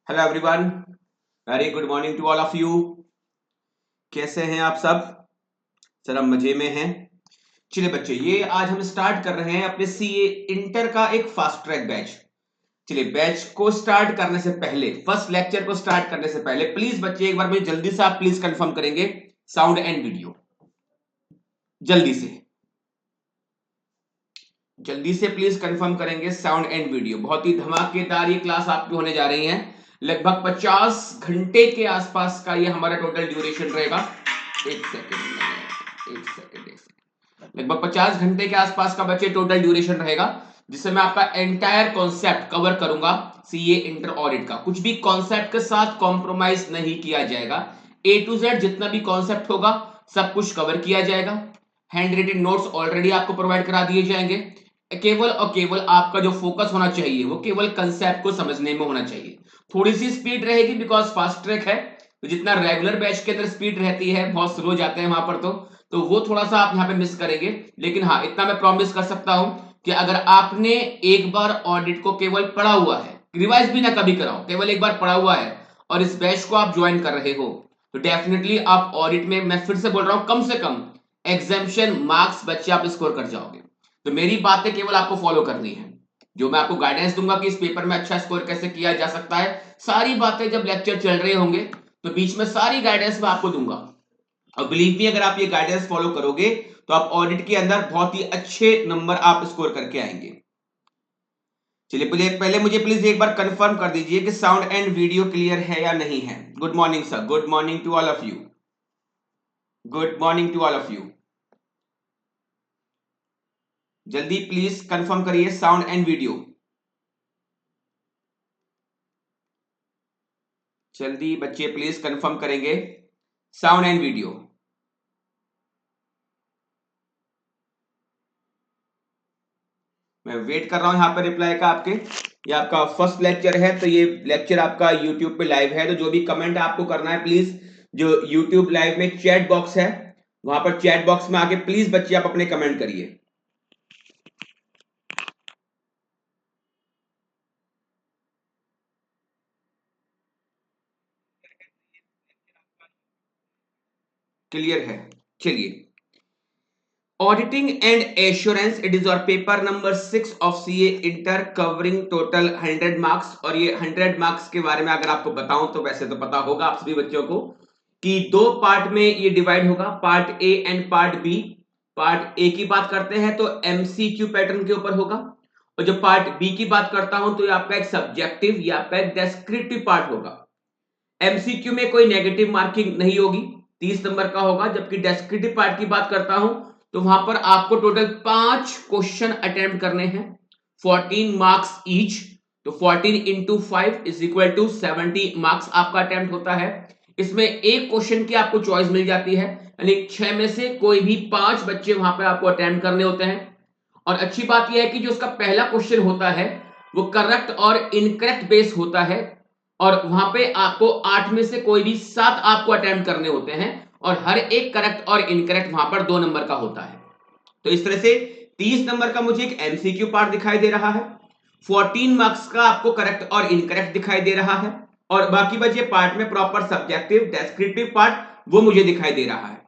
Hello everyone, very good morning to all of you. कैसे हैं आप सब? सर हम मजे में हैं। चलिए बच्चे, ये आज हम स्टार्ट कर रहे हैं अपने सीए इंटर का एक फास्ट ट्रैक बैच। चलिए बैच को स्टार्ट करने से पहले, फर्स्ट लेक्चर को स्टार्ट करने से पहले प्लीज बच्चे एक बार मुझे जल्दी से आप प्लीज कंफर्म करेंगे साउंड एंड वीडियो। जल्दी से जल्दी से प्लीज कंफर्म करेंगे साउंड एंड वीडियो। बहुत ही धमाकेदार ये क्लास आपकी होने जा रही है। लगभग 50 घंटे के आसपास का ये हमारा टोटल ड्यूरेशन रहेगा। एक सेकेंड, एक सेकेंड, एक सेकेंड। लगभग 50 घंटे के आसपास का बच्चे टोटल ड्यूरेशन रहेगा, जिससे मैं आपका एंटायर कॉन्सेप्ट कवर करूंगा। सीए इंटर ऑडिट का कुछ भी कॉन्सेप्ट के साथ कॉम्प्रोमाइज नहीं किया जाएगा। ए टू जेड जितना भी कॉन्सेप्ट होगा सब कुछ कवर किया जाएगा। हैंड रिटन नोट्स ऑलरेडी आपको प्रोवाइड करा दिए जाएंगे। केवल और केवल आपका जो फोकस होना चाहिए वो केवल कंसेप्ट को समझने में होना चाहिए। थोड़ी सी स्पीड रहेगी बिकॉज फास्ट ट्रैक है, तो जितना रेगुलर बैच के अंदर स्पीड रहती है, बहुत स्लो जाते हैं वहां पर, तो वो थोड़ा सा आप यहाँ पे मिस करेंगे। लेकिन हाँ, इतना मैं प्रॉमिस कर सकता हूं कि अगर आपने एक बार ऑडिट को केवल पढ़ा हुआ है, रिवाइज भी ना कभी कराओ, केवल एक बार पढ़ा हुआ है और इस बैच को आप ज्वाइन कर रहे हो, तो डेफिनेटली आप ऑडिट में, मैं फिर से बोल रहा हूं, कम से कम एग्जामिशन मार्क्स बच्चे आप स्कोर कर जाओगे। तो मेरी बातें केवल आपको फॉलो करनी है। जो मैं आपको गाइडेंस दूंगा कि इस पेपर में अच्छा स्कोर कैसे किया जा सकता है, सारी बातें जब लेक्चर चल रहे होंगे तो बीच में सारी गाइडेंस मैं आपको दूंगा। और बिलीव मी, अगर आप ये गाइडेंस फॉलो करोगे तो आप ऑडिट के अंदर बहुत ही अच्छे नंबर आप स्कोर करके आएंगे। चलिए पहले मुझे प्लीज एक बार कंफर्म कर दीजिए कि साउंड एंड वीडियो क्लियर है या नहीं है। Good morning sir, good morning to all of you, good morning to all of you. जल्दी प्लीज कंफर्म करिए साउंड एंड वीडियो। जल्दी बच्चे प्लीज कंफर्म करेंगे साउंड एंड वीडियो। मैं वेट कर रहा हूं यहां पर रिप्लाई का आपके। ये आपका फर्स्ट लेक्चर है, तो ये लेक्चर आपका यूट्यूब पे लाइव है, तो जो भी कमेंट आपको करना है प्लीज, जो यूट्यूब लाइव में चैट बॉक्स है वहां पर चैट बॉक्स में आके प्लीज बच्चे आप अपने कमेंट करिए। क्लियर है? चलिए, auditing and assurance, it is our paper number 6 of CA inter, covering total 100 marks. और ये 100 मार्क्स के बारे में अगर आपको बताऊं तो वैसे तो पता होगा आप सभी बच्चों को कि दो पार्ट में ये डिवाइड होगा, part A and part B. Part A की बात करते हैं तो एमसीक्यू पैटर्न के ऊपर होगा, और जो पार्ट बी की बात करता हूं तो ये आपका एक सब्जेक्टिव या आपका एक डेस्क्रिप्टिव पार्ट होगा। एमसीक्यू में कोई नेगेटिव मार्किंग नहीं होगी, 30 नंबर का होगा। जबकि डेस्क्रिप्टिव पार्ट की बात करता हूं तो वहां पर आपको टोटल 5 क्वेश्चन अटेम्प्ट करने हैं, 14 मार्क्स ईच। तो 14 into 5 is equal to 70 marks आपका अटेम्प्ट होता है। इसमें एक क्वेश्चन की आपको चॉइस मिल जाती है, यानी 6 में से कोई भी 5 बच्चे वहां पर आपको अटेम्प्ट करने होते हैं। और अच्छी बात यह है कि जो उसका पहला क्वेश्चन होता है वो करेक्ट और इनकरेक्ट बेस होता है, और वहां पे आपको 8 में से कोई भी 7 आपको अटेम्प्ट करने होते हैं, और हर एक करेक्ट और इनकरेक्ट वहां पर 2 नंबर का होता है। तो इस तरह से 30 नंबर का मुझे एक एमसीक्यू पार्ट दिखाई दे रहा है, 14 मार्क्स का आपको करेक्ट और इनकरेक्ट दिखाई दे रहा है, और बाकी बचे पार्ट में प्रॉपर सब्जेक्टिव डेस्क्रिप्टिव पार्ट वो मुझे दिखाई दे रहा है।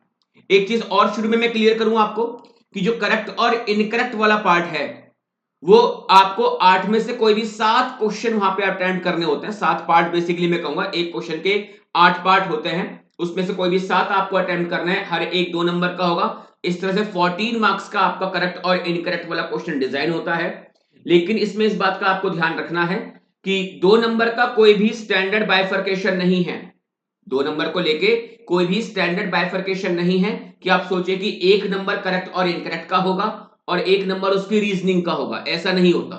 एक चीज और शुरू में मैं क्लियर करूं आपको कि जो करेक्ट और इनकरेक्ट वाला पार्ट है वो आपको 8 में से कोई भी 7 क्वेश्चन वहां पे अटेम्प्ट करने होते हैं। 7 पार्ट बेसिकली मैं कहूंगा, एक क्वेश्चन के 8 पार्ट होते हैं, उसमें से कोई भी 7 आपको अटेम्प्ट करना है, हर एक 2 नंबर का होगा। इस तरह से 14 मार्क्स का आपका करेक्ट और इनकरेक्ट वाला क्वेश्चन डिजाइन होता है। लेकिन इसमें इस बात का आपको ध्यान रखना है कि 2 नंबर का कोई भी स्टैंडर्ड बाइफर्केशन नहीं है। 2 नंबर को लेके कोई भी स्टैंडर्ड बाइफर्केशन नहीं है कि आप सोचे कि एक नंबर करेक्ट और इनकरेक्ट का होगा और एक नंबर उसकी रीजनिंग का होगा, ऐसा नहीं होता।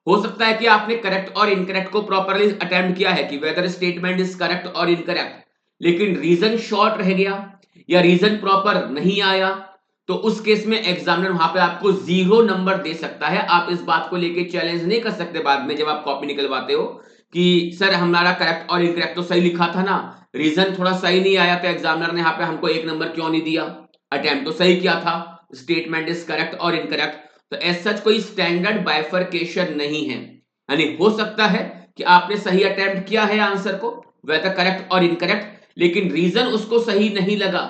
हो सकता है कि आपने करेक्ट और इनकरेक्ट को प्रॉपरली अटेम्प्ट किया है कि वेदर स्टेटमेंट इज करेक्ट और इनकरेक्ट, लेकिन रीजन शॉर्ट रह गया या रीजन प्रॉपर नहीं आया, तो उस केस में एग्जामिनर वहां पे आपको 0 नंबर दे सकता है। आप इस बात को लेके चैलेंज नहीं कर सकते बाद में जब आप कॉपी निकलवाते हो कि सर हमारा करेक्ट और इनकरेक्ट तो सही लिखा था ना, रीजन थोड़ा सही नहीं आया तो एग्जामिनर ने यहाँ पे हमको 1 नंबर क्यों नहीं दिया, अटेम्प्ट तो सही किया था, स्टेटमेंट इज करेक्ट और इनकरेक्ट। तो एज सच कोई स्टैंडर्ड बाइफर्केशन नहीं है। यानी हो सकता है कि आपने सही अटेम्प्ट किया है आंसर को, वेदर करेक्ट और इनकरेक्ट, लेकिन रीजन उसको सही नहीं लगा,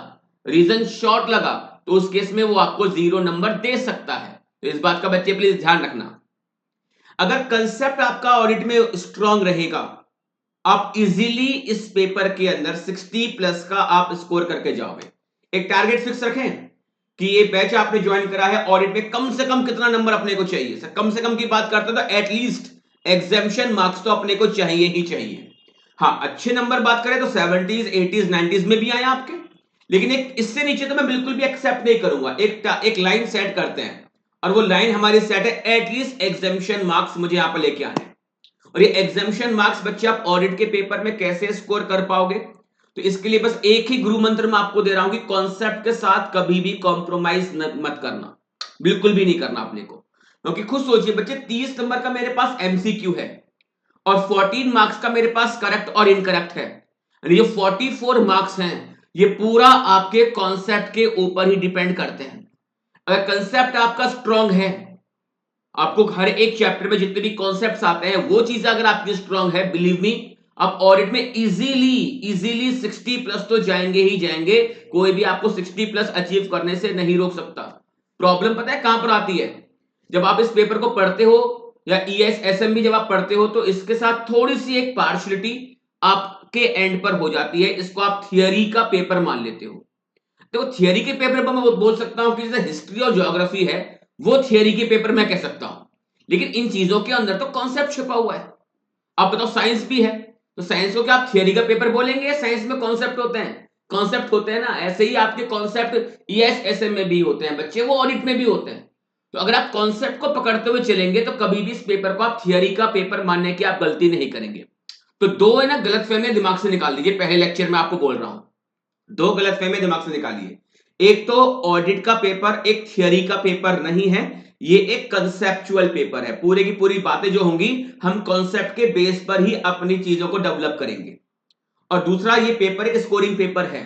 रीजन शॉर्ट लगा, तो उस केस में वो आपको 0 नंबर दे सकता है। तो इस बात का बच्चे प्लीज ध्यान रखना। अगर कंसेप्ट आपका ऑडिट में स्ट्रांग रहेगा, आप इजीली इस पेपर के अंदर 60 प्लस का आप स्कोर करके जाओगे। एक टारगेट फिक्स रखें कि ये बैच आपने ज्वाइन करा है, ऑडिट में कम से कम कितना नंबर अपने को चाहिए। सर कम से कम की बात करते हैं तो एटलीस्ट एग्जामिशन मार्क्स तो अपने को चाहिए ही चाहिए। हाँ, अच्छे नंबर बात करें तो 70s 80s 90s में भी आए आपके, लेकिन एक इससे नीचे तो मैं बिल्कुल भी एक्सेप्ट नहीं करूंगा। एक लाइन सेट करते हैं, और वो लाइन हमारी सेट है एटलीस्ट एग्जामिशन मार्क्स मुझे यहां पर लेके आने। और ये एग्जामिशन मार्क्स बच्चे आप ऑडिट के पेपर में कैसे स्कोर कर पाओगे, तो इसके लिए बस एक ही गुरु मंत्र मैं आपको दे रहा हूं कि कॉन्सेप्ट के साथ कभी भी कॉम्प्रोमाइज मत करना, बिल्कुल भी नहीं करना अपने को। क्योंकि खुद सोचिए बच्चे, 30 नंबर का मेरे पास एमसीक्यू है और 14 मार्क्स का मेरे पास करेक्ट और इनकरेक्ट है, यानी जो 44 मार्क्स हैं ये पूरा आपके कॉन्सेप्ट के ऊपर ही डिपेंड करते हैं। अगर कंसेप्ट आपका स्ट्रांग है, आपको हर एक चैप्टर में जितने भी कॉन्सेप्ट्स आते हैं वो चीजें अगर आपकी स्ट्रांग है, बिलीव मी, आप ऑडिट में इजीली 60 प्लस तो जाएंगे ही जाएंगे। कोई भी आपको 60 प्लस अचीव करने से नहीं रोक सकता। प्रॉब्लम पता है कहां पर आती है? जब आप इस पेपर को पढ़ते हो या ईएस एसएम भी जब आप पढ़ते हो, तो इसके साथ थोड़ी सी एक पार्शलिटी आपके एंड पर हो जाती है। इसको आप थियरी का पेपर मान लेते हो। तो थियरी के पेपर पर मैं बोल सकता हूं कि जैसे हिस्ट्री और ज्योग्राफी है, वो थियरी के पेपर मैं कह सकता हूं, लेकिन इन चीजों के अंदर तो कॉन्सेप्ट छिपा हुआ है। आप बताओ, साइंस भी है, तो साइंस को क्या आप थियरी का पेपर बोलेंगे? साइंस में कॉन्सेप्ट होते हैं, कॉन्सेप्ट होते हैं ना। ऐसे ही आपके कॉन्सेप्ट ईएस एसएम में भी होते हैं बच्चे, वो ऑडिट में भी होते हैं। तो अगर आप कॉन्सेप्ट को पकड़ते हुए चलेंगे तो कभी भी इस पेपर को आप थियरी का पेपर मानने की आप गलती नहीं करेंगे। तो दो है ना गलतफहमियां दिमाग से निकाल दीजिए, पहले लेक्चर में आपको बोल रहा हूं, दो गलतफहमियां दिमाग से निकालिए। एक तो ऑडिट का पेपर एक थियरी का पेपर नहीं है, ये एक कंसेप्चुअल पेपर है। पूरी की पूरी बातें जो होंगी हम कॉन्सेप्ट के बेस पर ही अपनी चीजों को डेवलप करेंगे। और दूसरा, ये पेपर एक स्कोरिंग पेपर है।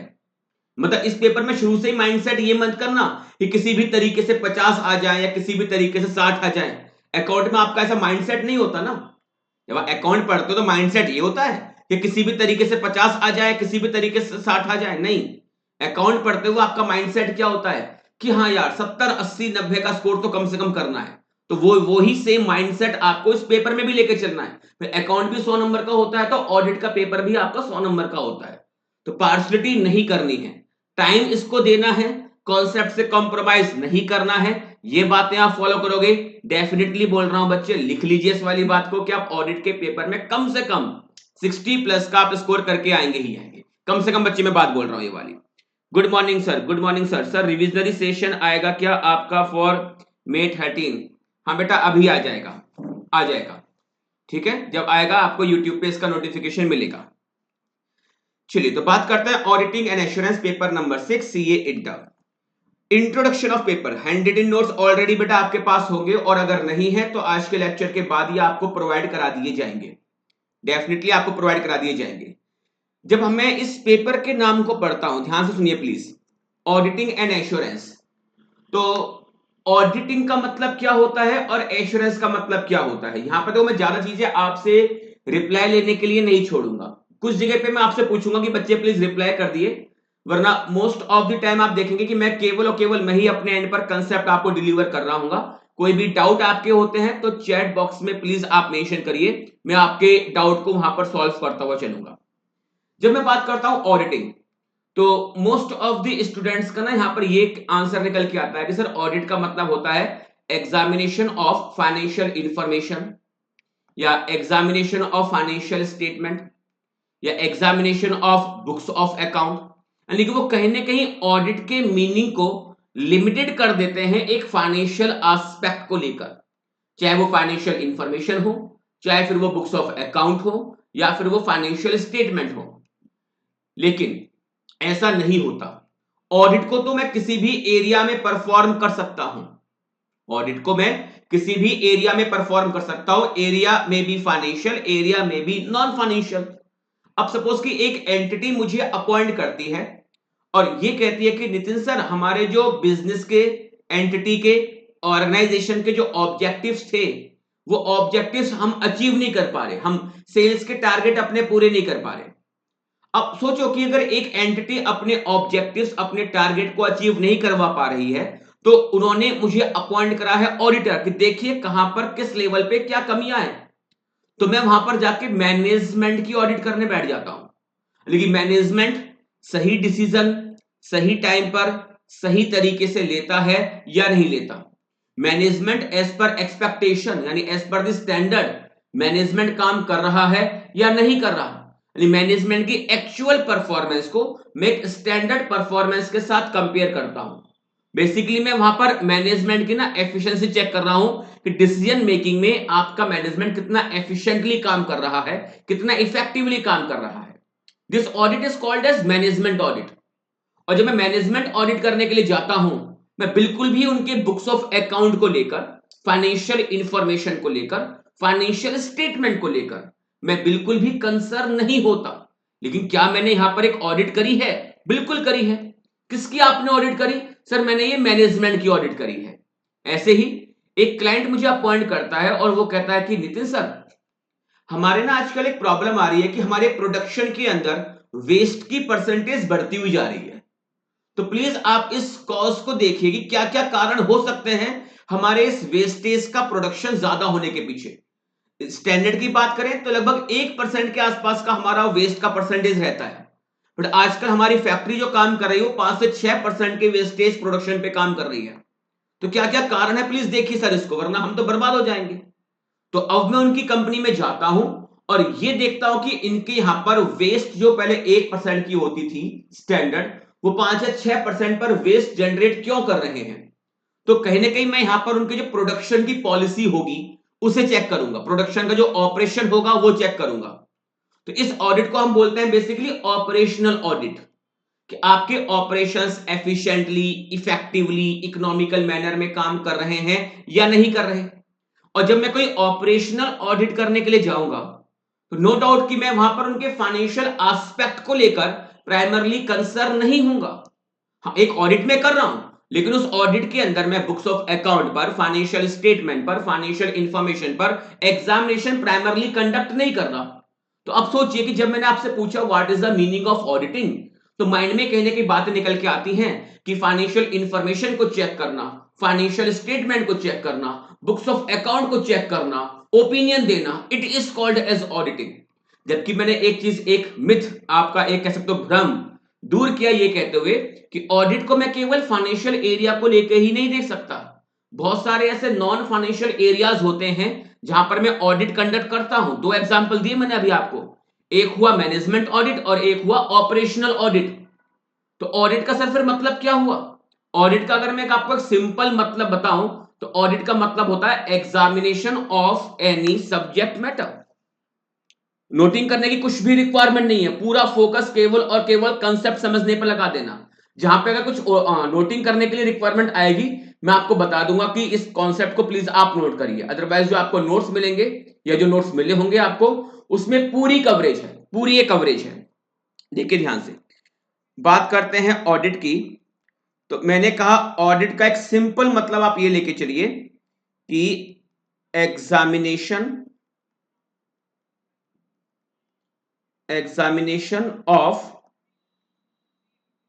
मतलब इस पेपर में शुरू से ही माइंडसेट ये मत करना कि किसी भी तरीके से 50 आ जाए या किसी भी तरीके से 60 आ जाए। अकाउंट में आपका ऐसा माइंडसेट नहीं होता ना। जब आप अकाउंट पढ़ते हो तो माइंडसेट ये होता है कि किसी भी तरीके से 50 आ जाए, किसी भी तरीके से 60 आ जाए। नहीं, अकाउंट पढ़ते हुए आपका माइंडसेट क्या होता है कि हाँ यार 70 80 90 का स्कोर तो कम से कम करना है। तो वो ही सेम माइंडसेट आपको इस पेपर में भी लेके चलना है। फिर अकाउंट भी 100 नंबर का होता है तो ऑडिट का पेपर भी आपका 100 नंबर का होता है। तो पार्शलिटी नहीं करनी है, टाइम इसको देना है, कॉन्सेप्ट से कॉम्प्रोमाइज नहीं करना है। ये बातें आप फॉलो करोगे, डेफिनेटली बोल रहा हूं बच्चे, लिख लीजिए इस वाली बात को कि आप ऑडिट के पेपर में कम से कम 60 प्लस का आप स्कोर करके आएंगे ही आएंगे। कम से कम बच्चे मैं बात बोल रहा हूं ये वाली। Good morning sir, good morning sir. Sir revisionary session आएगा क्या आपका फॉर May 13? हाँ बेटा अभी आ जाएगा, आ जाएगा, ठीक है। जब आएगा आपको यूट्यूब पे इसका नोटिफिकेशन मिलेगा। चलिए तो बात करते हैं auditing and assurance paper number 6 CA inter. Introduction of paper, hand written notes already बेटा आपके पास होंगे, और अगर नहीं है तो आज के लेक्चर के बाद ही आपको प्रोवाइड करा दिए जाएंगे, डेफिनेटली आपको प्रोवाइड करा दिए जाएंगे। जब मैं इस पेपर के नाम को पढ़ता हूं, ध्यान से सुनिए प्लीज, ऑडिटिंग एंड एश्योरेंस, तो ऑडिटिंग का मतलब क्या होता है और एश्योरेंस का मतलब क्या होता है? यहां पर तो मैं ज्यादा चीजें आपसे रिप्लाई लेने के लिए नहीं छोड़ूंगा। कुछ जगह पे मैं आपसे पूछूंगा कि बच्चे प्लीज रिप्लाई कर दिए, वरना मोस्ट ऑफ द टाइम आप देखेंगे कि मैं केवल और केवल मैं ही अपने एंड पर कंसेप्ट आपको डिलीवर कर रहा हूंगा। कोई भी डाउट आपके होते हैं तो चैट बॉक्स में प्लीज आप मेंशन करिए, मैं आपके डाउट को वहां पर सॉल्व करता हुआ चलूंगा। जब मैं बात करता हूं ऑडिटिंग, तो मोस्ट ऑफ द स्टूडेंट्स का ना यहां पर ये आंसर निकल के आता है कि सर ऑडिट का मतलब होता है एग्जामिनेशन ऑफ फाइनेंशियल इंफॉर्मेशन, या एग्जामिनेशन ऑफ फाइनेंशियल स्टेटमेंट, या examination of books of account. यानी कि वो कहीं ना कहीं ऑडिट के मीनिंग को लिमिटेड कर देते हैं एक फाइनेंशियल एस्पेक्ट को लेकर, चाहे वो फाइनेंशियल इंफॉर्मेशन हो, चाहे फिर वो बुक्स ऑफ अकाउंट हो, या फिर वो फाइनेंशियल स्टेटमेंट हो। लेकिन ऐसा नहीं होता। ऑडिट को तो मैं किसी भी एरिया में परफॉर्म कर सकता हूं, ऑडिट को मैं किसी भी एरिया में परफॉर्म कर सकता हूं, एरिया में भी फाइनेंशियल, एरिया में भी नॉन फाइनेंशियल। अब सपोज कि एक एंटिटी मुझे अपॉइंट करती है और ये कहती है कि नितिन सर हमारे जो बिजनेस के, एंटिटी के, ऑर्गेनाइजेशन के जो ऑब्जेक्टिव्स थे वो ऑब्जेक्टिव्स हम अचीव नहीं कर पा रहे, हम सेल्स के टारगेट अपने पूरे नहीं कर पा रहे। अब सोचो कि अगर एक एंटिटी अपने ऑब्जेक्टिव्स, अपने टारगेट को अचीव नहीं करवा पा रही है, तो उन्होंने मुझे अपॉइंट करा है ऑडिटर कि देखिए कहां पर किस लेवल पे क्या कमियां हैं। तो मैं वहां पर जाके मैनेजमेंट की ऑडिट करने बैठ जाता हूं, लेकिन मैनेजमेंट सही डिसीजन सही टाइम पर सही तरीके से लेता है या नहीं लेता। मैनेजमेंट एज पर एक्सपेक्टेशन यानी एज पर द स्टैंडर्ड मैनेजमेंट काम कर रहा है या नहीं कर रहा। यानी मैनेजमेंट की एक्चुअल परफॉर्मेंस को मैं एक स्टैंडर्ड परफॉर्मेंस के साथ कंपेयर करता हूं। बेसिकली मैं वहां पर मैनेजमेंट की ना एफिशिएंसी चेक कर रहा हूं कि डिसीजन मेकिंग में आपका मैनेजमेंट कितना एफिशिएंटली काम कर रहा है, कितना इफेक्टिवली काम कर रहा है। This audit is called as management audit. और जब मैं मैनेजमेंट ऑडिट करने के लिए जाता हूं, मैं बिल्कुल भी उनके बुक्स ऑफ अकाउंट को लेकर, फाइनेंशियल इंफॉर्मेशन को लेकर, फाइनेंशियल स्टेटमेंट को लेकर मैं बिल्कुल भी कंसर्न नहीं होता। लेकिन क्या मैंने यहां पर एक ऑडिट करी है? बिल्कुल करी है। किसकी आपने ऑडिट करी? सर मैंने ये मैनेजमेंट की ऑडिट करी है। ऐसे ही एक क्लाइंट मुझे अपॉइंट करता है और वो कहता है कि नितिन सर, हमारे ना आजकल एक प्रॉब्लम आ रही है कि हमारे प्रोडक्शन के अंदर वेस्ट की परसेंटेज बढ़ती हुई जा रही है। तो प्लीज आप इस कॉज को देखिए कि क्या क्या कारण हो सकते हैं हमारे इस वेस्टेज का प्रोडक्शन ज्यादा होने के पीछे। स्टैंडर्ड की बात करें तो लगभग 1% के आसपास का हमारा वेस्ट का परसेंटेज रहता है, बट आजकल हमारी फैक्ट्री जो काम कर रही है वो 5 से 6% के वेस्टेज प्रोडक्शन पे काम कर रही है। तो क्या क्या कारण है प्लीज देखिए सर इसको, वरना हम तो बर्बाद हो जाएंगे। तो अब मैं उनकी कंपनी में जाता हूं और ये देखता हूं कि इनके यहां पर वेस्ट जो पहले 1% की होती थी स्टैंडर्ड, वो 5 या 6% पर वेस्ट जनरेट क्यों कर रहे हैं। तो कहीं ना कहीं मैं यहां पर उनके जो प्रोडक्शन की पॉलिसी होगी उसे चेक करूंगा, प्रोडक्शन का जो ऑपरेशन होगा वो चेक करूंगा। तो इस ऑडिट को हम बोलते हैं बेसिकली ऑपरेशनल ऑडिट, कि आपके operations efficiently, effectively, economical manner में काम कर रहे हैं या नहीं कर रहे। और जब मैं कोई ऑपरेशनल ऑडिट करने के लिए जाऊंगा तो नो डाउट कि मैं वहां पर उनके फाइनेंशियल एस्पेक्ट को लेकर प्राइमरली कंसर्न नहीं होऊंगा। हाँ, एक ऑडिट में कर रहा हूं, लेकिन उस ऑडिट के अंदर मैं बुक्स ऑफ अकाउंट पर, फाइनेंशियल स्टेटमेंट पर, फाइनेंशियल इंफॉर्मेशन पर एग्जामिनेशन प्राइमरली कंडक्ट नहीं कर रहा। तो अब सोचिए कि जब मैंने आपसे पूछा what is the meaning of auditing, तो माइंड में कहने की बातें निकल के आती हैं कि फाइनेंशियल इंफॉर्मेशन को चेक करना, फाइनेंशियल स्टेटमेंट को चेक करना, बुक्स ऑफ अकाउंट को चेक करना, ओपिनियन देना, it is called as auditing. जबकि मैंने एक चीज, एक मिथ, आपका एक कह सकते हो भ्रम दूर किया ये कहते हुए कि ऑडिट को मैं केवल फाइनेंशियल एरिया को लेकर ही नहीं देख सकता। बहुत सारे ऐसे नॉन फाइनेंशियल एरियाज होते हैं जहां पर मैं ऑडिट कंडक्ट करता हूं। दो एग्जांपल दिए मैंने अभी आपको, एक हुआ मैनेजमेंट ऑडिट और एक हुआ ऑपरेशनल ऑडिट। तो ऑडिट का सर फिर मतलब क्या हुआ? ऑडिट का अगर मैं आपको एक सिंपल मतलब बताऊं तो ऑडिट का मतलब होता है examination of any subject matter. Noting करने की कुछ भी रिक्वायरमेंट नहीं है, पूरा फोकस केवल और केवल कंसेप्ट समझने पर लगा देना। जहां पे अगर कुछ नोटिंग करने के लिए रिक्वायरमेंट आएगी, मैं आपको बता दूंगा कि इस कॉन्सेप्ट को प्लीज आप नोट करिए। अदरवाइज जो आपको नोट्स मिलेंगे या जो नोट्स मिले होंगे आपको, उसमें पूरी कवरेज है, पूरी ये कवरेज है। देखिए ध्यान से बात करते हैं ऑडिट की। तो मैंने कहा ऑडिट का एक सिंपल मतलब आप ये लेके चलिए कि examination of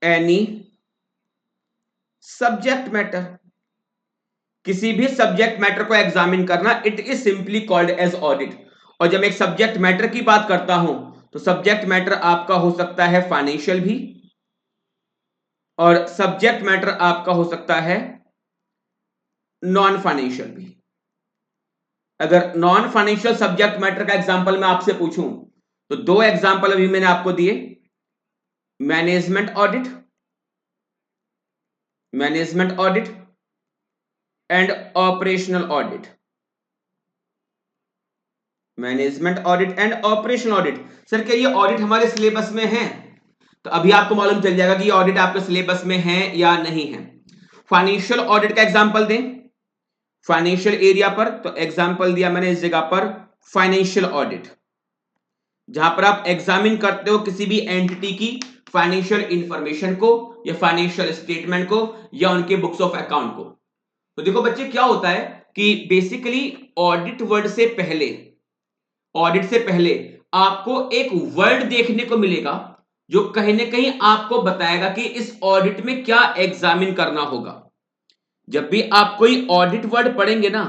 any subject matter, किसी भी सब्जेक्ट मैटर को एग्जामिन करना, it is simply called as audit. और जब एक सब्जेक्ट मैटर की बात करता हूं तो सब्जेक्ट मैटर आपका हो सकता है फाइनेंशियल भी, और सब्जेक्ट मैटर आपका हो सकता है नॉन फाइनेंशियल भी। अगर नॉन फाइनेंशियल सब्जेक्ट मैटर का एग्जांपल मैं आपसे पूछूं तो दो एग्जांपल अभी मैंने आपको दिए, management audit, and operational audit. Management audit and operational audit. Sir क्या ये ऑडिट हमारे सिलेबस में है? तो अभी आपको मालूम चल जाएगा कि ये ऑडिट आपके सिलेबस में है या नहीं है। फाइनेंशियल ऑडिट का एग्जांपल दें फाइनेंशियल एरिया पर, तो एग्जांपल दिया मैंने इस जगह पर फाइनेंशियल ऑडिट, जहां पर आप एग्जामिन करते हो किसी भी एंटिटी की फाइनेंशियल इंफॉर्मेशन को या फाइनेंशियल स्टेटमेंट को या उनके बुक्स ऑफ अकाउंट को। तो देखो बच्चे क्या होता है कि बेसिकली ऑडिट से पहले आपको एक वर्ड देखने को मिलेगा जो कहीं ना कहीं आपको बताएगा कि इस ऑडिट में क्या एग्जामिन करना होगा। जब भी आप कोई ऑडिट वर्ड पढ़ेंगे ना,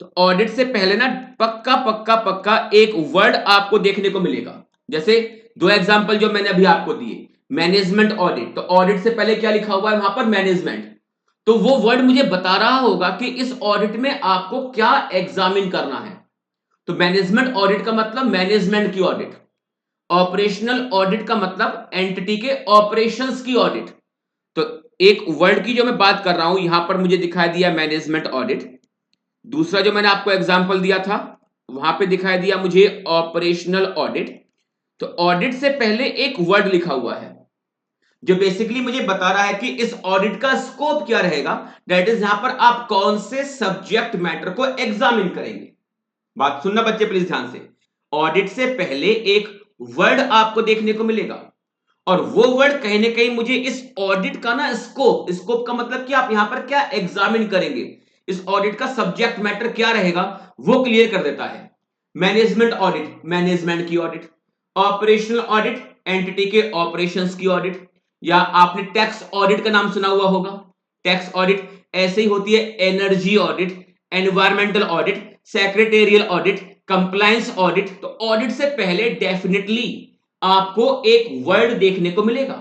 तो ऑडिट से पहले ना पक्का पक्का पक्का एक वर्ड आपको देखने को मिलेगा। जैसे दो एग्जांपल जो मैंने अभी आपको दिए, मैनेजमेंट ऑडिट, तो ऑडिट से पहले क्या लिखा हुआ है वहां पर? मैनेजमेंट। तो वो वर्ड मुझे बता रहा होगा कि इस ऑडिट में आपको क्या एग्जामिन करना है। तो मैनेजमेंट ऑडिट का मतलब मैनेजमेंट की ऑडिट, ऑपरेशनल ऑडिट का मतलब एंटिटी के ऑपरेशंस की ऑडिट। तो एक वर्ड की जो मैं बात कर रहा हूं यहां पर मुझे दिखाई दिया मैनेजमेंट ऑडिट, दूसरा जो मैंने आपको एग्जांपल दिया था वहां पे दिखाई दिया मुझे ऑपरेशनल ऑडिट। तो ऑडिट से पहले एक वर्ड लिखा हुआ है जो बेसिकली मुझे बता रहा है कि इस ऑडिट का स्कोप क्या रहेगा, दैट इज यहां पर आप कौन से सब्जेक्ट मैटर को एग्जामिन करेंगे। बात सुनना बच्चे प्लीज ध्यान से। ऑडिट से पहले एक वर्ड आपको देखने को मिलेगा और वो वर्ड कहीं ना कहीं मुझे इस ऑडिट का ना स्कोप का मतलब कि आप यहां पर क्या एग्जामिन करेंगे, इस ऑडिट का सब्जेक्ट मैटर क्या रहेगा वो क्लियर कर देता है। मैनेजमेंट ऑडिट, मैनेजमेंट की ऑडिट। ऑपरेशनल ऑडिट, एंटिटी के ऑपरेशंस की ऑडिट। या आपने टैक्स ऑडिट का नाम सुना हुआ होगा, टैक्स ऑडिट ऐसे ही होती है। Energy audit, environmental audit, secretarial audit, compliance audit. तो ऑडिट से पहले डेफिनेटली आपको एक वर्ड देखने को मिलेगा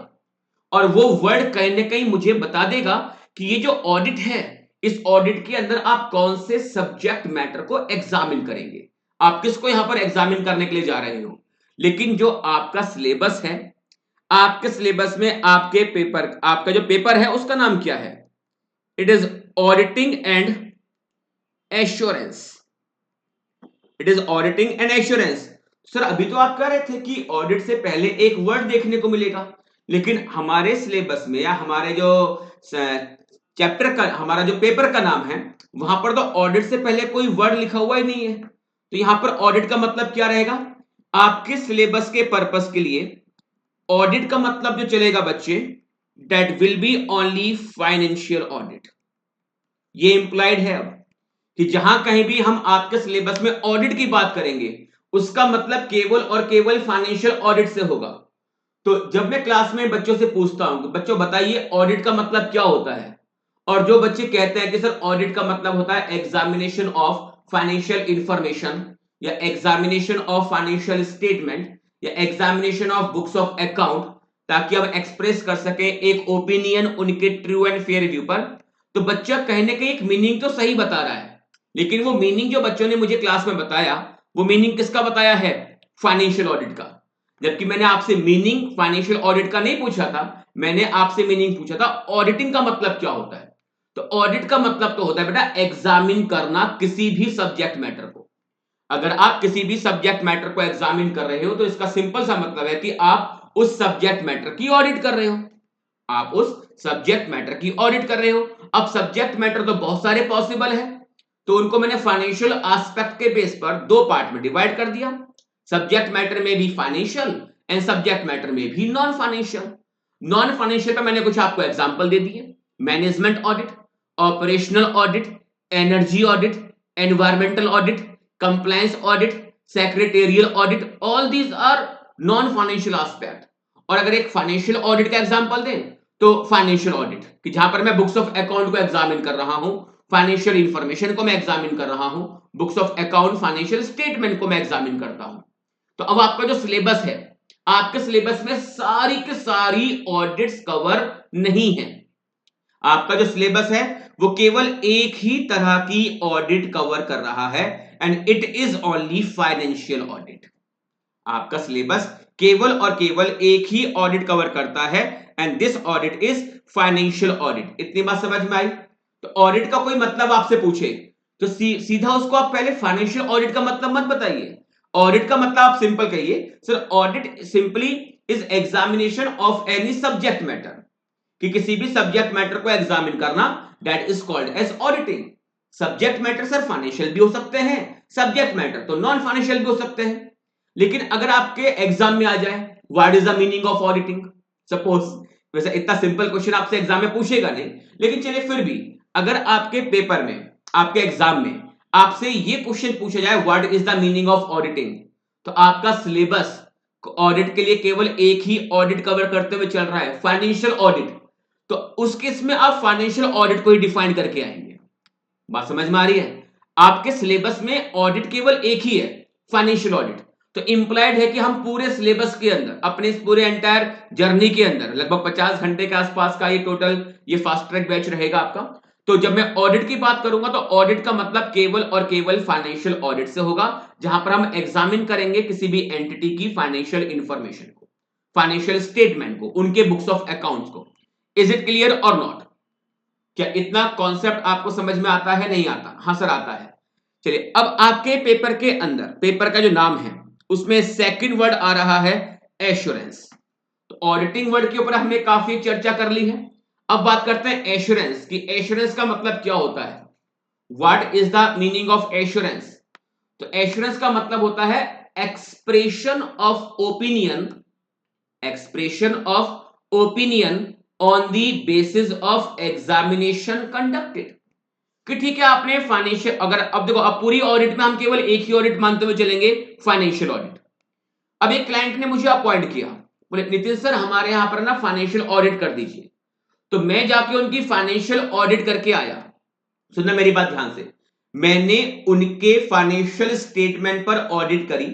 और वो वर्ड कहीं ना कहीं मुझे बता देगा कि ये जो ऑडिट है, इस ऑडिट के अंदर आप कौन से सब्जेक्ट मैटर को एग्जामिन करेंगे, आप किसको यहां पर एग्जामिन करने के लिए जा रहे हो। लेकिन जो आपका सिलेबस है, आपके सिलेबस में आपका जो पेपर है उसका नाम क्या है? It is auditing and assurance. It is auditing and assurance. Sir अभी तो आप कह रहे थे कि ऑडिट से पहले एक वर्ड देखने को मिलेगा, लेकिन हमारे सिलेबस में या हमारे जो चैप्टर का, हमारा जो पेपर का नाम है वहां पर तो ऑडिट से पहले कोई वर्ड लिखा हुआ ही नहीं है। तो यहां पर ऑडिट का मतलब क्या रहेगा? आपके सिलेबस के पर्पस के लिए ऑडिट का मतलब जो चलेगा बच्चे, that will be only financial audit. ये इंप्लाइड है अब कि जहां कहीं भी हम आपके सिलेबस में ऑडिट की बात करेंगे उसका मतलब केवल और केवल फाइनेंशियल ऑडिट से होगा। तो जब मैं क्लास में बच्चों से पूछता हूं कि बच्चों बताइए ऑडिट का मतलब क्या होता है, और जो बच्चे कहते हैं कि सर ऑडिट का मतलब होता है एग्जामिनेशन ऑफ फाइनेंशियल इंफॉर्मेशन, या एग्जामिनेशन ऑफ फाइनेंशियल स्टेटमेंट, या examination of books of account, ताकि हम एक्सप्रेस कर सके एक ओपिनियन उनके ट्रू एंड फेयर व्यू पर। तो बच्चा कहीं ना कहीं एक मीनिंग तो सही बता रहा है, लेकिन वो मीनिंग जो बच्चों ने मुझे क्लास में बताया वो मीनिंग किसका बताया है? फाइनेंशियल ऑडिट का। जबकि मैंने आपसे मीनिंग फाइनेंशियल ऑडिट का नहीं पूछा था, मैंने आपसे मीनिंग पूछा था ऑडिटिंग का मतलब क्या होता है। तो ऑडिट का मतलब तो होता है बेटा एग्जामिन करना किसी भी सब्जेक्ट मैटर को। अगर आप किसी भी सब्जेक्ट मैटर को एग्जामिन कर रहे हो तो इसका सिंपल सा मतलब है कि आप उस सब्जेक्ट मैटर की ऑडिट कर रहे हो, आप उस सब्जेक्ट मैटर की ऑडिट कर रहे हो। अब सब्जेक्ट मैटर तो बहुत सारे पॉसिबल है, तो उनको मैंने फाइनेंशियल एस्पेक्ट के बेस पर दो पार्ट में डिवाइड कर दिया। सब्जेक्ट मैटर में भी फाइनेंशियल एंड सब्जेक्ट मैटर में भी नॉन फाइनेंशियल। नॉन फाइनेंशियल पे मैंने कुछ आपको एग्जांपल दे दिए, management audit, operational audit, energy audit, environmental audit, compliance audit, secretarial audit, all these are non financial aspect. और अगर एक फाइनेंशियल ऑडिट का एग्जांपल दें तो फाइनेंशियल ऑडिट कि जहां पर मैं बुक्स ऑफ अकाउंट को एग्जामिन कर रहा हूं, फाइनेंशियल इंफॉर्मेशन को मैं एग्जामिन कर रहा हूं, books of account financial statement को मैं एग्जामिन करता हूं। तो अब आपका जो सिलेबस है, आपके सिलेबस में सारी की सारी ऑडिट्स कवर नहीं है। आपका जो सिलेबस है वो केवल एक ही तरह की ऑडिट कवर कर रहा है and it is only financial audit. आपका सिलेबस केवल और केवल एक ही ऑडिट कवर करता है and this audit is financial audit. इतनी बात समझ में आई? तो ऑडिट का कोई मतलब आपसे पूछे तो सीधा उसको आप पहले फाइनेंशियल ऑडिट का मतलब मत बताइए। ऑडिट का मतलब आप सिंपल कहिए, sir audit simply is examination of any subject matter, कि किसी भी सब्जेक्ट मैटर को एग्जामिन करना, that is called as auditing. Subject matter sir financial भी हो सकते हैं, सब्जेक्ट मैटर तो नॉन फाइनेंशियल भी हो सकते हैं। लेकिन अगर आपके एग्जाम में आ जाए what is the meaning of auditing, suppose, वैसे इतना सिंपल क्वेश्चन आपसे एग्जाम में पूछेगा नहीं, लेकिन चलिए फिर भी अगर आपके पेपर में आपके एग्जाम में आपसे ये क्वेश्चन पूछा जाए what is the meaning of auditing, तो आपका सिलेबस ऑडिट के लिए केवल एक ही ऑडिट कवर करते हुए चल रहा है, फाइनेंशियल ऑडिट, तो उस केस में आप फाइनेंशियल ऑडिट को ही डिफाइन करके आएंगे। बात समझ में आ रही है? आपके सिलेबस में ऑडिट केवल एक ही है, फाइनेंशियल ऑडिट, तो इंप्लाइड है कि हम पूरे सिलेबस के अंदर, अपने इस पूरे एंटायर जर्नी के अंदर लगभग 50 घंटे के आसपास का ये टोटल ये फास्ट ट्रैक बैच रहेगा आपका। तो जब मैं ऑडिट की बात करूंगा तो ऑडिट का मतलब केवल और केवल फाइनेंशियल ऑडिट से होगा, जहां पर हम एग्जामिन करेंगे किसी भी एंटिटी की फाइनेंशियल इंफॉर्मेशन को, फाइनेंशियल स्टेटमेंट को, उनके बुक्स ऑफ अकाउंट्स को। इज इट क्लियर और नॉट? क्या इतना कॉन्सेप्ट आपको समझ में आता है? नहीं आता? हाँ सर आता है। चलिए अब आपके पेपर के अंदर, पेपर का जो नाम है उसमें सेकंड वर्ड आ रहा है एश्योरेंस। तो ऑडिटिंग वर्ड के ऊपर हमने काफी चर्चा कर ली है। अब बात करते हैं एश्योरेंस की। एश्योरेंस का मतलब क्या होता है? What is the meaning of assurance? तो एश्योरेंस का मतलब होता है expression of opinion, expression of opinion on the basis of examination conducted. कि ठीक है आपने फाइनेंशियल, अगर अब देखो अब पूरी ऑडिट में हम केवल एक ही ऑडिट मानते हुए चलेंगे, फाइनेंशियल ऑडिट। अब एक क्लाइंट ने मुझे अपॉइंट किया, बोले नितिन सर हमारे यहां पर ना फाइनेंशियल ऑडिट कर दीजिए। तो मैं जाके उनकी फाइनेंशियल ऑडिट करके आया। सुनना मेरी बात ध्यान से, मैंने उनके फाइनेंशियल स्टेटमेंट पर ऑडिट करी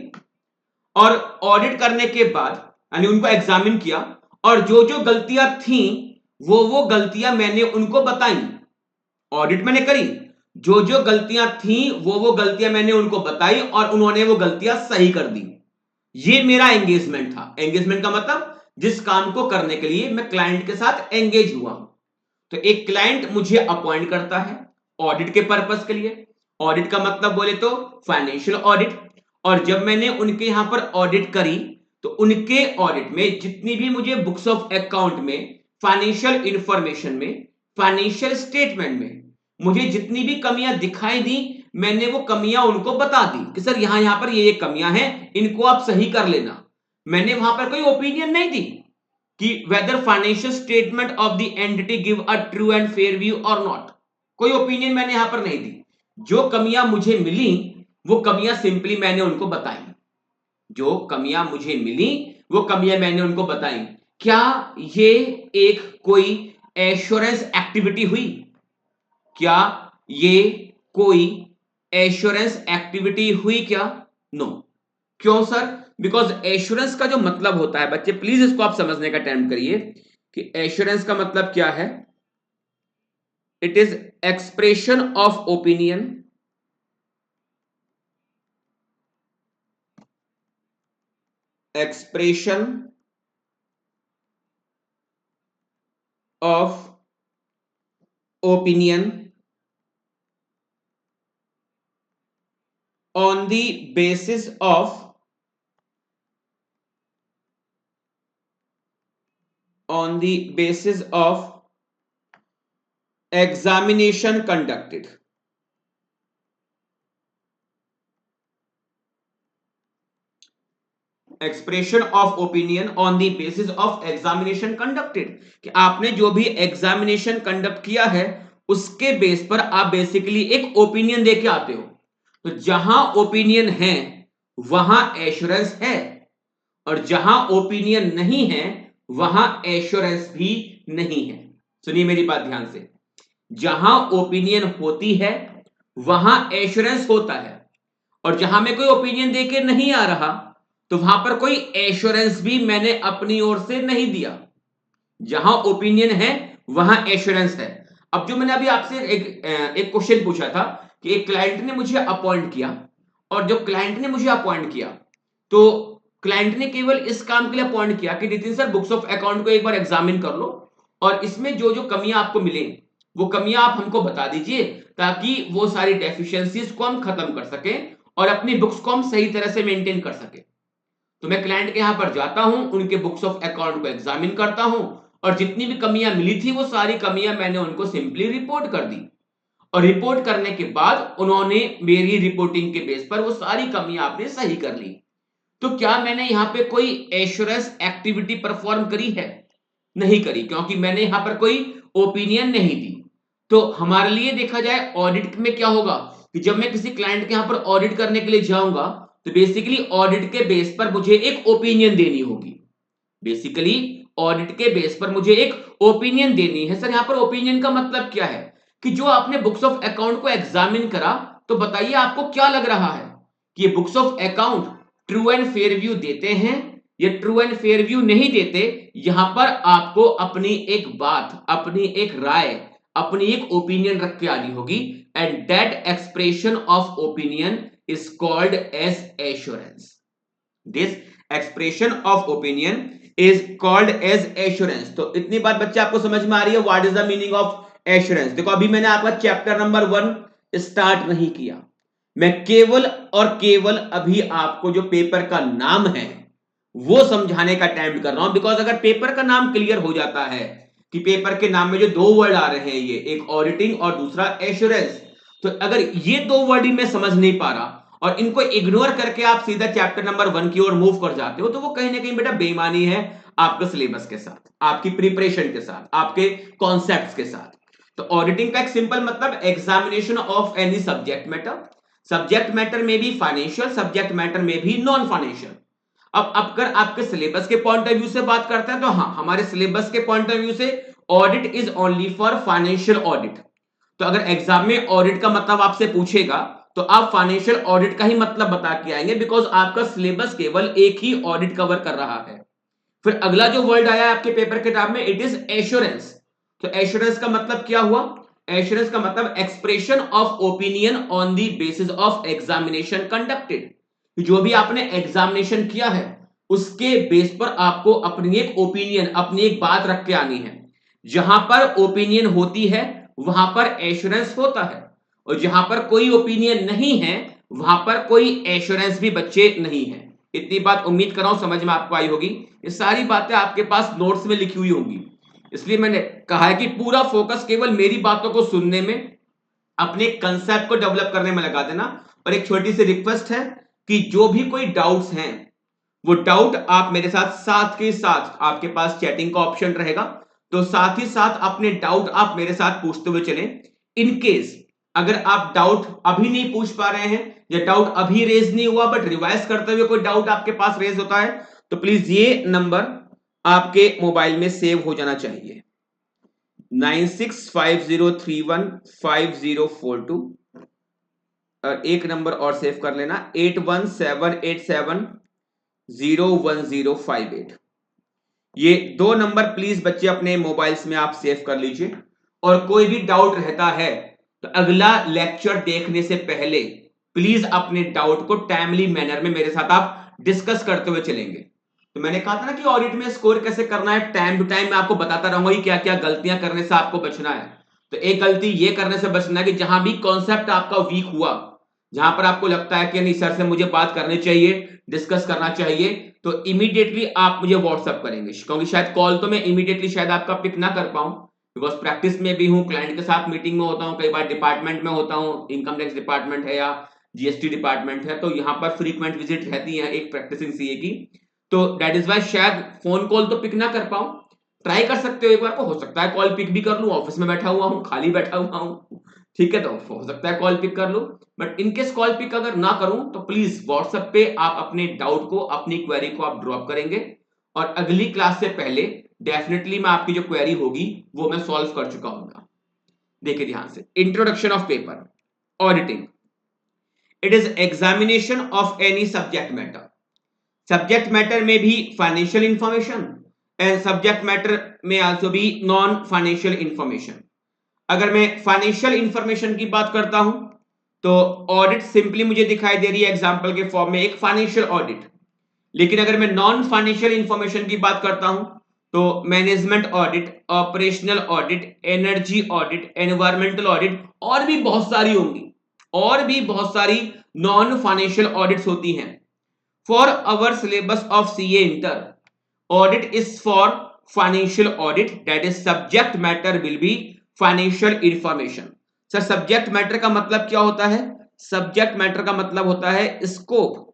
और ऑडिट करने के बाद यानी उनको एग्जामिन किया और जो जो गलतियां थी वो गलतियां मैंने उनको बताई। ऑडिट मैंने करी, जो जो गलतियां थी वो गलतियां मैंने उनको बताई और उन्होंने वो गलतियां सही कर दी। ये मेरा एंगेजमेंट था। एंगेजमेंट का मतलब जिस काम को करने के लिए मैं क्लाइंट के साथ एंगेज हुआ। तो एक क्लाइंट मुझे अपॉइंट करता है ऑडिट के पर्पस के लिए। ऑडिट का मतलब बोले तो फाइनेंशियल ऑडिट। और जब मैंने उनके यहां पर ऑडिट करी तो उनके ऑडिट में जितनी भी मुझे बुक्स ऑफ अकाउंट में, फाइनेंशियल इंफॉर्मेशन में, फाइनेंशियल स्टेटमेंट में मुझे जितनी भी कमियां दिखाई दी, मैंने वो कमियां उनको बता दी कि सर यहां पर ये कमियां हैं, इनको आप सही कर लेना। मैंने वहां पर कोई ओपिनियन नहीं दी कि weather financial statement of the entity give a true and fair view और नॉट। कोई ओपिनियन मैंने यहां पर नहीं दी। जो कमियां मुझे मिली वो कमियां सिंपली मैंने उनको बताई। जो कमियां मुझे मिली वो कमियां मैंने उनको बताई। क्या ये एक कोई एश्योरेंस एक्टिविटी हुई? क्या ये कोई एश्योरेंस एक्टिविटी हुई क्या? नो। क्यों सर? बिकॉज एश्योरेंस का जो मतलब होता है, बच्चे प्लीज इसको आप समझने का अटेम्प्ट करिए कि एश्योरेंस का मतलब क्या है। It is expression of opinion, expression of opinion on the basis of examination conducted। Expression of opinion on the basis of examination conducted, कि आपने जो भी एग्जामिनेशन कंडक्ट किया है उसके बेस पर आप बेसिकली एक ओपिनियन देके आते हो। तो जहां ओपिनियन है वहां एश्योरेंस है, और जहां ओपिनियन नहीं है वहां एश्योरेंस भी नहीं है। सुनिए मेरी बात ध्यान से, जहां ओपिनियन होती है वहां एश्योरेंस होता है, और जहां मैं कोई ओपिनियन देके नहीं आ रहा तो वहां पर कोई एश्योरेंस भी मैंने अपनी ओर से नहीं दिया। जहां ओपिनियन है वहां एश्योरेंस है। अब जो मैंने अभी आपसे एक क्वेश्चन पूछा था कि एक क्लाइंट ने मुझे अपॉइंट किया, और जो क्लाइंट ने मुझे अपॉइंट किया तो क्लाइंट ने केवल इस काम के लिए अपॉइंट किया कि Nitin sir books of account को एक बार एग्जामिन कर लो और इसमें जो जो कमियां आपको मिले वो कमियां आप हमको बता दीजिए, ताकि वो सारी डेफिशिएंसीज को हम खत्म कर सकें और अपनी बुक्स को हम सही तरह से मेंटेन कर सकें। तो मैं क्लाइंट के यहां पर जाता हूं, उनके बुक्स ऑफ अकाउंट को एग्जामिन करता हूं और जितनी भी कमियां मिली थी वो सारी कमियां मैंने उनको सिंपली रिपोर्ट कर दी। और रिपोर्ट करने के बाद उन्होंने मेरी रिपोर्टिंग के बेस पर वो सारी कमियां आपने सही कर ली। तो क्या मैंने यहां पे कोई एश्योरेंस एक्टिविटी परफॉर्म करी है? नहीं करी, क्योंकि मैंने यहां पर कोई ओपिनियन नहीं दी। तो हमारे लिए देखा जाए ऑडिट में क्या होगा कि जब मैं किसी क्लाइंट के यहां पर ऑडिट करने के लिए जाऊंगा तो बेसिकली ऑडिट के बेस पर मुझे एक ओपिनियन देनी होगी। बेसिकली ऑडिट के बेस पर मुझे एक ओपिनियन देनी है। सर यहां पर ओपिनियन का मतलब क्या है कि जो आपने बुक्स ऑफ अकाउंट को एग्जामिन करा तो बताइए आपको क्या लग रहा है कि ये books of account true and fair view देते हैं या ट्रू एंड फेयर व्यू नहीं देते। यहां पर आपको अपनी एक बात, अपनी एक राय, अपनी एक ओपिनियन रख के आनी होगी and that expression of opinion is called as assurance. This expression of opinion is called as assurance. तो इतनी बात बच्चे आपको समझ में आ रही है what is the meaning of assurance. देखो अभी मैंने आपका चैप्टर नंबर 1 स्टार्ट नहीं किया, मैं केवल और केवल अभी आपको जो पेपर का नाम है वो समझाने का अटेम्प्ट कर रहा हूं। बिकॉज अगर पेपर का नाम क्लियर हो जाता है कि पेपर के नाम में जो दो वर्ड आ रहे हैं, ये एक ऑडिटिंग और दूसरा एश्योरेंस, तो अगर ये दो वर्ड ही मैं समझ नहीं पा रहा और इनको इग्नोर करके आप सीधा चैप्टर नंबर 1 की ओर मूव कर जाते हो तो वो कहीं ना कहीं बेटा बेईमानी है आपके सिलेबस के साथ, आपकी प्रिपरेशन के साथ, आपके कॉन्सेप्ट्स के साथ। तो ऑडिटिंग का एक सिंपल मतलब examination of any subject matter. Subject matter में भी फाइनेंशियल, सब्जेक्ट मैटर में भी नॉन फाइनेंशियल। अब अगर आपके सिलेबस के पॉइंट ऑफ व्यू से बात करते हैं तो हाँ, हमारे सिलेबस के पॉइंट ऑफ व्यू से audit is only for financial audit. तो अगर एग्जाम में ऑडिट का मतलब आपसे पूछेगा तो आप फाइनेंशियल ऑडिट का ही मतलब बता के आएंगे बिकॉज आपका सिलेबस केवल एक ही ऑडिट कवर कर रहा है। फिर अगला जो वर्ड आया आपके पेपर किताब में, इट इज एश्योरेंस। तो एश्योरेंस का मतलब क्या हुआ? एश्योरेंस का मतलब expression of opinion on the basis of examination conducted. जो भी आपने एग्जामिनेशन किया है उसके बेस पर आपको अपनी एक ओपिनियन, अपनी एक बात रख के आनी है। जहां पर ओपिनियन होती है वहां पर एश्योरेंस होता है और जहां पर कोई ओपिनियन नहीं है वहां पर कोई एश्योरेंस भी बच्चे नहीं है। इतनी बात उम्मीद कर रहा हूं समझ में आपको आई होगी। ये सारी बातें आपके पास नोट्स में लिखी हुई होंगी, इसलिए मैंने कहा है कि पूरा फोकस केवल मेरी बातों को सुनने में, अपने कंसेप्ट को डेवलप करने में लगा देना। और एक छोटी सी रिक्वेस्ट है कि जो भी कोई डाउट्स हैं वो डाउट आप मेरे साथ साथ के साथ, आपके पास चैटिंग का ऑप्शन रहेगा तो साथ ही साथ अपने डाउट आप मेरे साथ पूछते हुए चलें। इन केस अगर आप डाउट अभी नहीं पूछ पा रहे हैं या डाउट अभी रेज नहीं हुआ बट रिवाइज करते हुए कोई डाउट आपके पास रेज होता है तो प्लीज ये नंबर आपके मोबाइल में सेव हो जाना चाहिए, 9650315042। और एक नंबर और सेव कर लेना, 8178701058। ये दो नंबर प्लीज बच्चे अपने मोबाइल्स में आप सेव कर लीजिए। और कोई भी डाउट रहता है तो अगला लेक्चर देखने से पहले प्लीज अपने डाउट को टाइमली मैनर में मेरे साथ आप डिस्कस करते हुए चलेंगे। तो मैंने कहा था ना कि ऑडिट में स्कोर कैसे करना है, टाइम टू टाइम मैं आपको बताता रहूंगा कि क्या क्या गलतियां करने से आपको बचना है। तो एक गलती ये करने से बचना है कि जहां भी कॉन्सेप्ट आपका वीक हुआ, जहां पर आपको लगता है कि नहीं सर से मुझे बात करनी चाहिए, डिस्कस करना चाहिए, तो इमीडिएटली आप मुझे व्हाट्सअप करेंगे। क्योंकि शायद कॉल तो मैं इमीडिएटली शायद आपका पिक ना कर पाऊं बिकॉज प्रैक्टिस में भी हूं, क्लाइंट के साथ मीटिंग में होता हूं, कई बार डिपार्टमेंट में होता हूं, इनकम टैक्स डिपार्टमेंट है या जीएसटी डिपार्टमेंट है, तो यहां पर फ्रीक्वेंट विजिट रहती है एक प्रैक्टिसिंग सीए की। तो दैट इज वाई शायद फोन कॉल तो पिक ना कर पाऊं। ट्राई कर सकते हो एक बार को, हो सकता है कॉल पिक भी कर लूं, ऑफिस में बैठा हुआ हूं, खाली बैठा हुआ हूं, ठीक है, तो हो सकता है कॉल पिक कर लूं। बट इनकेस कॉल पिक अगर ना करूं तो प्लीज व्हाट्सएप पे आप अपने डाउट को, अपनी क्वेरी को आप ड्रॉप करेंगे और अगली क्लास से पहले डेफिनेटली मैं आपकी जो क्वेरी होगी वो मैं सॉल्व कर चुका हूं। देखिए ध्यान से, introduction of paper auditing, it is examination of any subject matter. Subject matter में भी financial information and subject matter में आल्सो भी नॉन फाइनेंशियल इंफॉर्मेशन। अगर मैं फाइनेंशियल इंफॉर्मेशन की बात करता हूं तो ऑडिट सिंपली मुझे दिखाई दे रही है एग्जांपल के फॉर्म में एक फाइनेंशियल ऑडिट। लेकिन अगर मैं नॉन फाइनेंशियल इंफॉर्मेशन की बात करता हूं तो management audit, operational audit, energy audit, environmental audit और भी बहुत सारी होंगी, और भी बहुत सारी नॉन फाइनेंशियल ऑडिट्स होती हैं। For our syllabus of CA inter, audit is for financial audit, that is subject matter will be financial information। Sir subject matter का मतलब क्या होता है? सब्जेक्ट मैटर का मतलब होता है स्कोप।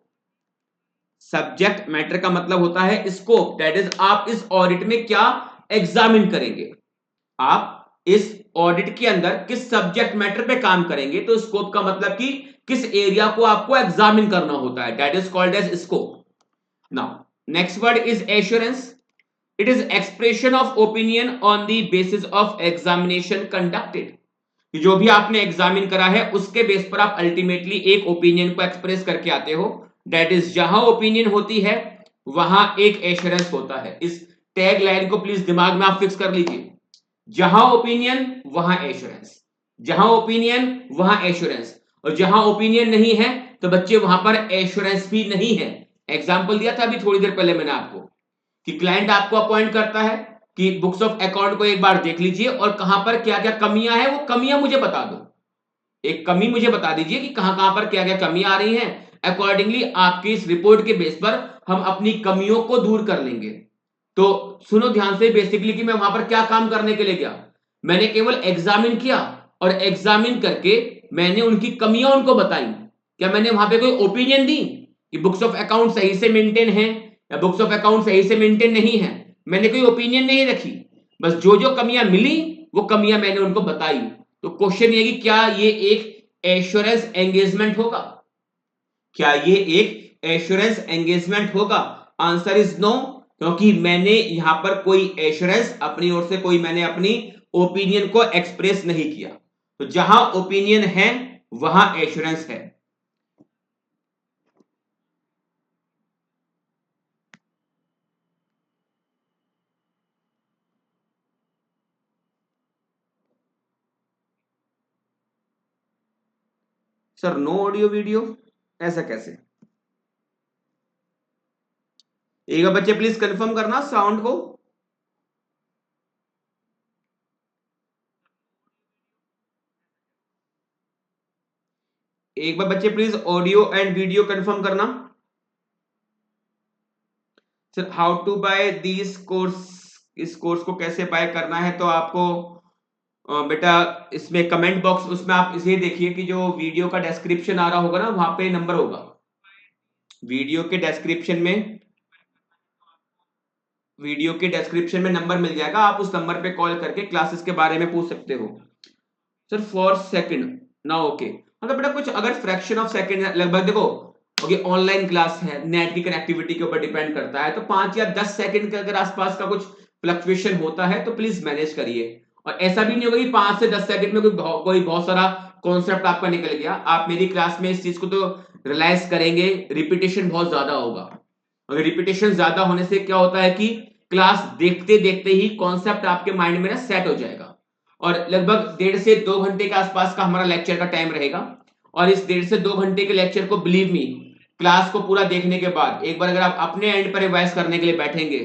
सब्जेक्ट मैटर का मतलब होता है स्कोप, दैट इज आप इस ऑडिट में क्या एग्जामिन करेंगे। आप इस ऑडिट के अंदर किस सब्जेक्ट मैटर पे काम करेंगे, तो स्कोप का मतलब कि किस एरिया को आपको एग्जामिन करना होता है, that is called as scope. Now next word is assurance. It is expression of opinion on the basis of examination conducted. जो भी आपने एग्जामिन करा है उसके बेस पर आप अल्टीमेटली एक ओपिनियन को एक्सप्रेस करके आते हो. दैट इज जहां ओपिनियन होती है वहां एक एश्योरेंस होता है. इस टैग लाइन को प्लीज दिमाग में आप फिक्स कर लीजिए. जहां ओपिनियन वहां एश्योरेंस, जहां ओपिनियन वहां एश्योरेंस, और जहां ओपिनियन नहीं है तो बच्चे वहां पर एश्योरेंस भी नहीं है. एग्जाम्पल दिया था अभी थोड़ी देर पहले मैंने आपको कि क्लाइंट आपको अपॉइंट करता है कि बुक्स ऑफ अकाउंट को एक बार देख लीजिए और कहां पर क्या क्या कमियां हैं वो कमियां मुझे बता दो. एक कमी मुझे बता दीजिए कि कहां कहां पर क्या क्या कमियां आ रही हैं. अकॉर्डिंगली आपकी इस रिपोर्ट के बेस पर हम अपनी कमियों को दूर कर लेंगे. तो सुनो ध्यान से, बेसिकली कि मैं वहां पर क्या काम करने के लिए गया. मैंने केवल एग्जामिन किया और एग्जामिन करके मैंने उनकी कमियां उनको बताई. क्या मैंने वहां पे कोई ओपिनियन दी कि बुक्स ऑफ अकाउंट सही से मेंटेन है या बुक्स ऑफ अकाउंट सही से मेंटेन नहीं है? मैंने कोई ओपिनियन नहीं रखी. बस जो जो कमियां मिली वो कमियां मैंने उनको बताई. तो क्वेश्चन ये कि क्या ये एक एश्योरेंस एंगेजमेंट होगा? क्या ये एक एश्योरेंस एंगेजमेंट होगा? आंसर इज नो, क्योंकि मैंने यहां पर कोई एश्योरेंस अपनी ओर से कोई मैंने अपनी ओपिनियन को एक्सप्रेस नहीं किया. तो जहां ओपिनियन है वहां एश्योरेंस है. सर नो ऑडियो वीडियो, ऐसा कैसे? एक बार बच्चे प्लीज कंफर्म करना साउंड को. एक बार बच्चे please audio and video confirm करना. Sir how to buy this course, इस कोर्स को कैसे बाय करना है तो आपको बेटा इसमें कमेंट बॉक्स, उसमें आप इसे देखिए कि जो वीडियो का डिस्क्रिप्शन आ रहा होगा ना वहां पे नंबर होगा. वीडियो के डिस्क्रिप्शन में, वीडियो के डिस्क्रिप्शन में नंबर मिल जाएगा. आप उस नंबर पे कॉल करके क्लासेस के बारे में पूछ सकते हो. सर फॉर सेकंड ना, ओके. मतलब बेटा कुछ अगर फ्रैक्शन ऑफ सेकंड लगभग देखो, ओके ऑनलाइन क्लास है, नेट की कनेक्टिविटी के ऊपर डिपेंड करता है, तो 5 या 10 सेकंड के अगर आसपास का कुछ फ्लक्चुएशन होता है तो प्लीज मैनेज करिए. और ऐसा भी नहीं होगा कि 5 से 10 सेकंड में कोई बहुत सारा कॉन्सेप्ट आपका निकल गया. आप मेरी क्लास में इस चीज को तो रियलाइज करेंगे, रिपीटेशन बहुत ज्यादा होगा. अगर रिपीटेशन ज्यादा होने से क्या होता है कि क्लास देखते देखते ही कॉन्सेप्ट आपके माइंड में ना सेट हो जाएगा. और लगभग 1.5 से 2 घंटे के आसपास का हमारा लेक्चर का टाइम रहेगा. और इस 1.5 से 2 घंटे के लेक्चर को बिलीव मी, क्लास को पूरा देखने के बाद एक बार अगर आप अपने एंड पर रिवाइज करने के लिए बैठेंगे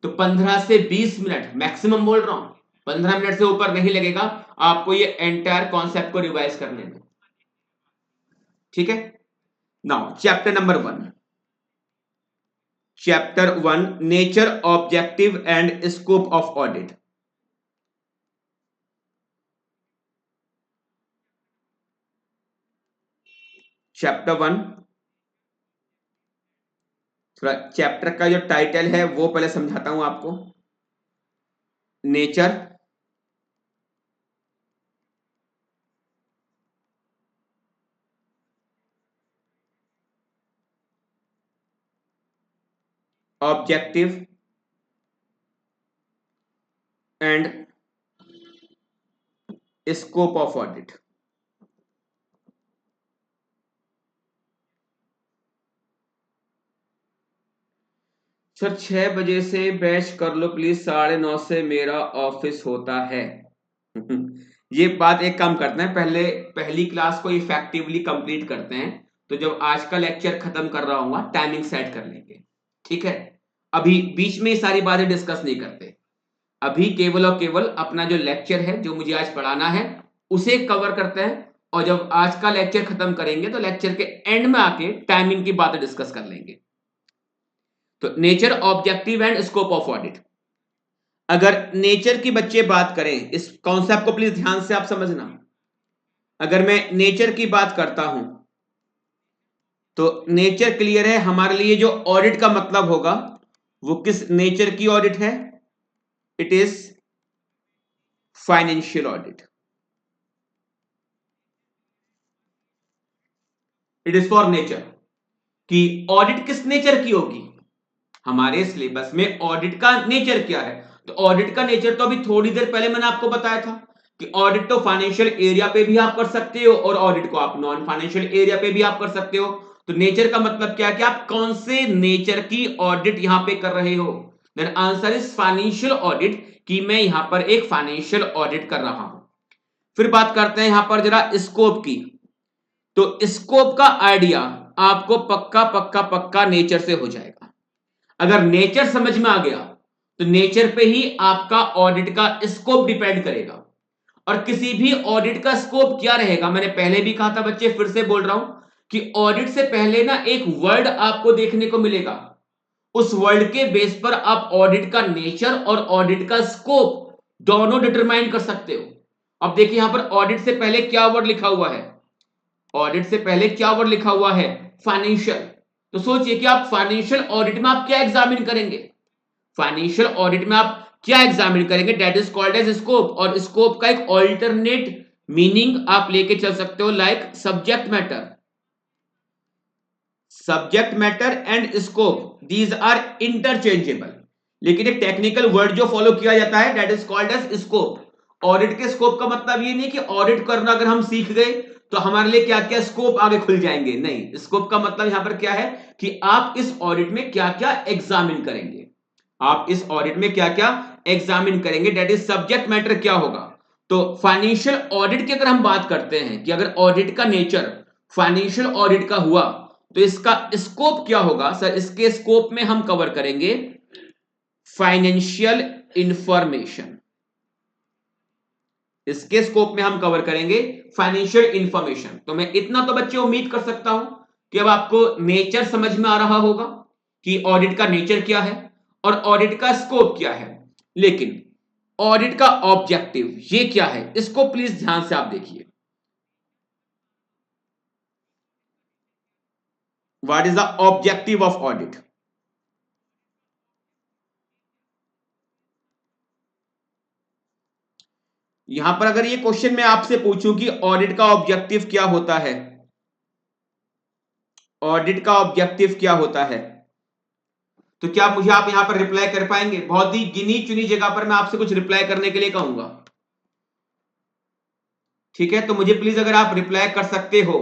तो 15 से 20 मिनट मैक्सिमम बोल रहा हूं, 15 मिनट से ऊपर नहीं लगेगा आपको ये एंटायर कॉन्सेप्ट को रिवाइज करने में. ठीक है. Now chapter number 1. Chapter 1 nature, objective and scope of audit. Chapter 1, थोड़ा चैप्टर का जो टाइटल है वो पहले समझाता हूं आपको. Nature, objective and scope of audit. Sir 6 बजे से बैच कर लो प्लीज, 9:30 से मेरा ऑफिस होता है. ये बात एक काम करते हैं, पहले पहली क्लास को इफेक्टिवली कंप्लीट करते हैं. तो जब आज का लेक्चर खत्म कर रहा हूँ टाइमिंग सेट कर लेंगे. ठीक है. अभी बीच में ये सारी बातें डिस्कस नहीं करते. अभी केवल और केवल अपना जो लेक्चर है जो मुझे आज पढ़ाना है उसे कवर करते हैं. और जब आज का लेक्चर खत्म करेंगे तो लेक्चर के एंड में आके टाइमिंग की बातें डिस्कस कर लेंगे. तो nature, objective and scope of audit. अगर नेचर की बच्चे बात करें, इस कॉन्सेप्ट को प्लीज ध्यान से आप समझना. अगर मैं नेचर की बात करता हूं तो नेचर क्लियर है हमारे लिए. जो ऑडिट का मतलब होगा वो किस नेचर की ऑडिट है? It is financial audit, it is for nature, कि ऑडिट किस नेचर की होगी, हमारे सिलेबस में ऑडिट का नेचर क्या है। तो ऑडिट का नेचर तो अभी थोड़ी देर पहले मैंने आपको बताया था कि ऑडिट तो फाइनेंशियल एरिया पे भी आप कर सकते हो और ऑडिट को आप नॉन फाइनेंशियल एरिया पे भी आप कर सकते हो। तो नेचर का मतलब क्या है कि आप कौन से नेचर की ऑडिट यहां पे कर रहे हो। Then answer is financial audit, कि मैं यहां पर एक फाइनेंशियल ऑडिट कर रहा हूं। फिर बात करते हैं यहां पर जरा स्कोप की। तो स्कोप का आइडिया आपको पक्का पक्का पक्का नेचर से हो जाएगा। अगर नेचर समझ में आ गया तो नेचर पे ही आपका ऑडिट का स्कोप डिपेंड करेगा। और किसी भी ऑडिट का स्कोप क्या रहेगा, मैंने पहले भी कहा था बच्चे, फिर से बोल रहा हूं कि ऑडिट से पहले ना एक वर्ड आपको देखने को मिलेगा। उस वर्ड के बेस पर आप ऑडिट का नेचर और ऑडिट का स्कोप दोनों डिटरमाइन कर सकते हो। अब देखिए यहां पर ऑडिट से पहले क्या वर्ड लिखा हुआ है, ऑडिट से पहले क्या वर्ड लिखा हुआ है, फाइनेंशियल। तो सोचिए कि आप फाइनेंशियल ऑडिट में आप क्या एग्जामिन करेंगे, फाइनेंशियल ऑडिट में आप क्या एग्जामिन करेंगे, that is called as scope. और स्कोप का एक ऑल्टरनेट मीनिंग आप लेके चल सकते हो, like subject matter, subject matter and scope these are interchangeable. लेकिन एक टेक्निकल वर्ड जो फॉलो किया जाता है that is called as scope. Audit के स्कोप का मतलब ये नहीं कि ऑडिट करना अगर हम सीख गए तो हमारे लिए क्या क्या स्कोप आगे खुल जाएंगे, नहीं। स्कोप का मतलब यहां पर क्या है कि आप इस ऑडिट में क्या क्या एग्जामिन करेंगे, आप इस ऑडिट में क्या क्या एग्जामिन करेंगे, दैट इज सब्जेक्ट मैटर क्या होगा। तो फाइनेंशियल ऑडिट की अगर हम बात करते हैं कि अगर ऑडिट का नेचर फाइनेंशियल ऑडिट का हुआ तो इसका स्कोप क्या होगा सर, इसके स्कोप में हम कवर करेंगे फाइनेंशियल इंफॉर्मेशन, इसके स्कोप में हम कवर करेंगे फाइनेंशियल इंफॉर्मेशन। तो मैं इतना तो बच्चे उम्मीद कर सकता हूं कि अब आपको नेचर समझ में आ रहा होगा कि ऑडिट का नेचर क्या है और ऑडिट का स्कोप क्या है। लेकिन ऑडिट का ऑब्जेक्टिव ये क्या है, इसको प्लीज ध्यान से आप देखिए। What is the objective of audit. यहां पर अगर ये क्वेश्चन मैं आपसे पूछूं कि ऑडिट का ऑब्जेक्टिव क्या होता है, ऑडिट का ऑब्जेक्टिव क्या होता है, तो क्या मुझे आप यहां पर रिप्लाई कर पाएंगे। बहुत ही गिनी चुनी जगह पर मैं आपसे कुछ रिप्लाई करने के लिए कहूंगा, ठीक है। तो मुझे प्लीज अगर आप रिप्लाई कर सकते हो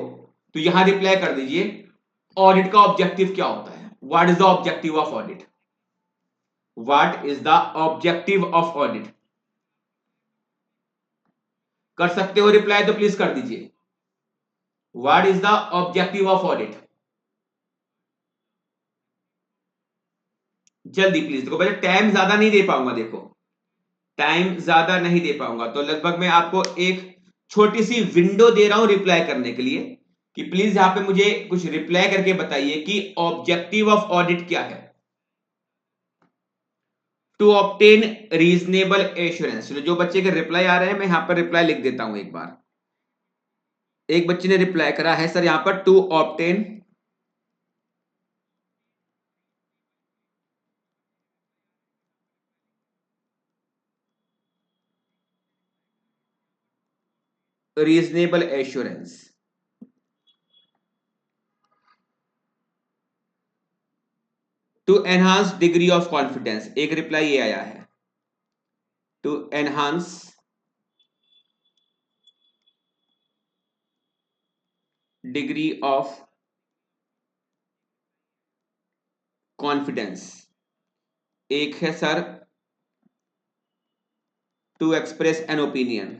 तो यहां रिप्लाई कर दीजिए, ऑडिट का ऑब्जेक्टिव क्या होता है, what is the objective of audit, what is the objective of audit. कर सकते हो रिप्लाई तो प्लीज कर दीजिए, what is the objective of audit. जल्दी प्लीज, देखो पहले टाइम ज्यादा नहीं दे पाऊंगा, देखो टाइम ज्यादा नहीं दे पाऊंगा, तो लगभग मैं आपको एक छोटी सी विंडो दे रहा हूं रिप्लाई करने के लिए कि प्लीज यहां पे मुझे कुछ रिप्लाई करके बताइए कि ऑब्जेक्टिव ऑफ ऑडिट क्या है। टू ऑब्टेन रीजनेबल एश्योरेंस, जो बच्चे के रिप्लाई आ रहे हैं मैं यहां पर रिप्लाई लिख देता हूं एक बार। एक बच्चे ने रिप्लाई करा है सर यहां पर, to obtain reasonable assurance, to enhance degree of confidence, एक रिप्लाई ये आया है, to enhance degree of confidence. एक है sir to express an opinion.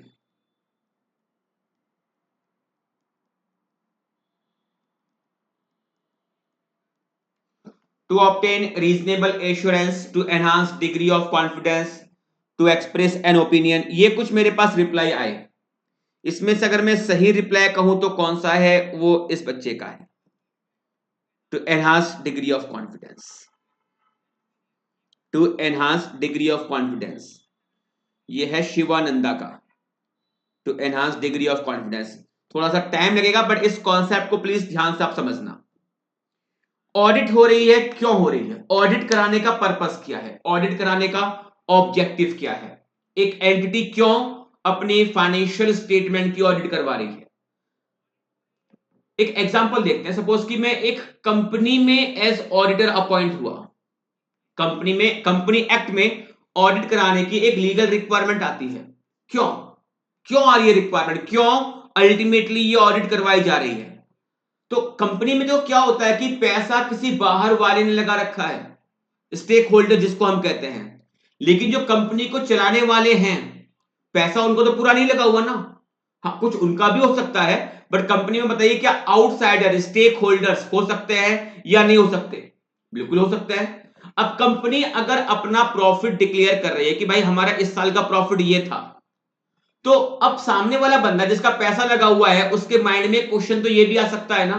To obtain reasonable assurance, to enhance degree of confidence, to express an opinion, ये कुछ मेरे पास reply आए। इसमें से अगर मैं सही रिप्लाई कहूं तो कौन सा है, वो इस बच्चे का है, to enhance degree of confidence, to enhance degree of confidence, ये है शिवानंदा का, to enhance degree of confidence. थोड़ा सा टाइम लगेगा बट इस कॉन्सेप्ट को प्लीज ध्यान से आप समझना। ऑडिट हो रही है, क्यों हो रही है, ऑडिट कराने का पर्पस क्या है, ऑडिट कराने का ऑब्जेक्टिव क्या है, एक एंटिटी क्यों अपने फाइनेंशियल स्टेटमेंट की ऑडिट करवा रही है। एक एग्जांपल देखते हैं, सपोज कि मैं एक कंपनी में एज ऑडिटर अपॉइंट हुआ। कंपनी एक्ट में ऑडिट कराने की एक लीगल रिक्वायरमेंट आती है। क्यों क्यों आ रही है रिक्वायरमेंट, क्यों अल्टीमेटली ये ऑडिट करवाई जा रही है? तो कंपनी में जो क्या होता है कि पैसा किसी बाहर वाले ने लगा रखा है, स्टेक होल्डर जिसको हम कहते हैं, लेकिन जो कंपनी को चलाने वाले हैं, पैसा उनको तो पूरा नहीं लगा हुआ ना। हाँ, कुछ उनका भी हो सकता है, बट कंपनी में बताइए क्या आउटसाइडर स्टेक होल्डर्स हो सकते हैं या नहीं हो सकते? बिल्कुल हो सकते हैं। अब कंपनी अगर अपना प्रॉफिट डिक्लेयर कर रही है कि भाई हमारा इस साल का प्रॉफिट ये था, तो अब सामने वाला बंदा जिसका पैसा लगा हुआ है उसके माइंड में क्वेश्चन तो ये भी आ सकता है ना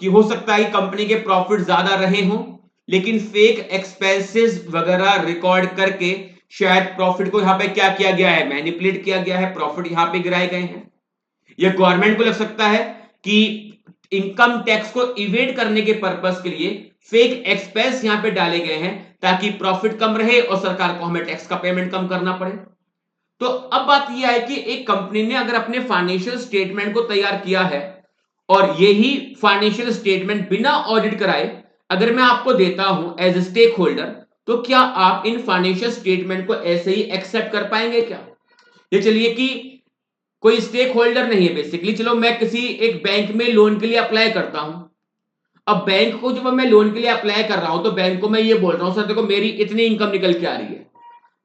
कि हो सकता है कंपनी के प्रॉफिट ज्यादा रहे हों, लेकिन फेक एक्सपेंसेस वगैरह रिकॉर्ड करके शायद प्रॉफिट को यहां पे क्या किया गया है, मैनिपुलेट किया गया है, प्रॉफिट यहां पे गिराए गए हैं। या गवर्नमेंट को लग सकता है कि इनकम टैक्स को इवेड करने के पर्पस के लिए फेक एक्सपेंस यहां पे डाले गए हैं ताकि प्रॉफिट कम रहे और सरकार को हमें टैक्स का पेमेंट कम करना पड़े। तो अब बात यह है कि एक कंपनी ने अगर अपने फाइनेंशियल स्टेटमेंट को तैयार किया है और यही फाइनेंशियल स्टेटमेंट बिना ऑडिट कराए अगर मैं आपको देता हूं एज ए स्टेक होल्डर, तो क्या आप इन फाइनेंशियल स्टेटमेंट को ऐसे ही एक्सेप्ट कर पाएंगे क्या? ये चलिए कि कोई स्टेक होल्डर नहीं है बेसिकली, चलो मैं किसी एक बैंक में लोन के लिए अप्लाई करता हूं। अब बैंक को जब मैं लोन के लिए अप्लाई कर रहा हूं तो बैंक को मैं ये बोल रहा हूं सर देखो मेरी इतनी इनकम निकल के आ रही है।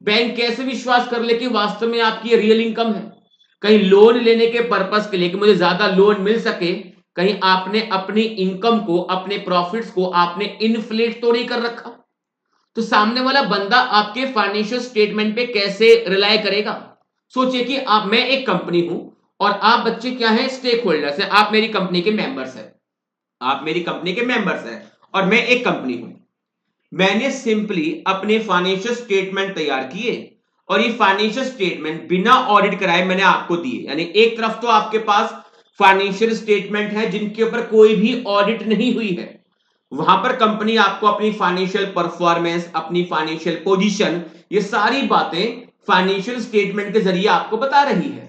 बैंक कैसे विश्वास कर ले कि वास्तव में आपकी रियल इनकम है? कहीं लोन लेने के पर्पस के लिए कि मुझे ज्यादा लोन मिल सके, कहीं आपने अपनी इनकम को, अपने प्रॉफिट्स को आपने इन्फ्लेट तो नहीं कर रखा? तो सामने वाला बंदा आपके फाइनेंशियल स्टेटमेंट पे कैसे रिलाय करेगा? सोचिए कि मैं एक कंपनी हूं और आप बच्चे क्या है, स्टेक होल्डर्स है, आप मेरी कंपनी के मेंबर्स हैं, और मैं एक कंपनी हूं। मैंने सिंपली अपने फाइनेंशियल स्टेटमेंट तैयार किए और ये फाइनेंशियल स्टेटमेंट बिना ऑडिट कराए मैंने आपको दिए। यानी एक तरफ तो आपके पास फाइनेंशियल स्टेटमेंट है जिनके ऊपर कोई भी ऑडिट नहीं हुई है, वहां पर कंपनी आपको अपनी फाइनेंशियल परफॉर्मेंस, अपनी फाइनेंशियल पोजीशन, ये सारी बातें फाइनेंशियल स्टेटमेंट के जरिए आपको बता रही है।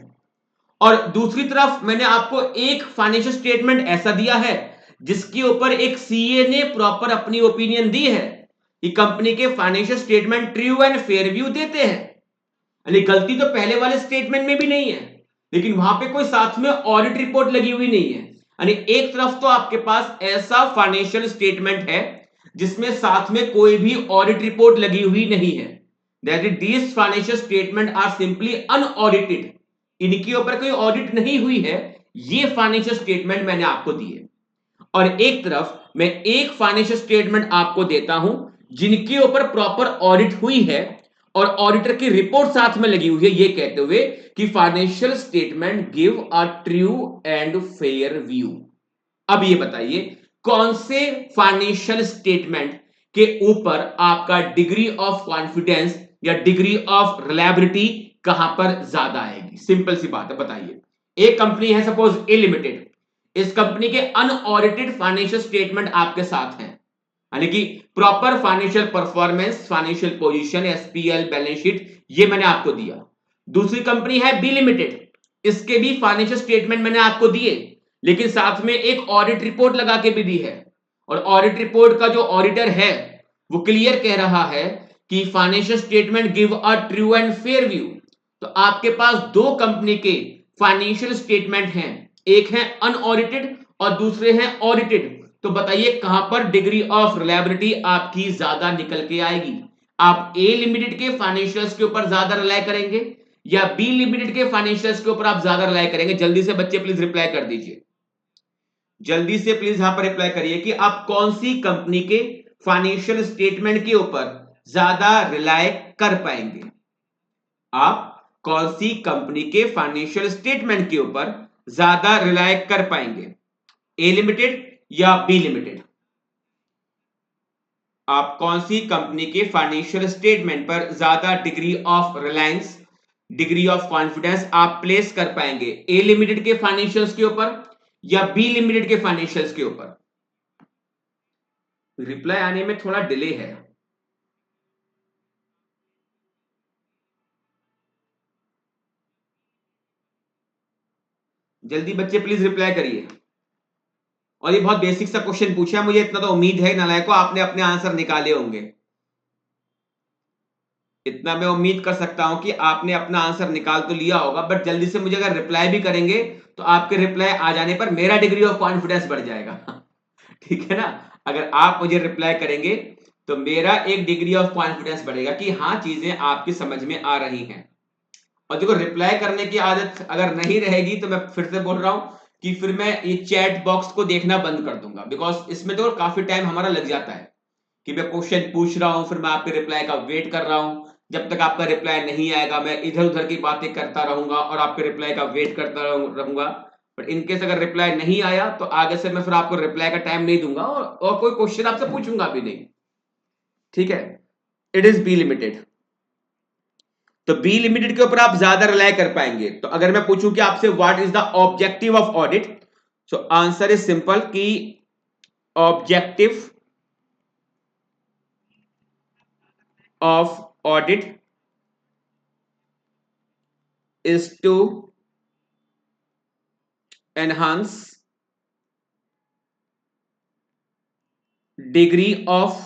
और दूसरी तरफ मैंने आपको एक फाइनेंशियल स्टेटमेंट ऐसा दिया है जिसके ऊपर एक सीए ने प्रॉपर अपनी ओपिनियन दी है कि कंपनी के financial statement true and fair view देते हैं। यानी गलती तो पहले वाले स्टेटमेंट में भी नहीं है, लेकिन वहां पे कोई साथ में ऑडिट रिपोर्ट लगी हुई नहीं है। यानी एक तरफ तो आपके पास ऐसा फाइनेंशियल स्टेटमेंट है जिसमें साथ में कोई भी ऑडिट रिपोर्ट लगी हुई नहीं है, that is these financial statement are simply unaudited, इनके ऊपर कोई ऑडिट नहीं हुई है। ये फाइनेंशियल स्टेटमेंट मैंने आपको दिए और एक तरफ मैं एक फाइनेंशियल स्टेटमेंट आपको देता हूं जिनके ऊपर प्रॉपर ऑडिट हुई है और ऑडिटर की रिपोर्ट साथ में लगी हुई है, ये कहते हुए कि financial statement give a true and fair view. अब ये बताइए कौन से फाइनेंशियल स्टेटमेंट के ऊपर आपका डिग्री ऑफ कॉन्फिडेंस या डिग्री ऑफ रिलायबिलिटी कहां पर ज्यादा आएगी? सिंपल सी बात है, बताइए। एक कंपनी है सपोज ए लिमिटेड, इस कंपनी के अनऑडिटेड फाइनेंशियल स्टेटमेंट आपके साथ हैं, यानी कि proper financial performance, financial position, SPL, balance sheet, ये मैंने आपको दिया। दूसरी कंपनी है बी लिमिटेड, इसके भी फाइनेंशियल स्टेटमेंट मैंने आपको दिए, लेकिन साथ में एक ऑडिट रिपोर्ट लगा के भी दी है और ऑडिट रिपोर्ट का जो ऑडिटर है वो क्लियर कह रहा है कि financial statement give a true and fair view. तो आपके पास दो कंपनी के फाइनेंशियल स्टेटमेंट हैं, एक है अनऑडिटेड और दूसरे हैं ऑडिटेड। तो बताइए कहां पर डिग्री ऑफ रिलायबिलिटी आपकी ज्यादा निकल के आएगी? आप ए लिमिटेड के फाइनेंशियल्स के ऊपर ज्यादा रिलाय करेंगे या बी लिमिटेड के फाइनेंशियल्स के ऊपर आप ज्यादा रिलाय करेंगे? जल्दी से बच्चे प्लीज रिप्लाई कर दीजिए, जल्दी से प्लीज यहां पर रिप्लाई करिए कि आप कौन सी कंपनी के फाइनेंशियल स्टेटमेंट के ऊपर ज्यादा रिलाय कर पाएंगे। आप कौन सी कंपनी के फाइनेंशियल स्टेटमेंट के ऊपर ज्यादा रिलाय कर पाएंगे, ए लिमिटेड या बी लिमिटेड? आप कौन सी कंपनी के फाइनेंशियल स्टेटमेंट पर ज्यादा degree of Reliance, degree of confidence आप प्लेस कर पाएंगे, ए लिमिटेड के फाइनेंशियल्स के ऊपर या बी लिमिटेड के फाइनेंशियल्स के ऊपर? रिप्लाई आने में थोड़ा डिले है। जल्दी बच्चे प्लीज रिप्लाई करिए। और ये बहुत बेसिक सा क्वेश्चन पूछा, मुझे इतना तो उम्मीद है नालायकों आपने अपने आंसर निकाले होंगे। इतना मैं उम्मीद कर सकता हूं कि आपने अपना आंसर निकाल तो लिया होगा, बट जल्दी से मुझे अगर रिप्लाई भी करेंगे तो आपके रिप्लाई आ जाने पर मेरा डिग्री ऑफ कॉन्फिडेंस बढ़ जाएगा। ठीक है ना, अगर आप मुझे रिप्लाई करेंगे तो मेरा एक डिग्री ऑफ कॉन्फिडेंस बढ़ेगा कि हाँ चीजें आपकी समझ में आ रही हैं। और देखो रिप्लाई करने की आदत अगर नहीं रहेगी तो मैं फिर से बोल रहा हूं कि फिर मैं ये चैट बॉक्स को देखना बंद कर दूंगा, बिकॉज इसमें तो काफी टाइम हमारा लग जाता है कि मैं क्वेश्चन पूछ रहा हूं, फिर मैं आपके रिप्लाई का वेट कर रहा हूं, जब तक आपका रिप्लाई नहीं आएगा मैं इधर उधर की बातें करता रहूंगा और आपके रिप्लाई का वेट करता रहूंगा। बट इनकेस अगर रिप्लाई नहीं आया तो आगे से मैं फिर आपको रिप्लाई का टाइम नहीं दूंगा और कोई क्वेश्चन आपसे पूछूंगा भी नहीं। ठीक है, इट इज बी लिमिटेड। तो बी लिमिटेड के ऊपर आप ज्यादा रिलाई कर पाएंगे। तो अगर मैं पूछूं कि आपसे what is the objective of audit, so answer is simple कि objective of audit is to enhance degree of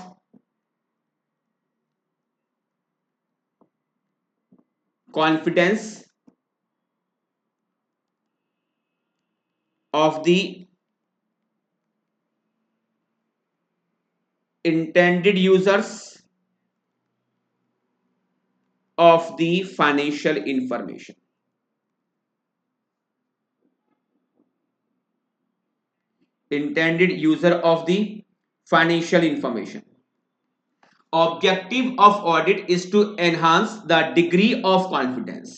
confidence of the intended users of the financial information. Intended user of the financial information. Objective of audit is to enhance the degree of confidence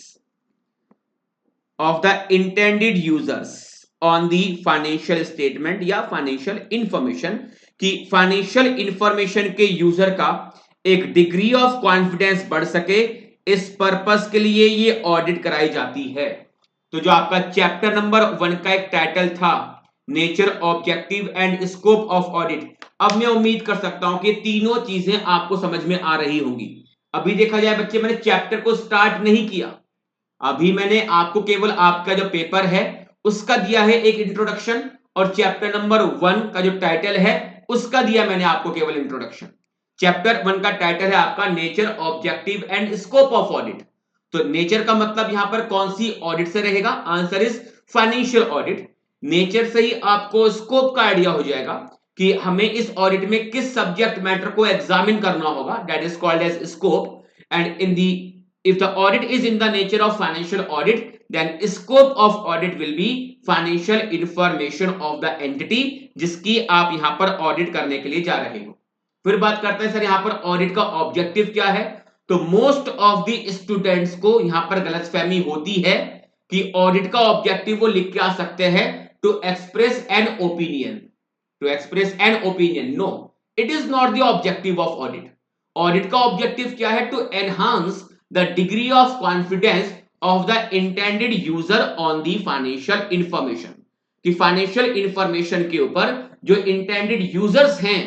of the intended users on the financial statement या financial information, कि financial information के user का एक degree of confidence बढ़ सके, इस purpose के लिए ये ऑडिट कराई जाती है। तो जो आपका चैप्टर नंबर 1 का एक टाइटल था nature, objective and scope of audit, अब मैं उम्मीद कर सकता हूं कि तीनों चीजें आपको समझ में आ रही होंगी। अभी देखा जाए बच्चे, मैंने चैप्टर को स्टार्ट नहीं किया, अभी मैंने आपको केवल आपका जो पेपर है उसका दिया है एक इंट्रोडक्शन, और चैप्टर नंबर 1 का जो टाइटल है उसका दिया मैंने आपको केवल इंट्रोडक्शन। चैप्टर 1 का टाइटल है आपका nature, objective and scope of audit. तो नेचर का मतलब यहां पर कौन सी ऑडिट से रहेगा, answer is financial audit. Nature से ही आपको स्कोप का आइडिया हो जाएगा कि हमें इस ऑडिट में किस सब्जेक्ट मैटर को एग्जामिन करना होगा, that is called as scope. And in the if the audit is in the nature of financial audit, then scope of audit will be financial information of the entity जिसकी आप यहां पर audit करने के लिए जा रहे हो। फिर बात करते हैं सर यहां पर ऑडिट का ऑब्जेक्टिव क्या है। तो मोस्ट ऑफ द स्टूडेंट्स को यहां पर गलतफहमी होती है कि ऑडिट का ऑब्जेक्टिव वो लिख के आ सकते हैं to express an opinion, to express an opinion. No, it is not the objective of audit. Audit का ऑब्जेक्टिव क्या है, to enhance the degree of confidence of the intended user on the financial information, कि financial information के ऊपर जो intended users हैं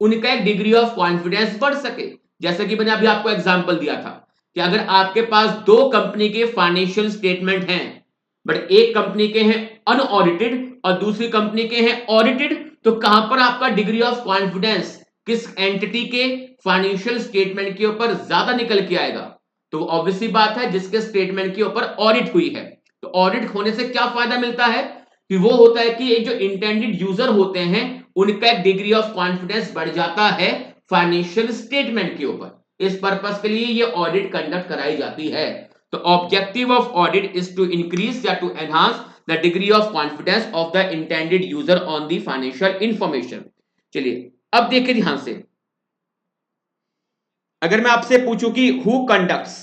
उनका एक डिग्री ऑफ कॉन्फिडेंस बढ़ सके। जैसे कि मैंने अभी आपको एग्जांपल दिया था कि अगर आपके पास दो कंपनी के फाइनेंशियल स्टेटमेंट हैं, बट एक कंपनी के हैं अनऑडिटेड और दूसरी कंपनी के हैं ऑडिटेड, तो कहां पर आपका डिग्री ऑफ कॉन्फिडेंस किस एंटिटी के फाइनेंशियल स्टेटमेंट के ऊपर ज्यादा निकल के आएगा। तो ऑब्वियसली बात है जिसके स्टेटमेंट के ऊपर ऑडिट हुई है। तो ऑडिट होने से क्या फायदा मिलता है कि वो होता है कि जो इंटेंडेड यूजर होते हैं उनका एक डिग्री ऑफ कॉन्फिडेंस बढ़ जाता है फाइनेंशियल स्टेटमेंट के ऊपर। इस पर्पस के लिए ये ऑडिट कंडक्ट कराई जाती है। तो objective of audit is to increase या to enhance the degree of confidence of the intended user on the financial information. चलिए अब देखिए ध्यान से, अगर मैं आपसे पूछूं कि who conducts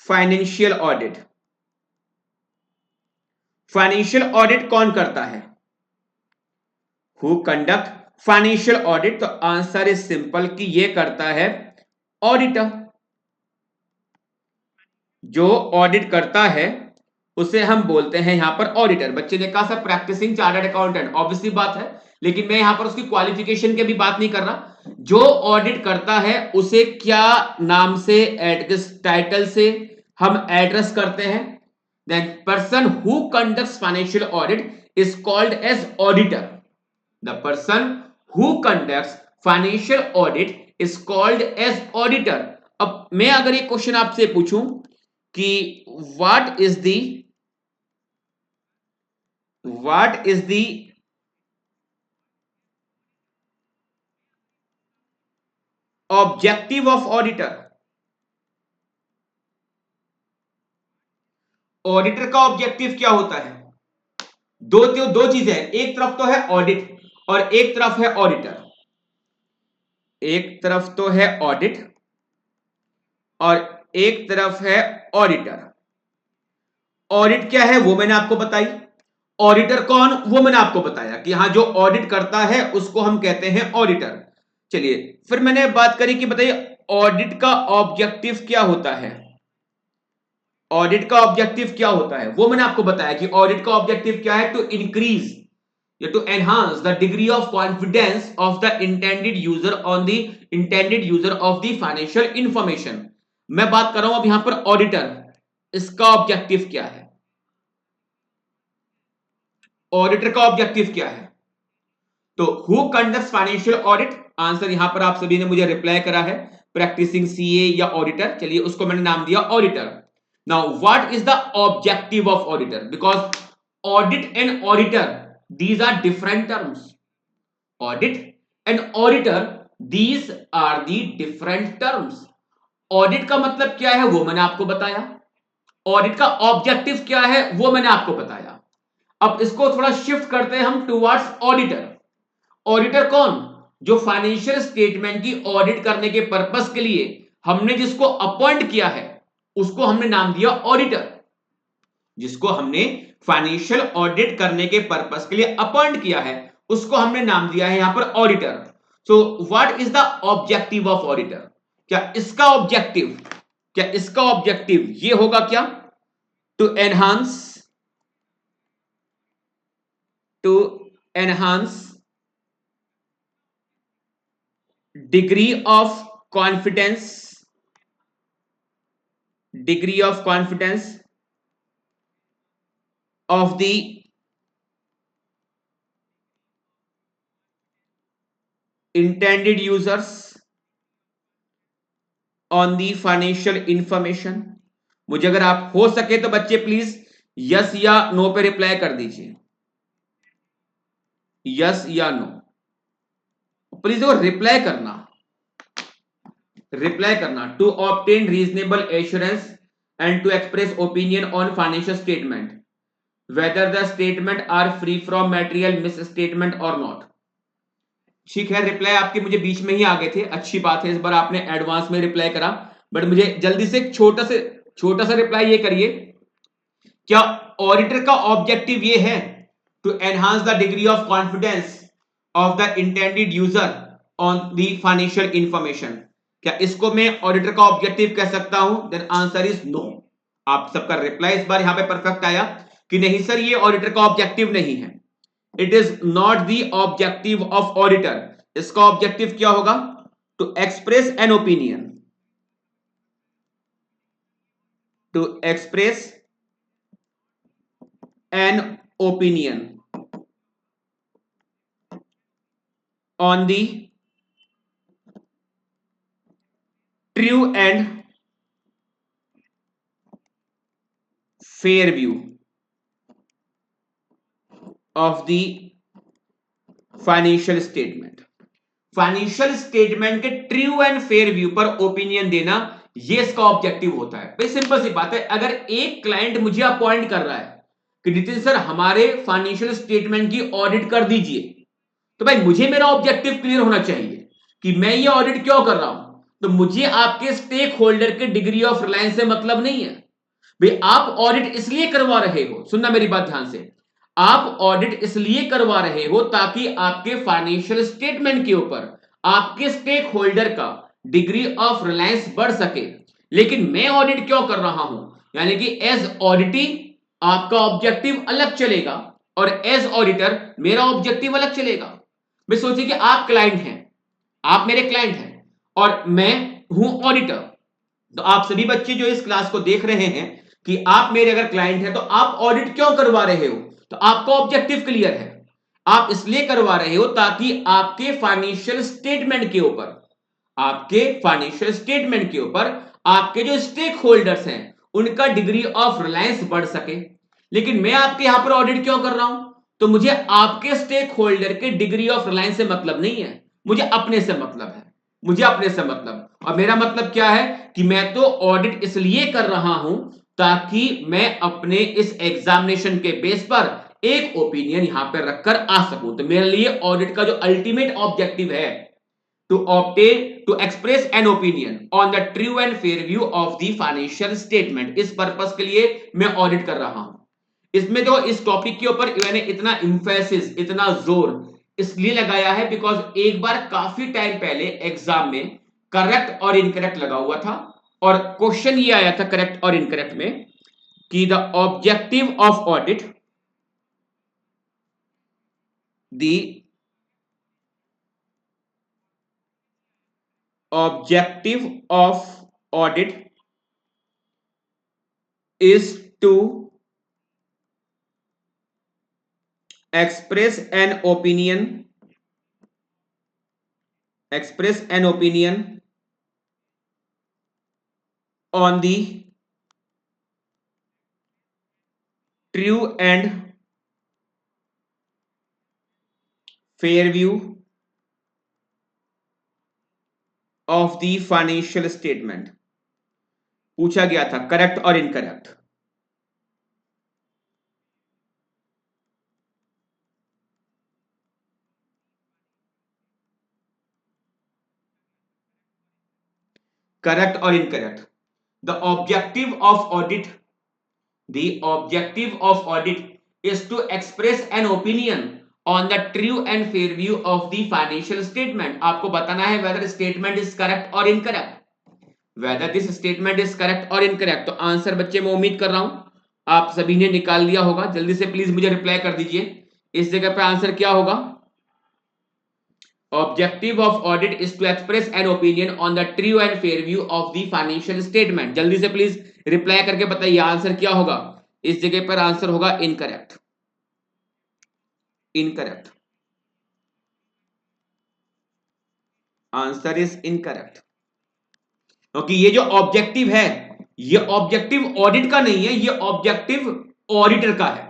financial audit, financial audit कौन करता है, हु कंडक्ट फाइनेंशियल ऑडिट। तो आंसर इज सिंपल कि ये करता है ऑडिटर। जो ऑडिट करता है उसे हम बोलते हैं यहां पर ऑडिटर। बच्चे ने कहा sir practising chartered accountant, obviously बात है लेकिन मैं यहां पर उसकी क्वालिफिकेशन की भी बात नहीं कर रहा। जो ऑडिट करता है उसे क्या नाम से, किस टाइटल से हम एड्रेस करते हैं? The person who conducts financial audit is called as auditor. The person who conducts financial audit is called as auditor. अब मैं अगर ये क्वेश्चन आपसे पूछूं कि what is the objective of auditor? Auditor का ऑब्जेक्टिव क्या होता है? दो चीजें हैं, एक तरफ तो है ऑडिट और एक तरफ है ऑडिटर। एक तरफ तो है ऑडिट और एक तरफ है ऑडिटर। ऑडिट क्या है वो मैंने आपको बताई, ऑडिटर कौन वो मैंने आपको बताया कि हाँ जो ऑडिट करता है उसको हम कहते हैं ऑडिटर। चलिए फिर मैंने बात करी कि बताइए ऑडिट का ऑब्जेक्टिव क्या होता है? ऑडिट का ऑब्जेक्टिव क्या होता है वो मैंने आपको बताया कि ऑडिट का ऑब्जेक्टिव क्या है, टू इंक्रीज या to enhance the degree of confidence of the intended user of the financial information. मैं बात कर रहा हूं अब यहां पर ऑडिटर, इसका ऑब्जेक्टिव क्या है? ऑडिटर का ऑब्जेक्टिव क्या है? तो who conducts financial audit, answer यहां पर आप सभी ने मुझे रिप्लाई करा है, प्रैक्टिसिंग सीए या ऑडिटर। चलिए उसको मैंने नाम दिया auditor. Now what is the objective of auditor? Because audit and auditor these are different terms. Audit and auditor these are the different terms. Audit का मतलब क्या है वो मैंने आपको बताया, ऑडिट का ऑब्जेक्टिव क्या है वो मैंने आपको बताया। अब इसको थोड़ा शिफ्ट करते हैं हम टुवर्ड्स ऑडिटर। ऑडिटर कौन? जो फाइनेंशियल स्टेटमेंट की ऑडिट करने के पर्पस के लिए हमने जिसको अपॉइंट किया है उसको हमने नाम दिया ऑडिटर। जिसको हमने फाइनेंशियल ऑडिट करने के पर्पस के लिए अपॉइंट किया है उसको हमने नाम दिया है यहां पर auditor. So what is the objective of auditor? क्या इसका ऑब्जेक्टिव ये होगा क्या? To enhance to enhance degree of confidence of the intended users on the financial information। मुझे अगर आप हो सके तो बच्चे प्लीज यस या नो पे रिप्लाई कर दीजिए, यस या नो प्लीज। और रिप्लाई करना to obtain reasonable assurance and to express opinion on financial statement whether the statement are free from material misstatement or not। ठीक है, रिप्लाई आपके मुझे बीच में ही आ गए थे, अच्छी बात है, इस बार आपने एडवांस में रिप्लाई करा। बट मुझे जल्दी से छोटा सा रिप्लाई ये करिए, क्या ऑडिटर का ऑब्जेक्टिव ये है to enhance the degree of confidence of the intended user on the financial information? क्या इसको मैं ऑडिटर का ऑब्जेक्टिव कह सकता हूं? Then answer is no. आप सबका रिप्लाई इस बार यहां पे परफेक्ट आया कि नहीं सर ये ऑडिटर का ऑब्जेक्टिव नहीं है। It is not the objective of auditor. इसका ऑब्जेक्टिव क्या होगा? To express an opinion, to express an opinion on the true and fair view of the financial statement. Financial statement के true and fair view पर opinion देना, ये इसका objective होता है। भाई सिंपल सी बात है, अगर एक क्लाइंट मुझे अपॉइंट कर रहा है कि नितिन सर हमारे फाइनेंशियल स्टेटमेंट की ऑडिट कर दीजिए, तो भाई मुझे मेरा ऑब्जेक्टिव क्लियर होना चाहिए कि मैं ये ऑडिट क्यों कर रहा हूं। तो मुझे आपके स्टेक होल्डर के डिग्री ऑफ रिलायंस से मतलब नहीं है। भाई आप ऑडिट इसलिए करवा रहे हो, सुनना मेरी बात ध्यान से, आप ऑडिट इसलिए करवा रहे हो ताकि आपके फाइनेंशियल स्टेटमेंट के ऊपर आपके स्टेक होल्डर का डिग्री ऑफ रिलायंस बढ़ सके। लेकिन मैं ऑडिट क्यों कर रहा हूं, यानी कि एज ऑडिटी आपका ऑब्जेक्टिव अलग चलेगा और एज ऑडिटर मेरा ऑब्जेक्टिव अलग चलेगा। भाई सोचिए कि आप क्लाइंट हैं, आप मेरे क्लाइंट हैं और मैं हूं ऑडिटर। तो आप सभी बच्चे जो इस क्लास को देख रहे हैं कि आप मेरे अगर क्लाइंट हैं तो आप ऑडिट क्यों करवा रहे हो, तो आपका ऑब्जेक्टिव क्लियर है। आप इसलिए करवा रहे हो ताकि आपके फाइनेंशियल स्टेटमेंट के ऊपर, आपके फाइनेंशियल स्टेटमेंट के ऊपर आपके जो स्टेक होल्डर्स हैं उनका डिग्री ऑफ रिलायंस बढ़ सके। लेकिन मैं आपके यहां पर ऑडिट क्यों कर रहा हूं, तो मुझे आपके स्टेक होल्डर के डिग्री ऑफ रिलायंस से मतलब नहीं है, मुझे अपने से मतलब है, मुझे अपने से मतलब। और मेरा मतलब क्या है कि मैं तो ऑडिट इसलिए कर रहा हूं ताकि मैं अपने इस एग्जामिनेशन के बेस पर एक ओपिनियन यहां पर रखकर आ सकूं। तो मेरे लिए ऑडिट का जो अल्टीमेट ऑब्जेक्टिव है to obtain to express an opinion on the true and fair view of the financial statement, इस पर्पस के लिए मैं ऑडिट कर रहा हूं। इसमें तो इस टॉपिक के ऊपर मैंने इतना इंफेसिस, इतना जोर इसलिए लगाया है बिकॉज एक बार काफी टाइम पहले एग्जाम में करेक्ट और इनकरेक्ट लगा हुआ था और क्वेश्चन ये आया था करेक्ट और इनकरेक्ट में कि the objective of audit, the objective of audit is to express an opinion, express an opinion on the true and fair view of the financial statement। पूछा गया था करेक्ट और इनकरेक्ट। करेक्ट और incorrect. The objective of audit, the objective of audit is to express an opinion on the true and fair view of the financial statement। आपको बताना है whether statement is correct or incorrect, whether this statement is correct or incorrect। तो answer बच्चे मैं उम्मीद कर रहा हूं आप सभी ने निकाल लिया होगा। जल्दी से प्लीज मुझे रिप्लाई कर दीजिए, इस जगह पे आंसर क्या होगा। Objective of audit is to express an opinion on the true and fair view of the financial statement. जल्दी से प्लीज रिप्लाई करके बताइए आंसर क्या होगा। इस जगह पर आंसर होगा incorrect, incorrect, answer is incorrect. क्योंकि ये जो ऑब्जेक्टिव है ये ऑब्जेक्टिव ऑडिट का नहीं है, ये ऑब्जेक्टिव ऑडिटर का है।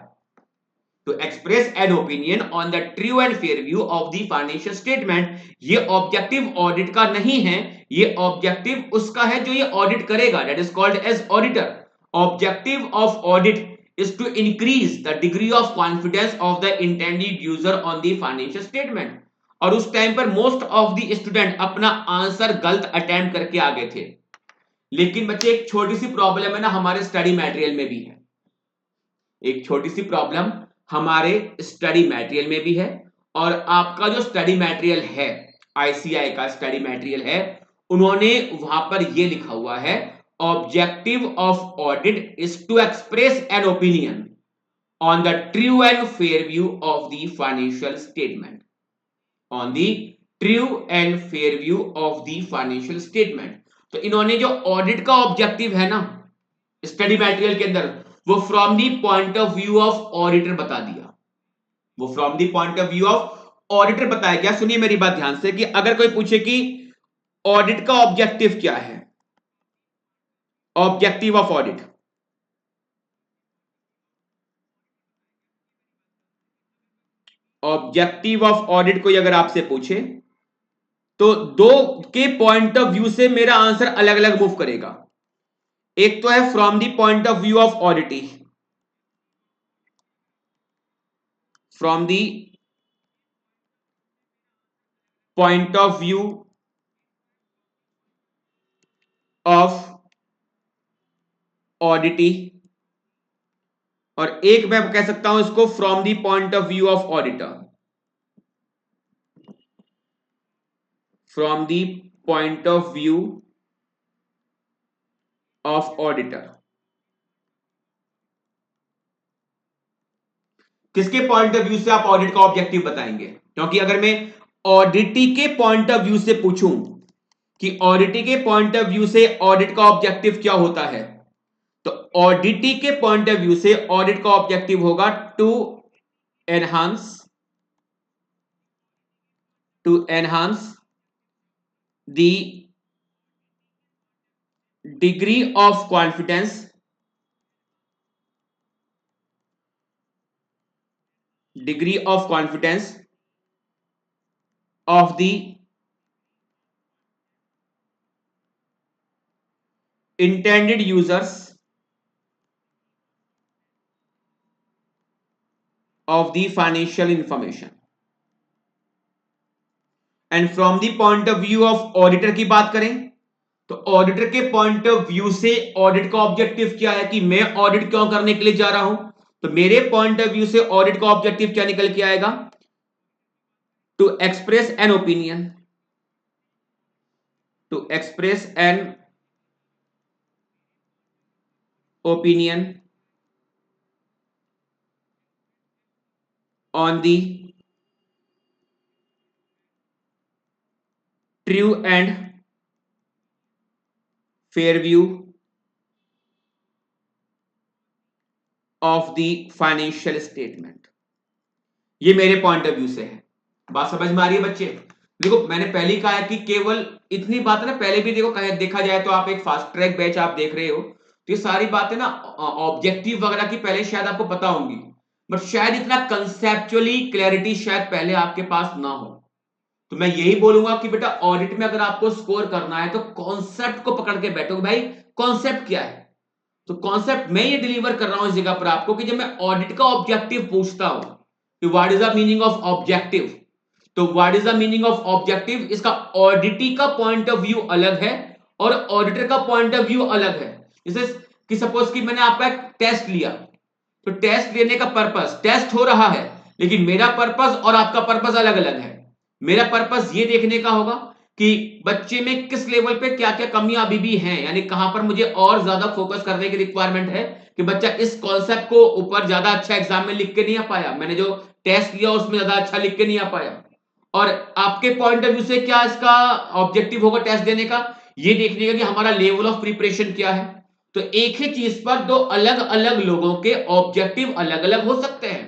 To express an opinion on the true and fair view of the financial statement, ये ऑब्जेक्टिव ऑडिट का नहीं है, ये ऑब्जेक्टिव उसका है जो ये ऑडिट करेगा, that is called as auditor. Objective of audit is to increase the degree of confidence of the intended user on the financial statement। और उस टाइम पर मोस्ट ऑफ द स्टूडेंट अपना आंसर गलत अटेम्प्ट करके आ गए थे। लेकिन बच्चे एक छोटी सी प्रॉब्लम है ना हमारे स्टडी मटेरियल में भी है, एक छोटी सी प्रॉब्लम हमारे स्टडी मटेरियल में भी है। और आपका जो स्टडी मटेरियल है, आईसीआई का स्टडी मटेरियल है, उन्होंने वहां पर यह लिखा हुआ है objective of audit is to express an opinion on the true and fair view of the financial statement, on the true and fair view of the financial statement। तो इन्होंने जो ऑडिट का ऑब्जेक्टिव है ना स्टडी मटेरियल के अंदर, वो from the point of view of auditor बता दिया, वो from the point of view of auditor बताया गया। सुनिए मेरी बात ध्यान से कि अगर कोई पूछे कि ऑडिट का ऑब्जेक्टिव क्या है, objective of audit, objective of audit कोई अगर आपसे पूछे तो दो के पॉइंट ऑफ व्यू से मेरा आंसर अलग अलग मूव करेगा। एक तो है from the point of view of auditee, from the point of view of auditee, और एक मैं कह सकता हूं इसको from the point of view of auditor, from the point of view of auditor. किसके पॉइंट ऑफ व्यू से आप ऑडिट का ऑब्जेक्टिव बताएंगे, क्योंकि अगर मैं ऑडिटी के पॉइंट ऑफ व्यू से पूछूं कि ऑडिटी के पॉइंट ऑफ व्यू से ऑडिट का ऑब्जेक्टिव क्या होता है, तो ऑडिटी के पॉइंट ऑफ व्यू से ऑडिट का ऑब्जेक्टिव होगा enhance to enhance the degree of confidence of the intended users of the financial information. And from the point of view of auditor की बात करें तो ऑडिटर के पॉइंट ऑफ व्यू से audit का ऑब्जेक्टिव क्या है कि मैं ऑडिट क्यों करने के लिए जा रहा हूं, तो मेरे पॉइंट ऑफ व्यू से ऑडिट का ऑब्जेक्टिव क्या निकल के आएगा, to express an opinion on the true and fair view of the financial statement. ये मेरे पॉइंट ऑफ व्यू से है। बात समझ में आ रही है बच्चे? देखो मैंने पहले ही कहा है कि केवल इतनी बात ना, पहले भी देखो देखा जाए तो आप एक फास्ट ट्रैक बैच आप देख रहे हो तो ये सारी बातें ना ऑब्जेक्टिव वगैरह की पहले शायद आपको पता होंगी, बट शायद इतना कंसेप्चुअली क्लैरिटी शायद पहले आपके पास ना हो। तो मैं यही बोलूंगा कि बेटा ऑडिट में अगर आपको स्कोर करना है तो कॉन्सेप्ट को पकड़ के बैठो भाई, कॉन्सेप्ट क्या है। तो कॉन्सेप्ट मैं ये डिलीवर कर रहा हूं इस जगह पर आपको कि जब मैं ऑडिट का ऑब्जेक्टिव पूछता हूं कि what is the meaning of objective, तो what is the meaning of objective, इसका ऑडिटी का पॉइंट ऑफ व्यू अलग है और ऑडिटर का पॉइंट ऑफ व्यू अलग है। जैसे कि सपोज कि मैंने आपका एक टेस्ट लिया, तो टेस्ट लेने का पर्पस, टेस्ट हो रहा है लेकिन मेरा पर्पस और आपका पर्पस अलग अलग है। मेरा पर्पस ये देखने का होगा कि बच्चे में किस लेवल पे क्या क्या कमियां अभी भी हैं, यानी कहां पर मुझे और ज्यादा फोकस करने की रिक्वायरमेंट है कि बच्चा इस कॉन्सेप्ट को ऊपर ज्यादा अच्छा एग्जाम में लिख के नहीं आ पाया, मैंने जो टेस्ट लिया उसमें ज्यादा अच्छा लिख के नहीं आ पाया। और आपके पॉइंट ऑफ व्यू से क्या इसका ऑब्जेक्टिव होगा टेस्ट देने का, ये देखने का कि हमारा लेवल ऑफ प्रिपरेशन क्या है। तो एक ही चीज पर दो अलग अलग लोगों के ऑब्जेक्टिव अलग अलग हो सकते हैं।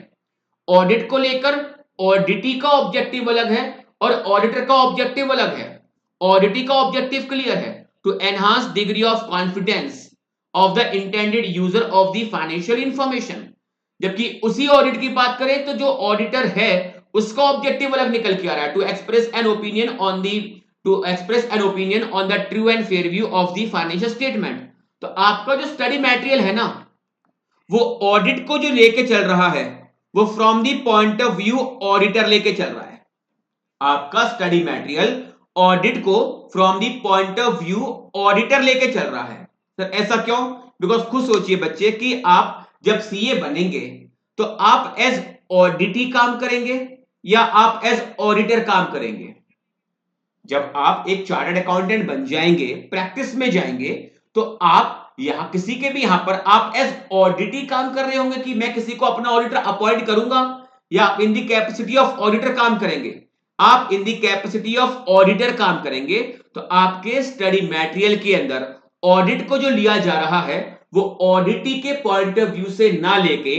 ऑडिट को लेकर ऑडिटी का ऑब्जेक्टिव अलग है और ऑडिटर का ऑब्जेक्टिव अलग है। ऑडिटी का ऑब्जेक्टिव क्लियर है, to enhance degree of confidence of the intended user of the financial information. जबकि उसी ऑडिट की बात करें तो जो ऑडिटर है उसका ऑब्जेक्टिव अलग निकल के आ रहा है, to express an opinion on the true and fair view of the financial statement. तो आपका जो स्टडी मटेरियल है ना, वो ऑडिट को जो लेके चल रहा है वो from the point of view auditor लेके चल रहा है। आपका स्टडी मटेरियल ऑडिट को from the point of view auditor लेके चल रहा है। सर ऐसा क्यों? बिकॉज खुद सोचिए बच्चे कि आप जब सीए बनेंगे तो आप एज ऑडिटी काम करेंगे या आप एज ऑडिटर काम करेंगे। जब आप एक चार्टर्ड अकाउंटेंट बन जाएंगे, प्रैक्टिस में जाएंगे, तो आप यहां किसी के भी यहां पर आप एज ऑडिटी काम कर रहे होंगे कि मैं किसी को अपना ऑडिटर अपॉइंट करूंगा, या आप इन दी कैपेसिटी ऑफ ऑडिटर काम करेंगे। आप इन दी कैपेसिटी ऑफ ऑडिटर काम करेंगे। तो आपके स्टडी मटेरियल के अंदर ऑडिट को जो लिया जा रहा है वो ऑडिटी के पॉइंट ऑफ व्यू से ना लेके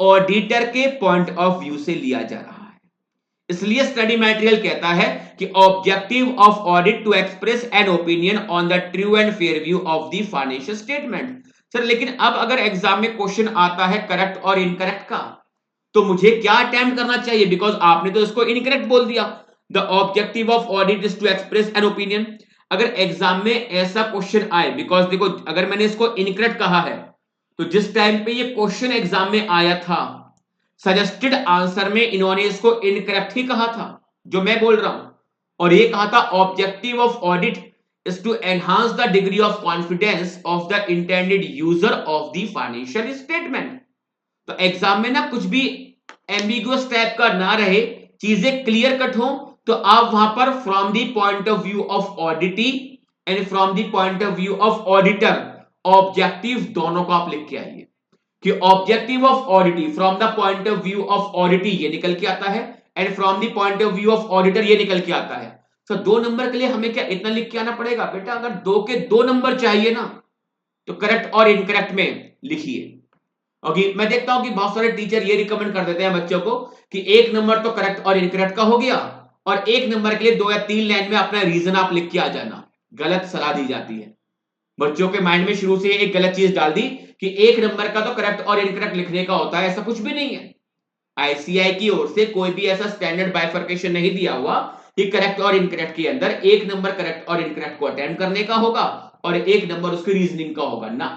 ऑडिटर के पॉइंट ऑफ व्यू से लिया जा रहा है। इसलिए स्टडी मटेरियल कहता है कि objective of audit to express an opinion on the true and fair view of the financial statement. Sir लेकिन अब अगर एग्जाम में क्वेश्चन आता है करेक्ट और इनकरेक्ट का, तो मुझे क्या अटेम्प्ट करना चाहिए? बिकॉज आपने तो इसको इनकरेक्ट बोल दिया, the objective of audit is to express an opinion. अगर एग्जाम में ऐसा क्वेश्चन आए, बिकॉज देखो अगर मैंने इसको इनकरेक्ट कहा है तो जिस टाइम पे ये क्वेश्चन एग्जाम में आया था सजेस्टेड आंसर में इन्होंने इसको इनकरेक्ट ही कहा था जो मैं बोल रहा हूं, और ये कहा था objective of audit is to enhance the degree of confidence of the intended user of the financial statement. तो एग्जाम में ना कुछ भी एम्बिगुअस टाइप का ना रहे, चीजें क्लियर कट हो, तो आप वहां पर from the point of view of auditee and from the point of view of auditor objective दोनों को आप लिख के आइए कि objective of auditee from the point of view of auditee ये निकल के आता है and from the point of view of auditor ये निकल के आता है। तो 2 नंबर के लिए हमें क्या इतना लिख के आना पड़ेगा बेटा? अगर 2 के 2 नंबर चाहिए ना तो करेक्ट और इनकरेक्ट में लिखिए। ओके, मैं देखता हूं कि बहुत सारे टीचर ये रिकमेंड कर देते हैं बच्चों को कि 1 नंबर तो करेक्ट और इनकरेक्ट का हो गया और 1 नंबर के लिए 2 या 3 लाइन में अपना रीजन आप लिख के आ जाना। गलत सलाह दी जाती है। बच्चों के माइंड में शुरू से एक गलत चीज डाल दी कि 1 नंबर का तो करेक्ट और इनकरेक्ट लिखने का होता है। ऐसा कुछ भी नहीं है। आईसीआई की ओर से कोई भी ऐसा स्टैंडर्ड बाइफर्केशन नहीं दिया हुआ कि करेक्ट और इनकरेक्ट के अंदर 1 नंबर करेक्ट और इनकरेक्ट को अटेम्प्ट करने का होगा और 1 नंबर उसकी रीजनिंग का होगा ना।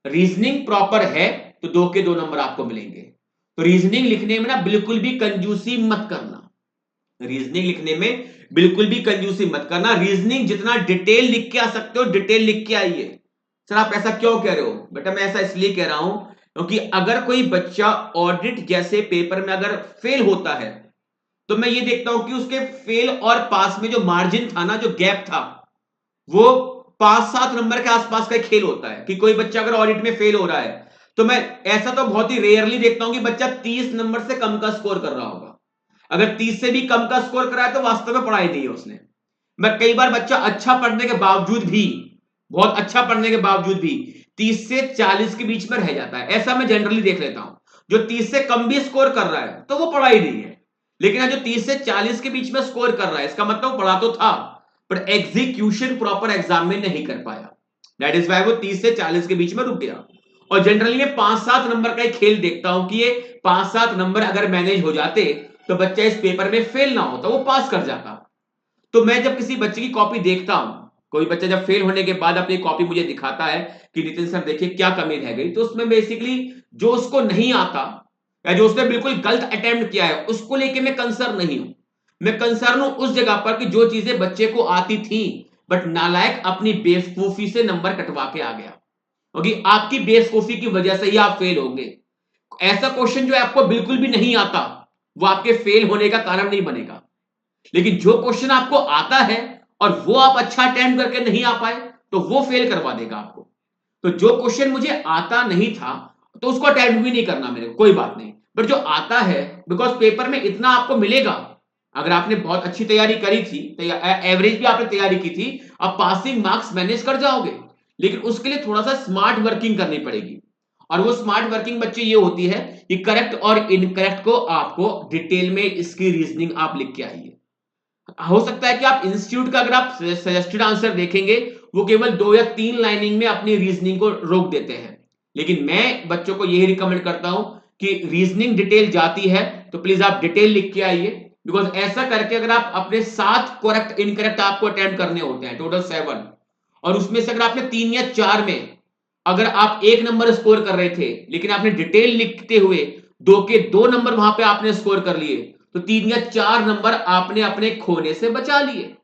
रीजनिंग प्रॉपर है तो 2 के 2 नंबर आपको मिलेंगे। तो रीजनिंग लिखने में ना बिल्कुल भी कंजूसी मत करना। रीजनिंग लिखने में बिल्कुल भी कंजूसी मत करना। रीजनिंग जितना डिटेल लिख के आ सकते हो डिटेल लिख के आइए। सर आप ऐसा क्यों कह रहे हो? बेटा मैं ऐसा इसलिए कह रहा हूं क्योंकि अगर कोई बच्चा ऑडिट जैसे पेपर में अगर फेल होता है तो मैं ये देखता हूं कि उसके फेल और पास में जो मार्जिन था ना, जो गैप था, वो 5-7 नंबर के आसपास का खेल होता है। कि कोई बच्चा अगर ऑडिट में फेल हो रहा है तो मैं ऐसा तो बहुत ही रेयरली देखता हूं कि बच्चा 30 नंबर से कम का स्कोर कर रहा होगा। अगर 30 से भी कम का स्कोर करा है तो वास्तव में पढ़ाई नहीं है उसने। मैं कई बार बच्चा अच्छा पढ़ने के बावजूद भी, बहुत अच्छा पढ़ने के बावजूद भी 30 से 40 के बीच में रह जाता है। ऐसा मैं जनरली देख लेता हूं। जो 30 से कम भी स्कोर कर रहा है तो वो पढ़ाई नहीं है। लेकिन जो 30 से 40 के बीच में स्कोर कर रहा है इसका मतलब पढ़ा तो था पर एग्जीक्यूशन प्रॉपर एग्जाम में नहीं कर पाया। दैट इज वाई वो 30 से 40 के बीच में रुक गया। और जनरली मैं 5-7 नंबर का एक खेल देखता हूं कि ये 5-7 नंबर अगर मैनेज हो जाते तो बच्चा इस पेपर में फेल ना होता, वो पास कर जाता। तो मैं जब किसी बच्चे की कॉपी देखता हूं, कोई बच्चा जब फेल होने के बाद अपनी कॉपी मुझे दिखाता है कि नितिन सर देखिए क्या कमी रह गई, तो उसमें बेसिकली जो उसको नहीं आता या जो उसने बिल्कुल गलत अटेम्प्ट किया है उसको लेके मैं कंसर्न नहीं हूं। मैं कंसर्न हूं उस जगह पर कि जो चीजें बच्चे को आती थी बट नालायक अपनी बेवकूफी से नंबर कटवा के आ गया। क्योंकि आपकी बेवकूफी की वजह से ही आप फेल होंगे। ऐसा क्वेश्चन जो आपको बिल्कुल भी नहीं आता वो आपके फेल होने का कारण नहीं बनेगा। लेकिन जो क्वेश्चन आपको आता है और वो आप अच्छा अटेम्प्ट करके नहीं आ पाए तो वो फेल करवा देगा आपको। तो जो क्वेश्चन मुझे आता नहीं था तो उसको अटेम्प्ट भी नहीं करना मेरे को, कोई बात नहीं। बट जो आता है, बिकॉज पेपर में इतना आपको मिलेगा, अगर आपने बहुत अच्छी तैयारी करी थी, एवरेज भी आपने तैयारी की थी, आप पासिंग मार्क्स मैनेज कर जाओगे। लेकिन उसके लिए थोड़ा सा स्मार्ट वर्किंग करनी पड़ेगी। और वो स्मार्ट वर्किंग बच्चे ये होती है कि करेक्ट और इनकरेक्ट को आपको डिटेल में इसकी रीजनिंग आप लिख के आइए। हो सकता है कि आप इंस्टीट्यूट का अगर आप सजेस्टेड आंसर देखेंगे वो केवल 2 या 3 लाइनिंग में अपनी रीजनिंग को रोक देते हैं। लेकिन मैं बच्चों को यही रिकमेंड करता हूं कि रीजनिंग डिटेल जाती है तो प्लीज आप डिटेल लिख के आइए। बिकॉज ऐसा करके अगर आप अपने 7 करेक्ट इनकरेक्ट आपको अटेम्प्ट करने होते हैं, टोटल 7, और उसमें से अगर आपने 3 या 4 में अगर आप 1 नंबर स्कोर कर रहे थे लेकिन आपने डिटेल लिखते हुए 2 के 2 नंबर वहां पे आपने स्कोर कर लिए तो 3 या 4 नंबर आपने अपने खोने से बचा लिए।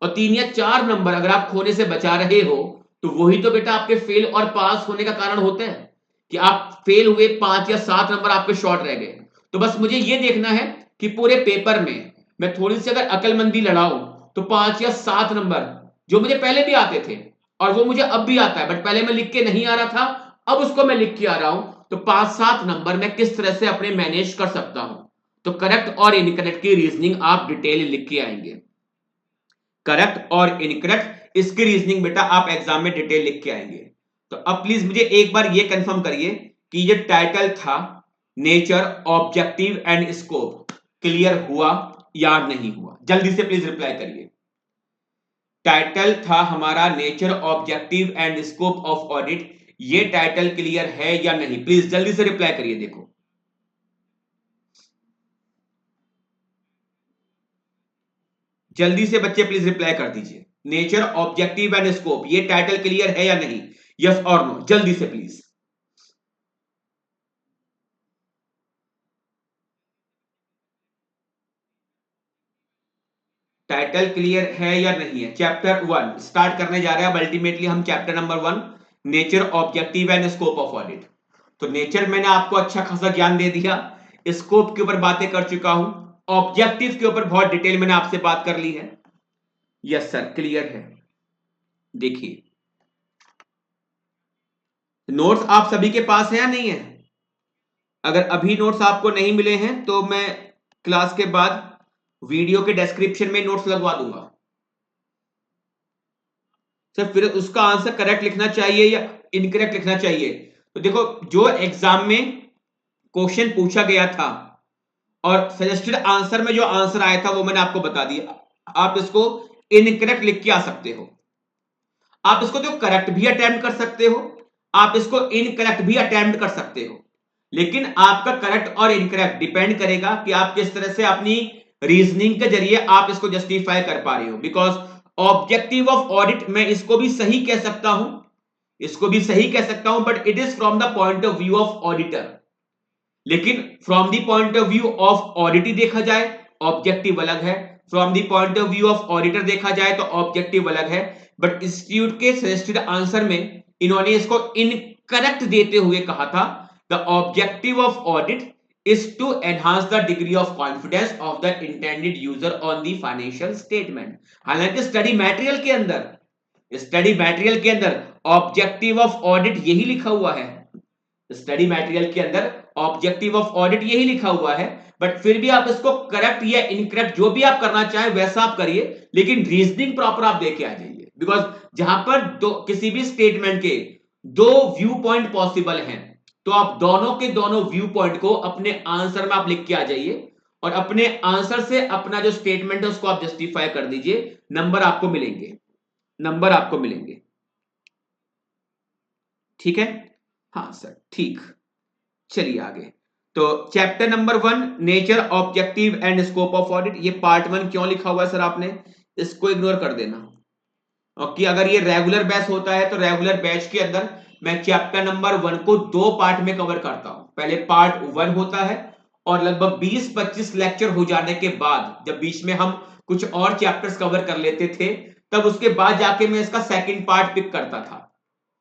और 3 या 4 नंबर अगर आप खोने से बचा रहे हो तो वही तो बेटा आपके फेल और पास होने का कारण होता है कि आप फेल हुए, 5 या 7 नंबर आपके शॉर्ट रह गए। तो बस मुझे यह देखना है कि पूरे पेपर में मैं थोड़ी सी अगर अकलमंदी लड़ाऊं तो 5 या 7 नंबर जो मुझे पहले भी आते थे और वो मुझे अब भी आता है बट पहले मैं लिख के नहीं आ रहा था, अब उसको मैं लिख के आ रहा हूं, तो 5-7 नंबर मैं किस तरह से अपने मैनेज कर सकता हूं। तो करेक्ट और इनकरेक्ट की रीजनिंग आप डिटेल लिख के आएंगे। करेक्ट और इनकरेक्ट इसकी रीजनिंग बेटा आप एग्जाम में डिटेल लिख के आएंगे। तो अब प्लीज मुझे एक बार ये कंफर्म करिए कि ये टाइटल था nature, objective and scope, clear हुआ या नहीं हुआ? जल्दी से प्लीज रिप्लाई करिए। टाइटल था हमारा nature, objective and scope of audit, ये टाइटल क्लियर है या नहीं? प्लीज जल्दी से रिप्लाई करिए। देखो जल्दी से बच्चे प्लीज रिप्लाई कर दीजिए। नेचर, ऑब्जेक्टिव एंड स्कोप, ये टाइटल क्लियर है या नहीं? यस और नो, जल्दी से प्लीज। टाइटल क्लियर है या नहीं है? चैप्टर 1 स्टार्ट करने जा रहे हैं अब अल्टीमेटली हम chapter number 1, nature, objective and scope of audit. तो नेचर मैंने आपको अच्छा खासा ज्ञान दे दिया, स्कोप के ऊपर बातें कर चुका हूं, ऑब्जेक्टिव के ऊपर बहुत डिटेल मैंने आपसे बात कर ली है। यस सर क्लियर है। देखिए नोट्स आप सभी के पास है या नहीं है? अगर अभी नोट्स आपको नहीं मिले हैं तो मैं क्लास के बाद वीडियो के डिस्क्रिप्शन में नोट्स लगवा दूंगा सर। फिर उसका आंसर करेक्ट लिखना चाहिए या इनकरेक्ट लिखना चाहिए? तो देखो, जो एग्जाम में क्वेश्चन पूछा गया था और सजेस्टेड आंसर में जो आंसर आया था वो मैंने आपको बता दिया। आप इसको इनकरेक्ट लिख के आ सकते हो। आप इसको तो करेक्ट भी अटेम्प्ट कर सकते हो, आप इसको इनकरेक्ट भी अटेम्प्ट कर सकते हो, लेकिन आपका करेक्ट और इनकरेक्ट डिपेंड करेगा कि आप किस तरह से अपनी रीजनिंग के जरिए आप इसको जस्टिफाई कर पा रहे हो। बिकॉज ऑब्जेक्टिव ऑफ ऑडिट, मैं इसको भी सही कह सकता हूं, इसको भी सही कह सकता हूं, but it is from the point of view of auditor. लेकिन from the point of view of audit देखा जाए ऑब्जेक्टिव अलग है, from the point of view of auditor देखा जाए तो ऑब्जेक्टिव अलग है। बट इंस्टीट्यूट के सजेस्टेड आंसर में इन्होंने इसको इनकरेक्ट देते हुए कहा था, the objective of audit is to enhance the degree of confidence of the intended user on the financial statement। हालांकि स्टडी मटेरियल के अंदर ऑब्जेक्टिव ऑफ ऑडिट यही लिखा हुआ है, स्टडी मटेरियल के अंदर ऑब्जेक्टिव ऑफ ऑडिट यही लिखा हुआ है। बट फिर भी आप इसको करेक्ट या इनकरेक्ट जो भी आप करना चाहें वैसा आप करिए, लेकिन रीजनिंग प्रॉपर आप देके आ जाइए। बिकॉज जहां पर दो किसी भी स्टेटमेंट के दो व्यू पॉइंट पॉसिबल हैं, तो आप दोनों के दोनों व्यू पॉइंट को अपने आंसर में आप लिख के आ जाइए और अपने आंसर से अपना जो स्टेटमेंट है उसको आप जस्टिफाई कर दीजिए। नंबर आपको मिलेंगे, नंबर आपको मिलेंगे। ठीक है? हाँ सर, ठीक। चलिए आगे। तो chapter number 1, nature, objective and scope of audit, ये पार्ट 1 क्यों लिखा हुआ है सर आपने? इसको इग्नोर कर देना। ओके, अगर ये रेगुलर बैच होता है तो रेगुलर बैच के अंदर मैं चैप्टर नंबर 1 को 2 पार्ट में कवर करता हूं। पहले पार्ट 1 होता है और लगभग 20-25 लेक्चर हो जाने के बाद, जब बीच में हम कुछ और चैप्टर्स कवर कर लेते थे, तब उसके बाद जाके मैं इसका सेकंड पार्ट पिक करता था।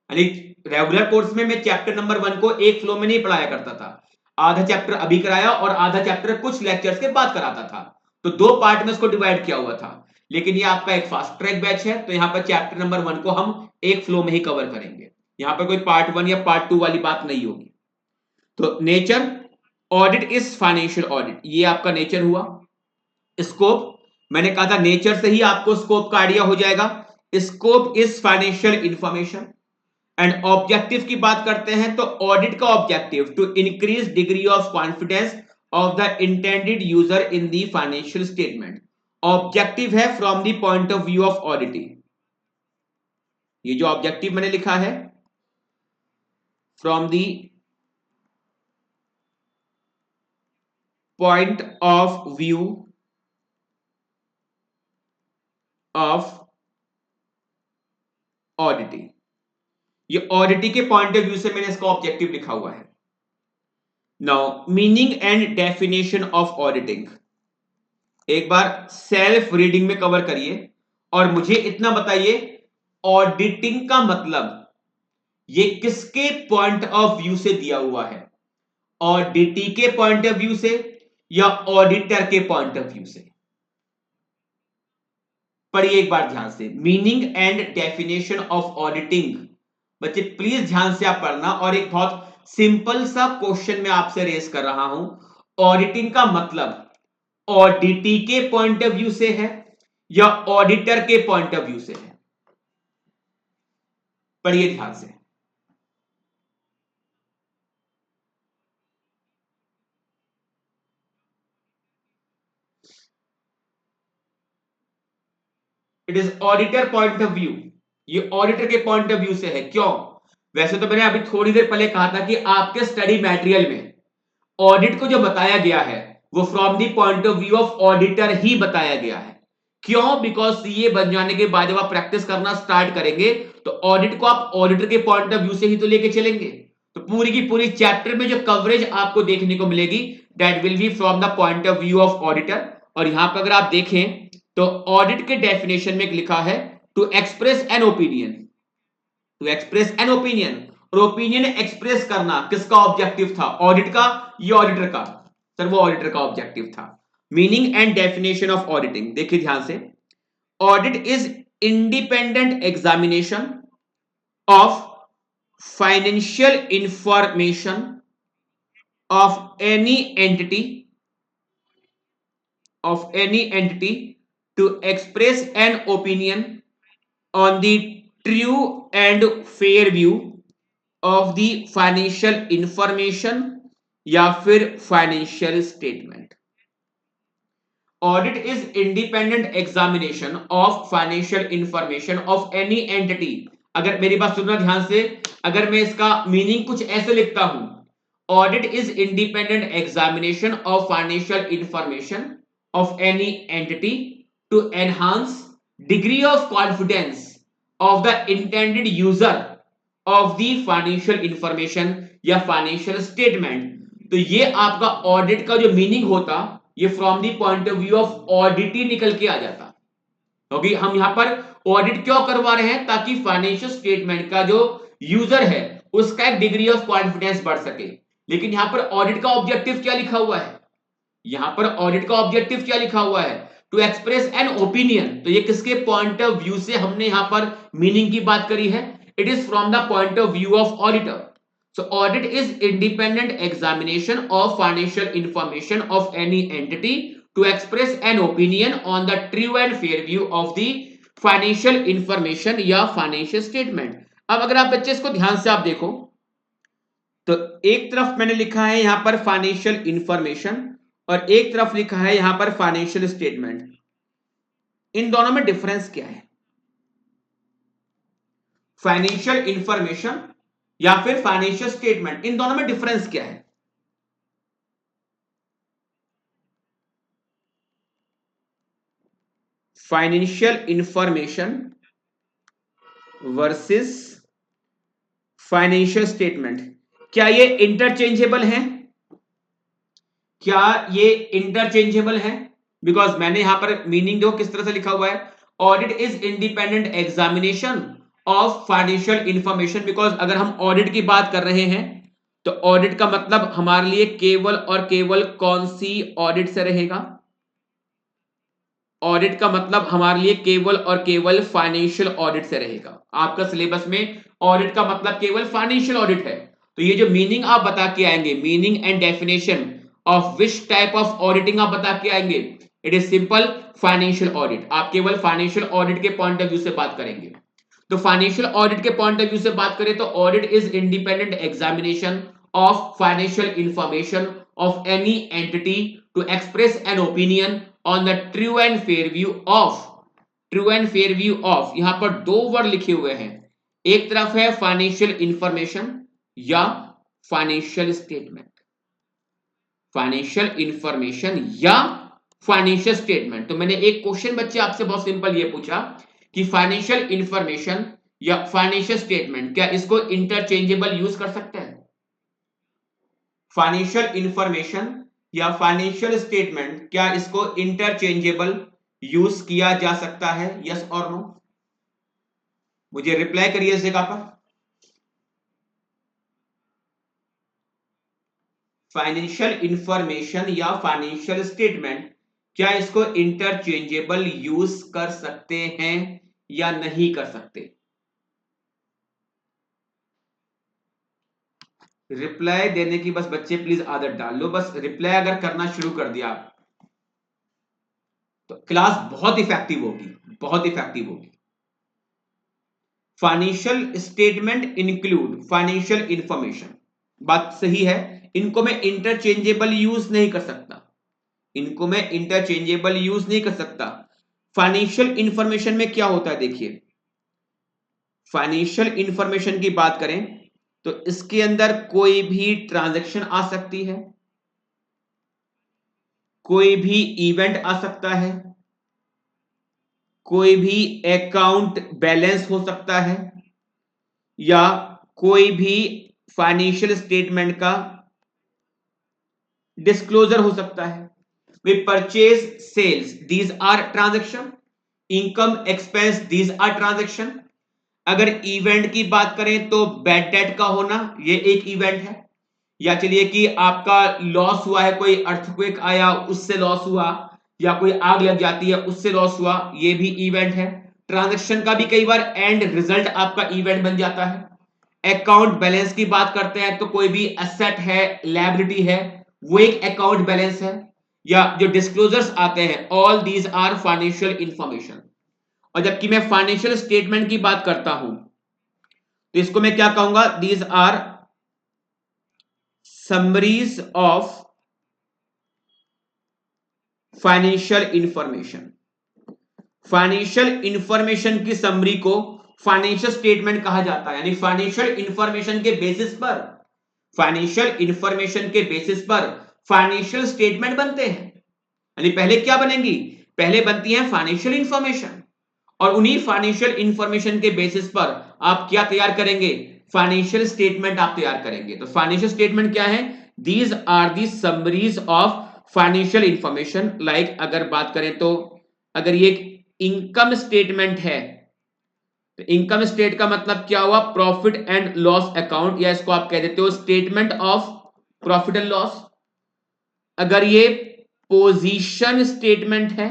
यानी रेगुलर कोर्स में मैं चैप्टर नंबर 1 को एक फ्लो में नहीं पढ़ाया करता था, आधा चैप्टर अभी कराया और आधा चैप्टर कुछ लेक्चर्स के बाद कराता था। तो 2 पार्ट में इसको डिवाइड किया हुआ था। लेकिन ये आपका एक फास्ट ट्रैक बैच है, तो यहां पर चैप्टर नंबर 1 को हम एक फ्लो में ही कवर करेंगे। यहां पर कोई पार्ट 1 या पार्ट 2 वाली बात नहीं होगी। तो nature, audit is financial audit, ये आपका नेचर हुआ। स्कोप, मैंने कहा था नेचर से ही आपको स्कोप का आइडिया हो जाएगा। Scope is financial information. And objective की बात करते हैं तो ऑडिट का objective to increase degree of confidence of the intended user in the financial statement. Objective है from the point of view of auditing. ये जो ऑब्जेक्टिव मैंने लिखा है, from the point of view of auditing, ये auditing के point of view से मैंने इसका ऑब्जेक्टिव लिखा हुआ है। Now meaning and definition of auditing एक बार सेल्फ रीडिंग में कवर करिए और मुझे इतना बताइए, ऑडिटिंग का मतलब ये किसके पॉइंट ऑफ व्यू से दिया हुआ है? ऑडिटी के पॉइंट ऑफ व्यू से या ऑडिटर के पॉइंट ऑफ व्यू से? पढ़िए एक बार ध्यान से, meaning and definition of auditing. बच्चे प्लीज ध्यान से आप पढ़ना, और एक बहुत सिंपल सा क्वेश्चन मैं आपसे रेस कर रहा हूं। ऑडिटिंग का मतलब ऑडिटी के पॉइंट ऑफ व्यू से है या ऑडिटर के पॉइंट ऑफ व्यू से है? पढ़िए ध्यान से। It is auditor point of view, ये ऑडिटर के पॉइंट ऑफ व्यू से है। क्यों? वैसे तो मैंने अभी थोड़ी देर पहले कहा था कि आपके स्टडी मटेरियल में ऑडिट को जो बताया गया है वो from the point of view of auditor ही बताया गया है। क्यों? बिकॉज सीए बन जाने के बाद जब आप प्रैक्टिस करना स्टार्ट करेंगे तो ऑडिट को आप ऑडिटर के पॉइंट ऑफ व्यू से ही तो लेके चलेंगे। तो पूरी की पूरी चैप्टर में जो कवरेज आपको देखने को मिलेगी that will be from the point of view of auditor. और यहां पर अगर आप देखें तो ऑडिट के डेफिनेशन में लिखा है to express an opinion, to express an opinion. और ओपिनियन एक्सप्रेस करना किसका ऑब्जेक्टिव था? ऑडिट का या ऑडिटर का? सर वो ऑडिटर का ऑब्जेक्टिव था। Meaning and definition of auditing देखिए ध्यान से, audit is independent examination of financial information of any entity of any entity to express an opinion on the true and fair view of the financial information या फिर financial statement. Audit is independent examination of financial information of any entity. अगर मेरी बात सुनना ध्यान से, अगर मैं इसका मीनिंग कुछ ऐसे लिखता हूं, audit is independent examination of financial information of any entity to enhance degree of confidence of the intended user of the financial information या फाइनेंशियल स्टेटमेंट. तो ये आपका ऑडिट का जो मीनिंग होता, ये from the point of view of audit ही निकल के आ जाता. क्योंकि हम यहां पर ऑडिट क्यों करवा रहे हैं, ताकि फाइनेंशियल स्टेटमेंट का जो यूजर है उसका एक डिग्री ऑफ कॉन्फिडेंस बढ़ सके. लेकिन यहां पर ऑडिट का ऑब्जेक्टिव क्या लिखा हुआ है, यहां पर ऑडिट का ऑब्जेक्टिव क्या लिखा हुआ है, टू एक्सप्रेस एन ओपिनियन. तो ये किसके पॉइंट ऑफ व्यू से हमने यहां पर मीनिंग की बात करी है, it is from the point of view of auditor. So audit is independent examination of financial information of any entity to express an opinion on the true and fair view of the financial information या financial statement. अब अगर आप बच्चे इसको ध्यान से आप देखो, तो एक तरफ मैंने लिखा है यहां पर फाइनेंशियल इंफॉर्मेशन और एक तरफ लिखा है यहां पर फाइनेंशियल स्टेटमेंट. इन दोनों में डिफरेंस क्या है? फाइनेंशियल इंफॉर्मेशन या फिर फाइनेंशियल स्टेटमेंट, इन दोनों में डिफरेंस क्या है? Financial information versus financial statement, क्या ये इंटरचेंजेबल है? क्या ये इंटरचेंजेबल है? बिकॉज मैंने यहां पर मीनिंग देखो किस तरह से लिखा हुआ है, audit is independent examination of financial information. Because अगर हम ऑडिट की बात कर रहे हैं तो ऑडिट का मतलब हमारे लिए केवल और केवल कौन सी ऑडिट से रहेगा? ऑडिट का मतलब हमारे लिए केवल और केवल फाइनेंशियल ऑडिट से रहेगा. आपका सिलेबस में ऑडिट का मतलब केवल फाइनेंशियल ऑडिट है. तो ये जो मीनिंग आप बता के आएंगे, meaning and definition of which type of auditing आप बता के आएंगे, it is simple financial audit. आप केवल फाइनेंशियल ऑडिट के पॉइंट ऑफ व्यू से बात करेंगे. तो फाइनेंशियल ऑडिट के पॉइंट ऑफ व्यू से बात करें तो audit is independent examination of financial information of any entity to express an opinion on the true and fair view of. True and fair view of, यहां पर दो word लिखे हुए हैं, एक तरफ है फाइनेंशियल इंफॉर्मेशन या फाइनेंशियल स्टेटमेंट. फाइनेंशियल इंफॉर्मेशन या फाइनेंशियल स्टेटमेंट. तो मैंने एक क्वेश्चन बच्चे आपसे बहुत सिंपल ये पूछा कि फाइनेंशियल इंफॉर्मेशन या फाइनेंशियल स्टेटमेंट, क्या इसको इंटरचेंजेबल यूज कर सकते हैं? फाइनेंशियल इंफॉर्मेशन या फाइनेंशियल स्टेटमेंट, क्या इसको इंटरचेंजेबल यूज किया जा सकता है? यस और नो, मुझे रिप्लाई करिए इस जगह पर. फाइनेंशियल इंफॉर्मेशन या फाइनेंशियल स्टेटमेंट, क्या इसको इंटरचेंजेबल यूज कर सकते हैं या नहीं कर सकते? रिप्लाई देने की बस बच्चे प्लीज आदत डाल लो. बस रिप्लाई अगर करना शुरू कर दिया तो क्लास बहुत इफेक्टिव होगी, बहुत इफेक्टिव होगी. Financial statement include financial information, बात सही है. इनको मैं इंटरचेंजेबल यूज नहीं कर सकता, इनको मैं इंटरचेंजेबल यूज नहीं कर सकता. फाइनेंशियल इंफॉर्मेशन में क्या होता है, देखिए फाइनेंशियल इंफॉर्मेशन की बात करें तो इसके अंदर कोई भी ट्रांजैक्शन आ सकती है, कोई भी इवेंट आ सकता है, कोई भी अकाउंट बैलेंस हो सकता है, या कोई भी फाइनेंशियल स्टेटमेंट का डिस्क्लोजर हो सकता है. वे purchase sales, these are transaction. Income expense, these are transaction. अगर इवेंट की बात करें तो बैड डेट का होना, ये एक इवेंट है. या चलिए कि आपका लॉस हुआ है, कोई अर्थक्वेक आया उससे लॉस हुआ, या कोई आग लग जाती है उससे लॉस हुआ, ये भी इवेंट है. ट्रांजैक्शन का भी कई बार एंड रिजल्ट आपका इवेंट बन जाता है. अकाउंट बैलेंस की बात करते हैं तो कोई भी एसेट है, लायबिलिटी है, वो एक अकाउंट बैलेंस है. या जो डिस्क्लोजर्स आते हैं, all these are financial information. और जबकि मैं फाइनेंशियल स्टेटमेंट की बात करता हूं तो इसको मैं क्या कहूंगा, these are summaries of financial information. Financial information की समरी को फाइनेंशियल स्टेटमेंट कहा जाता है। यानी फाइनेंशियल इंफॉर्मेशन के बेसिस पर, फाइनेंशियल इंफॉर्मेशन के बेसिस पर फाइनेंशियल स्टेटमेंट बनते हैं। यानी पहले क्या बनेंगी, पहले बनती है फाइनेंशियल इंफॉर्मेशन, और उन्हीं फाइनेंशियल इंफॉर्मेशन के बेसिस पर आप क्या तैयार करेंगे, फाइनेंशियल स्टेटमेंट आप तैयार करेंगे। तो फाइनेंशियल स्टेटमेंट क्या है, these are the summaries of financial information. Like अगर बात करें तो अगर ये एक इनकम स्टेटमेंट है तो इनकम स्टेट का मतलब क्या हुआ, प्रॉफिट एंड लॉस अकाउंट, या इसको आप कह देते हो statement of profit and loss. अगर ये पोजीशन स्टेटमेंट है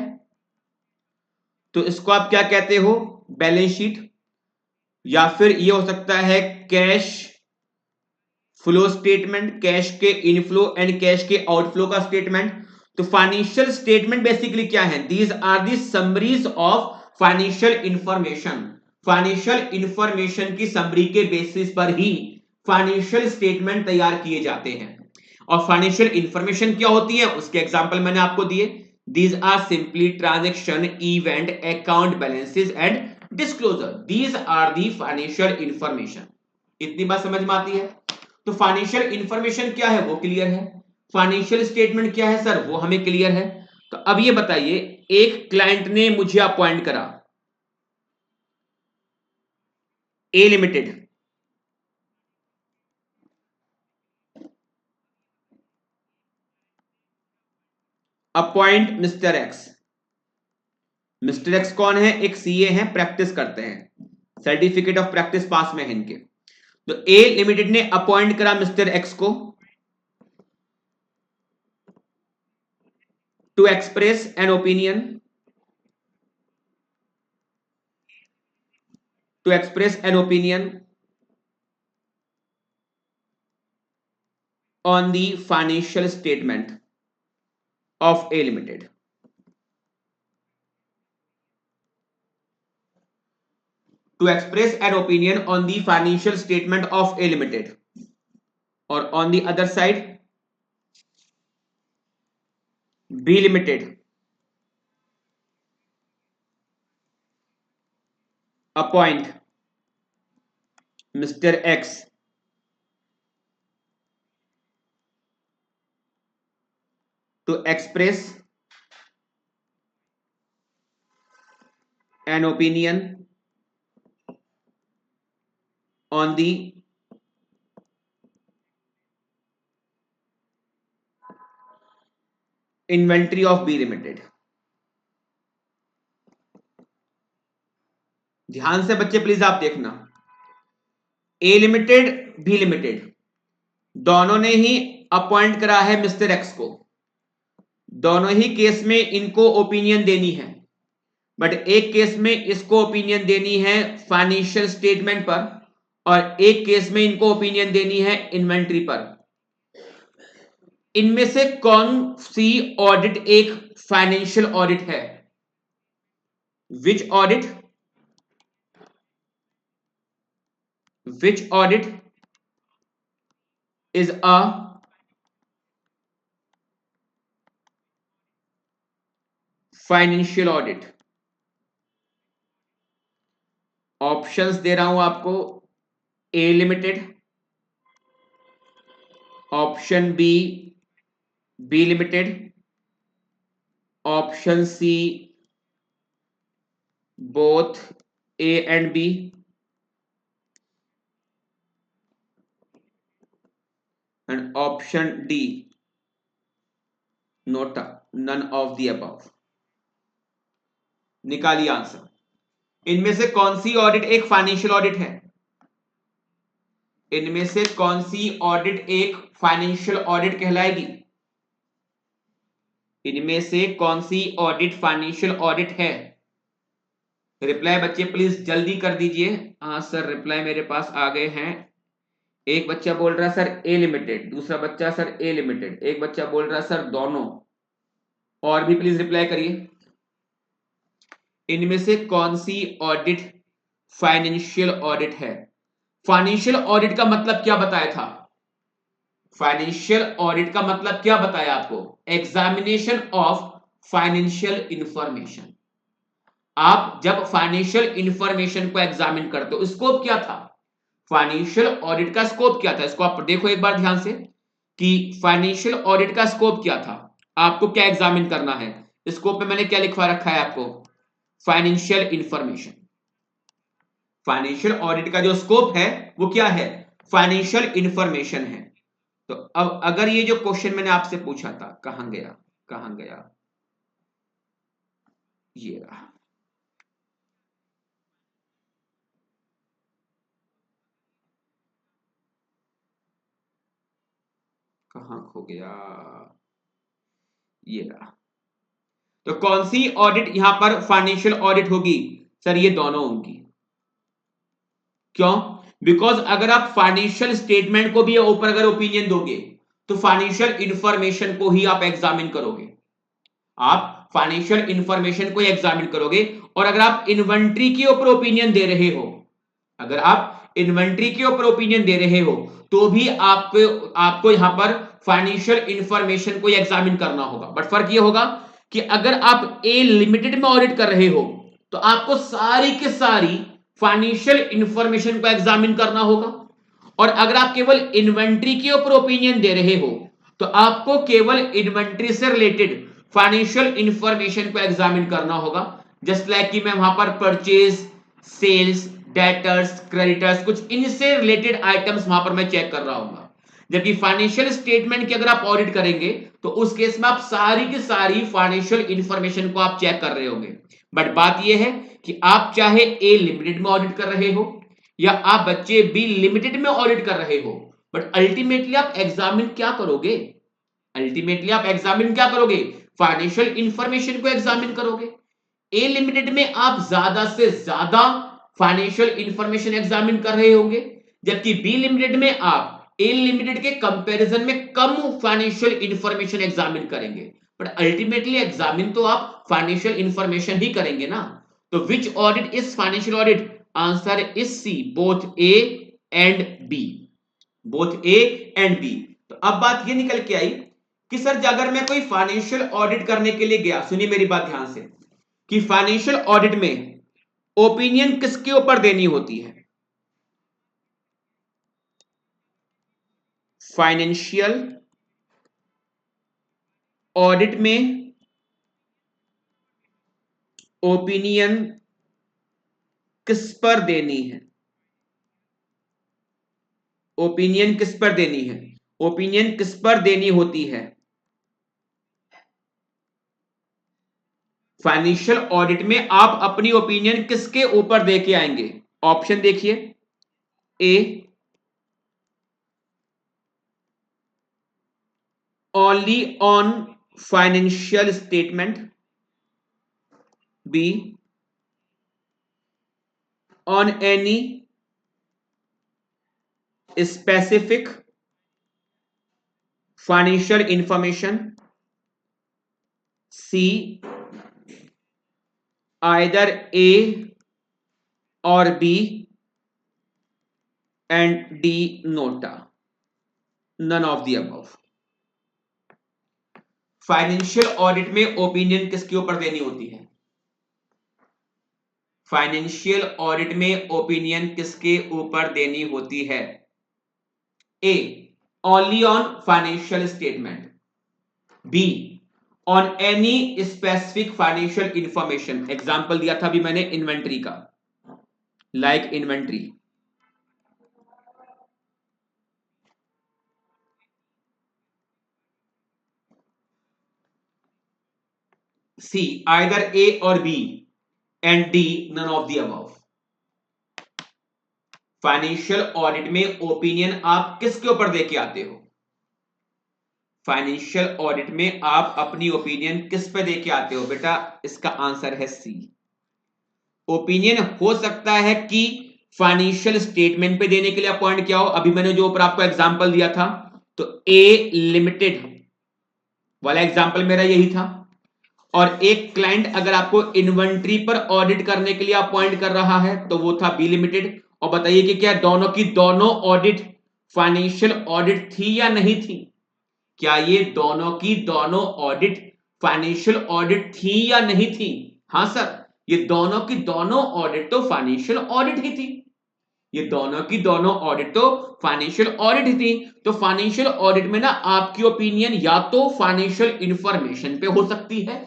तो इसको आप क्या कहते हो, बैलेंस शीट, या फिर ये हो सकता है कैश फ्लो स्टेटमेंट, कैश के इनफ्लो एंड कैश के आउटफ्लो का स्टेटमेंट। तो फाइनेंशियल स्टेटमेंट बेसिकली क्या है, these are the summaries of financial information. Financial information की समरी के बेसिस पर ही फाइनेंशियल स्टेटमेंट तैयार किए जाते हैं। और फाइनेंशियल इंफॉर्मेशन क्या होती है, उसके एग्जांपल मैंने आपको दिए, these are simply transaction, event, account balances and disclosure, these are the financial information. इतनी बात समझ में आती है। तो फाइनेंशियल इंफॉर्मेशन क्या है वो क्लियर है, फाइनेंशियल स्टेटमेंट क्या है सर वो हमें क्लियर है। तो अब ये बताइए, एक क्लाइंट ने मुझे अपॉइंट करा A limited, appoint mister X. Mister X कौन है, एक सीए हैं, प्रैक्टिस करते हैं, सर्टिफिकेट ऑफ प्रैक्टिस पास में है इनके। तो ए लिमिटेड ने अपॉइंट करा मिस्टर एक्स को to express an opinion, to express an opinion on the financial statement of A limited. To express an opinion on the financial statement of A Limited, or on the other side B Limited appoint Mr. X to express an opinion on the inventory of B Limited। ध्यान से बच्चे please आप देखना, ए limited B limited दोनों ने ही appoint करा है mister X को, दोनों ही केस में इनको ओपिनियन देनी है, बट एक केस में इसको ओपिनियन देनी है फाइनेंशियल स्टेटमेंट पर, और एक केस में इनको ओपिनियन देनी है इन्वेंट्री पर। इनमें से कौन सी ऑडिट एक फाइनेंशियल ऑडिट है, which audit, which audit is a financial audit. Options दे रहा हूं आपको, A limited, option B B limited, option C both A and B, and option D note none of the above. निकालिए answer, इनमें से कौन सी ऑडिट एक फाइनेंशियल ऑडिट है, इनमें से कौन सी ऑडिट एक फाइनेंशियल ऑडिट कहलाएगी, इनमें से कौन सी ऑडिट फाइनेंशियल ऑडिट है। रिप्लाई बच्चे प्लीज जल्दी कर दीजिए। हाँ सर रिप्लाई मेरे पास आ गए हैं। एक बच्चा बोल रहा है सर ए लिमिटेड, दूसरा बच्चा सर ए लिमिटेड, एक बच्चा बोल रहा है सर दोनों। और भी प्लीज रिप्लाई करिए। इनमें से कौन सी ऑडिट फाइनेंशियल ऑडिट है? फाइनेंशियल ऑडिट का मतलब क्या बताया था? फाइनेंशियल ऑडिट का मतलब क्या बताया आपको? Examination of financial information. आप जब फाइनेंशियल इंफॉर्मेशन को एग्जामिन करते हो, स्कोप क्या था? फाइनेंशियल ऑडिट का स्कोप क्या था? इसको आप देखो एक बार ध्यान से कि फाइनेंशियल ऑडिट का स्कोप क्या था, आपको क्या एग्जामिन करना है। स्कोप में मैंने क्या लिखवा रखा है आपको? Financial information. फाइनेंशियल ऑडिट का जो स्कोप है वो क्या है? फाइनेंशियल इंफॉर्मेशन है। तो अब अगर ये जो क्वेश्चन मैंने आपसे पूछा था, कहां गया, कहां गया, ये रहा। कहां खो गया, ये रहा। तो कौन सी ऑडिट यहां पर फाइनेंशियल ऑडिट होगी? सर ये दोनों होंगी। क्यों? बिकॉज अगर आप फाइनेंशियल स्टेटमेंट को भी ऊपर अगर ओपिनियन दोगे तो फाइनेंशियल इंफॉर्मेशन को ही आप एग्जामिन करोगे। आप फाइनेंशियल इंफॉर्मेशन को एग्जामिन करोगे। और अगर आप इन्वेंट्री के ऊपर ओपिनियन दे रहे हो, अगर आप इन्वेंट्री के ऊपर ओपिनियन दे रहे हो तो भी आपको आपको यहां पर फाइनेंशियल इंफॉर्मेशन को एग्जामिन करना होगा। बट फर्क यह होगा कि अगर आप ए लिमिटेड में ऑडिट कर रहे हो तो आपको सारी के सारी फाइनेंशियल इंफॉर्मेशन को एग्जामिन करना होगा। और अगर आप केवल इन्वेंट्री के ऊपर ओपिनियन दे रहे हो तो आपको केवल इन्वेंट्री से रिलेटेड फाइनेंशियल इंफॉर्मेशन को एग्जामिन करना होगा। जस्ट लाइक कि मैं वहां पर परचेज, सेल्स, डेटर्स, क्रेडिटर्स, कुछ इनसे रिलेटेड आइटम्स वहां पर मैं चेक कर रहा हूं। जबकि फाइनेंशियल स्टेटमेंट की अगर आप ऑडिट करेंगे तो उस केस में आप सारी की सारी फाइनेंशियल इंफॉर्मेशन को आप चेक कर रहे होंगे। बट बात यह है कि आप चाहे ए लिमिटेड में ऑडिट कर रहे हो या आप बच्चे बी लिमिटेड में ऑडिट कर रहे हो, बट अल्टीमेटली आप एग्जामिन क्या करोगे? अल्टीमेटली आप एग्जामिन क्या करोगे? फाइनेंशियल इंफॉर्मेशन को एग्जामिन करोगे। ए लिमिटेड में आप ज्यादा से ज्यादा फाइनेंशियल इंफॉर्मेशन एग्जामिन कर रहे होंगे, जबकि बी लिमिटेड में आप ए लिमिटेड के कंपैरिजन में कम फाइनेंशियल इंफॉर्मेशन एग्जामिन करेंगे। बट अल्टीमेटली एग्जामिन तो आप फाइनेंशियल इंफॉर्मेशन ही करेंगे ना। तो which audit is financial audit? Answer is C, both A and B. Both A and B. तो अब बात ये निकल के आई कि सर अगर मैं कोई फाइनेंशियल ऑडिट करने के लिए गया, सुनिए मेरी बात ध्यान से, कि फाइनेंशियल ऑडिट में ओपिनियन किसके ऊपर देनी होती है? फाइनेंशियल ऑडिट में ओपिनियन किस पर देनी है? ओपिनियन किस पर देनी है? ओपिनियन किस पर देनी होती है? फाइनेंशियल ऑडिट में आप अपनी ओपिनियन किसके ऊपर दे के आएंगे? ऑप्शन देखिए। A, only on financial statement. B, on any specific financial information. C, either A और B, and D NOTA, none of the above. Financial audit में ओपिनियन किसके ऊपर देनी होती है? फाइनेंशियल ऑडिट में ओपिनियन किसके ऊपर देनी होती है? A, only on financial statement. B, on any specific financial information. Example दिया था अभी मैंने इन्वेंट्री का, like inventory. C, either A और B, and D none of the above. Financial audit में ओपिनियन आप किसके ऊपर देके आते हो? फाइनेंशियल ऑडिट में आप अपनी ओपिनियन किस पे देके आते हो बेटा? इसका आंसर है सी। ओपिनियन हो सकता है कि फाइनेंशियल स्टेटमेंट पे देने के लिए पॉइंट क्या हो। अभी मैंने जो ऊपर आपको एग्जांपल दिया था, तो ए लिमिटेड वाला एग्जांपल मेरा यही था और एक क्लाइंट अगर आपको इन्वेंट्री पर ऑडिट करने के लिए अपॉइंट कर रहा है तो वो था बी लिमिटेड। और बताइए कि क्या दोनों की दोनों ऑडिट फाइनेंशियल ऑडिट थी या नहीं थी? क्या ये दोनों की दोनों ऑडिट फाइनेंशियल ऑडिट थी या नहीं थी? हां सर, ये दोनों की दोनों ऑडिट तो फाइनेंशियल ऑडिट ही थी। ये दोनों की दोनों ऑडिट तो फाइनेंशियल ऑडिट ही थी। तो फाइनेंशियल ऑडिट में ना आपकी ओपिनियन या तो फाइनेंशियल इंफॉर्मेशन पे हो सकती है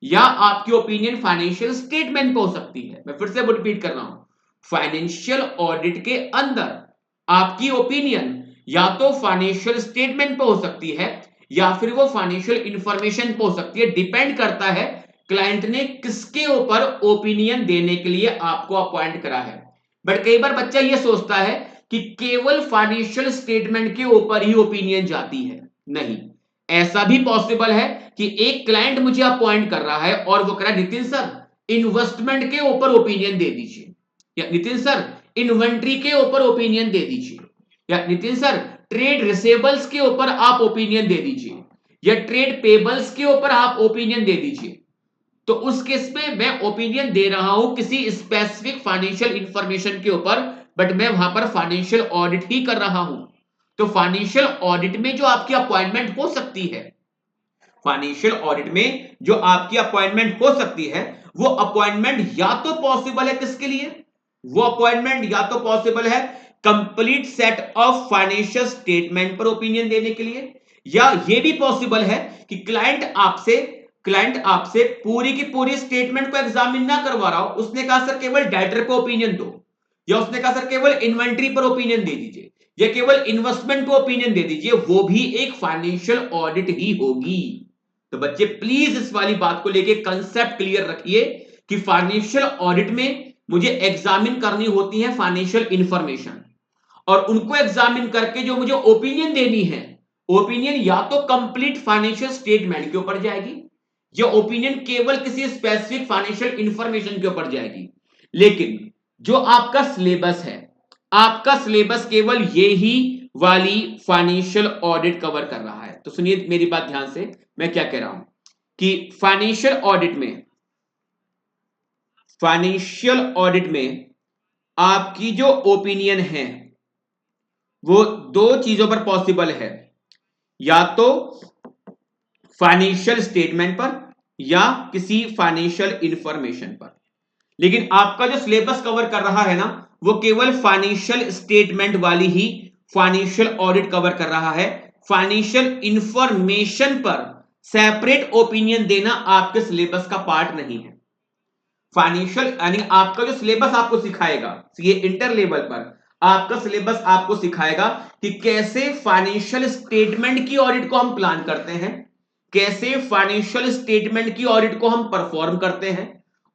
या आपकी ओपिनियन फाइनेंशियल स्टेटमेंट पे हो सकती है। मैं फिर से रिपीट कर रहा हूं, फाइनेंशियल ऑडिट के अंदर आपकी ओपिनियन या तो फाइनेंशियल स्टेटमेंट पे हो सकती है या फिर वो फाइनेंशियल इंफॉर्मेशन पे हो सकती है। डिपेंड करता है क्लाइंट ने किसके ऊपर ओपिनियन देने के लिए आपको अपॉइंट करा है। बट कई बार बच्चा ये सोचता है कि केवल फाइनेंशियल स्टेटमेंट के ऊपर ही ओपिनियन जाती है। नहीं, ऐसा भी पॉसिबल है कि एक क्लाइंट मुझे अपॉइंट कर रहा है और वो कह रहा है नितिन सर इन्वेस्टमेंट के ऊपर ओपिनियन दे दीजिए, या नितिन सर इन्वेंट्री के ऊपर ओपिनियन दे दीजिए, या नितिन सर ट्रेड रिसेबल्स के ऊपर आप ओपिनियन दे दीजिए, या ट्रेड पेबल्स के ऊपर आप ओपिनियन दे दीजिए। तो उस केस में मैं ओपिनियन दे रहा हूं किसी स्पेसिफिक फाइनेंशियल इंफॉर्मेशन के ऊपर, बट मैं वहां पर फाइनेंशियल ऑडिट ही कर रहा हूं। तो फाइनेंशियल ऑडिट में जो आपकी अपॉइंटमेंट हो सकती है, फाइनेंशियल ऑडिट में जो आपकी अपॉइंटमेंट हो सकती है, वो अपॉइंटमेंट या तो पॉसिबल है किसके लिए, वो अपॉइंटमेंट या तो पॉसिबल है complete set of financial statement पर ओपिनियन देने के लिए, या ये भी पॉसिबल है कि क्लाइंट आपसे पूरी की पूरी स्टेटमेंट को एग्जामिन ना करवा रहा हो, उसने कहा सर केवल डेटर पे ओपिनियन दो, या उसने कहा सर केवल इन्वेंट्री पर ओपिनियन दे दीजिए, या केवल इन्वेस्टमेंट पे ओपिनियन दे दीजिए, वो भी एक फाइनेंशियल ऑडिट ही होगी। तो बच्चे प्लीज इस वाली बात को लेके कंसेप्ट क्लियर रखिए कि फाइनेंशियल ऑडिट में मुझे एग्जामिन करनी होती है फाइनेंशियल इंफॉर्मेशन, और उनको एग्जामिन करके जो मुझे ओपिनियन देनी है, ओपिनियन या तो कंप्लीट फाइनेंशियल स्टेटमेंट के ऊपर जाएगी या ओपिनियन केवल किसी स्पेसिफिक फाइनेंशियल इंफॉर्मेशन के ऊपर जाएगी। लेकिन जो आपका सिलेबस है, आपका सिलेबस केवल ये ही वाली फाइनेंशियल ऑडिट कवर कर रहा है। तो सुनिए मेरी बात ध्यान से, मैं क्या कह रहा हूं कि फाइनेंशियल ऑडिट में आपकी जो ओपिनियन है वो दो चीजों पर पॉसिबल है, या तो फाइनेंशियल स्टेटमेंट पर या किसी फाइनेंशियल इंफॉर्मेशन पर। लेकिन आपका जो सिलेबस कवर कर रहा है ना, वो केवल फाइनेंशियल स्टेटमेंट वाली ही फाइनेंशियल ऑडिट कवर कर रहा है। फाइनेंशियल इंफॉर्मेशन पर सेपरेट ओपिनियन देना आपके सिलेबस का पार्ट नहीं है। फाइनेंशियल यानी आपका जो सिलेबस आपको सिखाएगा, ये इंटर लेवल पर आपका सिलेबस आपको सिखाएगा कि कैसे फाइनेंशियल स्टेटमेंट की ऑडिट को हम प्लान करते हैं, कैसे फाइनेंशियल स्टेटमेंट की ऑडिट को हम परफॉर्म करते हैं,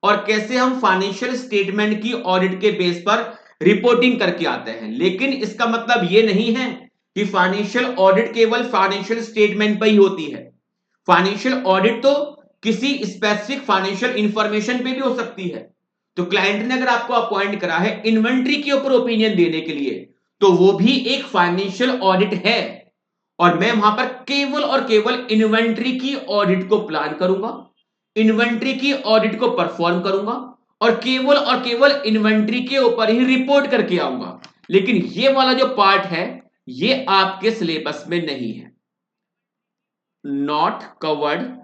और कैसे हम फाइनेंशियल स्टेटमेंट की ऑडिट के बेस पर रिपोर्टिंग करके आते हैं। लेकिन इसका मतलब यह नहीं है कि फाइनेंशियल ऑडिट केवल फाइनेंशियल स्टेटमेंट पर ही होती है। फाइनेंशियल ऑडिट तो किसी स्पेसिफिक फाइनेंशियल इंफॉर्मेशन पे भी हो सकती है। तो क्लाइंट ने अगर आपको अपॉइंट करा है इन्वेंट्री के ऊपर ओपिनियन देने के लिए, तो वो भी एक फाइनेंशियल ऑडिट है, और मैं वहां पर केवल और केवल इन्वेंट्री की ऑडिट को प्लान करूंगा, इन्वेंट्री की ऑडिट को परफॉर्म करूंगा, और केवल इन्वेंट्री के ऊपर ही रिपोर्ट करके आऊंगा। लेकिन ये वाला जो पार्ट है ये आपके सिलेबस में नहीं है, not covered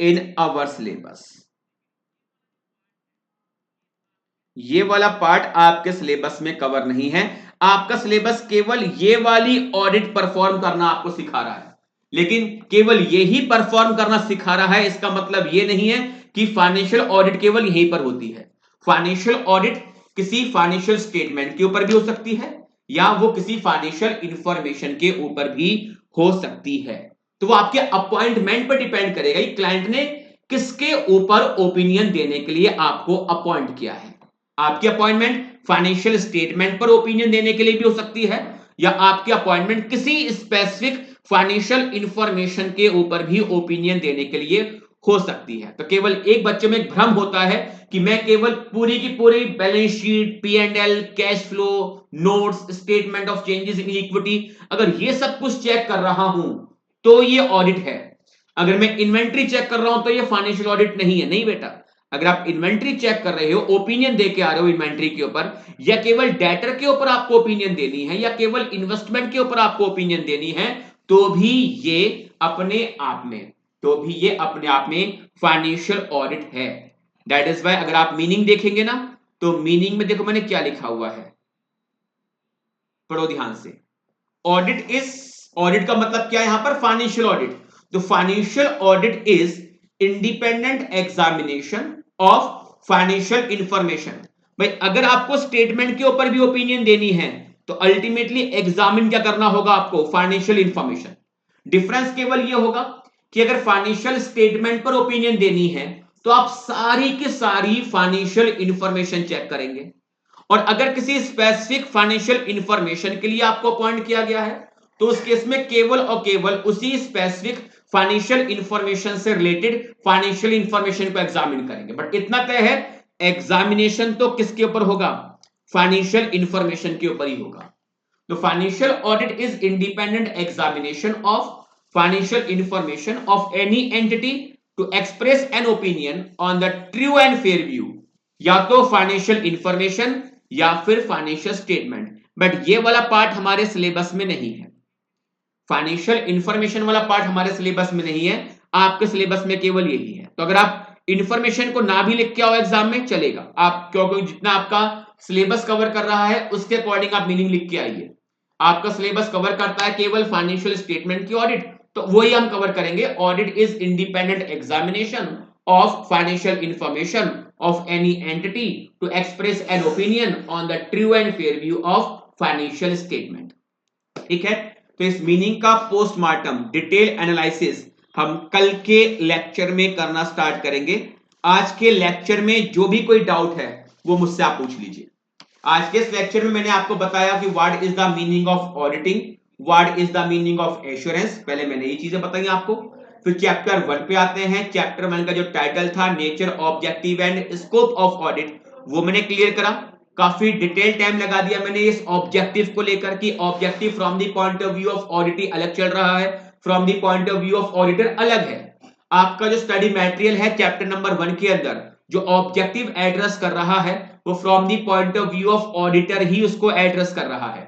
in our syllabus. ये वाला पार्ट आपके सिलेबस में कवर नहीं है। आपका सिलेबस केवल ये वाली ऑडिट परफॉर्म करना आपको सिखा रहा है, लेकिन केवल ये ही परफॉर्म करना सिखा रहा है इसका मतलब ये नहीं है कि फाइनेंशियल ऑडिट केवल यहीं पर होती है। फाइनेंशियल ऑडिट किसी फाइनेंशियल स्टेटमेंट के ऊपर भी हो सकती है या वो किसी फाइनेंशियल इंफॉर्मेशन के ऊपर भी हो सकती है। तो वो आपके अपॉइंटमेंट पर डिपेंड करेगा कि क्लाइंट ने किसके ऊपर ओपिनियन देने के लिए आपको अपॉइंट किया है। आपकी अपॉइंटमेंट फाइनेंशियल स्टेटमेंट पर ओपिनियन देने के लिए भी हो सकती है, या आपकी अपॉइंटमेंट किसी स्पेसिफिक फाइनेंशियल इंफॉर्मेशन के ऊपर भी ओपिनियन देने के लिए हो सकती है। तो केवल एक बच्चे में एक भ्रम होता है कि मैं केवल पूरी की पूरी balance sheet, P&L, cash flow, notes, statement of changes in equity, अगर ये सब कुछ चेक कर रहा हूं तो ये ऑडिट है। अगर मैं इन्वेंट्री चेक कर रहा हूं तो ये फाइनेंशियल ऑडिट नहीं है, नहीं बेटा। अगर आप इन्वेंट्री चेक कर रहे हो, ओपिनियन दे के आ रहे हो इन्वेंट्री के ऊपर, या केवल डेटर के ऊपर आपको ओपिनियन देनी है, या केवल इन्वेस्टमेंट के ऊपर आपको ओपिनियन देनी है, तो भी ये अपने आप में फाइनेंशियल ऑडिट है। दैट इज वाई अगर आप मीनिंग देखेंगे ना, तो मीनिंग में देखो मैंने क्या लिखा हुआ है, पढ़ो ध्यान से। ऑडिट का मतलब क्या है यहां पर? Financial audit. तो financial audit is independent examination of financial information. भाई अगर आपको स्टेटमेंट के ऊपर भी ओपिनियन देनी है तो अल्टीमेटली एग्जामिन क्या करना होगा आपको? Financial information. डिफरेंस केवल यह होगा कि अगर फाइनेंशियल स्टेटमेंट पर ओपिनियन देनी है तो आप सारी की सारी फाइनेंशियल इंफॉर्मेशन चेक करेंगे, और अगर किसी स्पेसिफिक फाइनेंशियल इंफॉर्मेशन के लिए आपको अपॉइंट किया गया है तो उस केस में केवल और केवल उसी स्पेसिफिक फाइनेंशियल इंफॉर्मेशन से रिलेटेड फाइनेंशियल इंफॉर्मेशन को एग्जामिन करेंगे। बट इतना तय है, एग्जामिनेशन तो किसके ऊपर होगा? फाइनेंशियल इंफॉर्मेशन के ऊपर ही होगा। तो financial audit is independent examination of financial information of any entity to express an opinion on the true and fair view, या तो फाइनेंशियल इंफॉर्मेशन या फिर फाइनेंशियल स्टेटमेंट। बट ये वाला पार्ट हमारे सिलेबस में नहीं है, फाइनेंशियल इंफॉर्मेशन वाला पार्ट हमारे सिलेबस में नहीं है, आपके सिलेबस में केवल यही है। तो अगर आप इंफॉर्मेशन को ना भी लिख के आओ एग्जाम में चलेगा, आप क्योंकि जितना आपका सिलेबस कवर कर रहा है उसके अकॉर्डिंग आप मीनिंग लिख के आइए। आपका सिलेबस कवर करता है केवल फाइनेंशियल स्टेटमेंट की ऑडिट, तो वही हम कवर करेंगे। Audit is independent examination of financial information of any entity to express an opinion on the true and fair view of financial statement. ठीक है, तो इस मीनिंग का पोस्टमार्टम डिटेल एनालिसिस हम कल के लेक्चर में करना स्टार्ट करेंगे। आज के लेक्चर में जो भी कोई डाउट है वो मुझसे आप पूछ लीजिए। आज के इस लेक्चर में मैंने आपको बताया कि what is the meaning of auditing, what is the meaning of assurance, पहले मैंने ये चीजें बताई आपको। फिर चैप्टर 1 पे आते हैं। चैप्टर 1 का जो टाइटल था nature, objective and scope of audit, वो मैंने क्लियर करा। काफी डिटेल टाइम लगा दिया मैंने इस ऑब्जेक्टिव को लेकर, कि objective from the point of view of auditee अलग चल रहा है, from the point of view of auditor अलग है। आपका जो स्टडी मटेरियल है चैप्टर नंबर 1 के अंदर जो ऑब्जेक्टिव एड्रेस कर रहा है वो from the point of view of auditor ही उसको एड्रेस कर रहा है।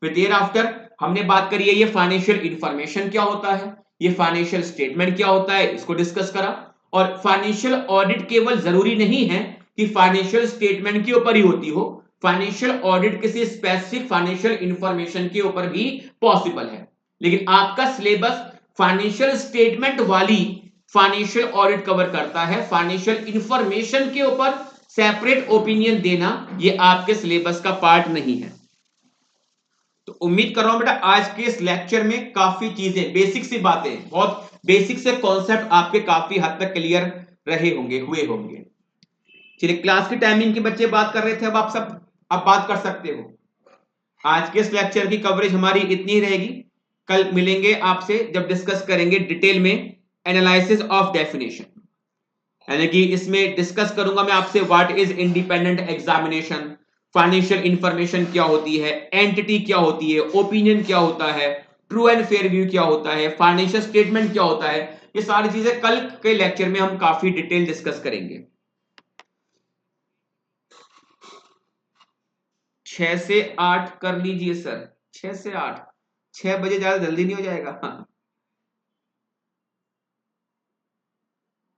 फिर देयर आफ्टर हमने बात करी है ये फाइनेंशियल इंफॉर्मेशन क्या होता है, ये फाइनेंशियल स्टेटमेंट क्या होता है, इसको डिस्कस करा। और फाइनेंशियल ऑडिट केवल जरूरी नहीं है कि फाइनेंशियल स्टेटमेंट के ऊपर ही होती हो, फाइनेंशियल ऑडिट किसी स्पेसिफिक फाइनेंशियल इंफॉर्मेशन के ऊपर भी पॉसिबल है। लेकिन आपका सिलेबस फाइनेंशियल स्टेटमेंट वाली फाइनेंशियल ऑडिट कवर करता है, फाइनेंशियल इंफॉर्मेशन के ऊपर सेपरेट ओपिनियन देना ये आपके सिलेबस का पार्ट नहीं है। तो उम्मीद कर रहा हूं बेटा आज के इस लेक्चर में काफी चीजें, बेसिक सी बातें, बहुत बेसिक से कॉन्सेप्ट आपके काफी हद तक क्लियर रहे होंगे, हुए होंगे। चलिए क्लास की टाइमिंग की बच्चे बात कर रहे थे, अब आप सब अब बात कर सकते हो। आज के इस लेक्चर की कवरेज हमारी इतनी ही रहेगी। कल मिलेंगे आपसे जब डिस्कस करेंगे डिटेल में एनालिसिस ऑफ डेफिनेशन, यानी कि इसमें डिस्कस करूंगा मैं आपसे what is independent examination, financial information क्या होती है, एंटिटी क्या होती है, ओपिनियन क्या होता है, ट्रू एंड फेयर व्यू क्या होता है, फाइनेंशियल स्टेटमेंट क्या होता है। ये सारी चीजें कल के लेक्चर में हम काफी डिटेल डिस्कस करेंगे। 6 से 8 कर लीजिए सर, 6 से 8, 6 बजे ज्यादा जल्दी नहीं हो जाएगा?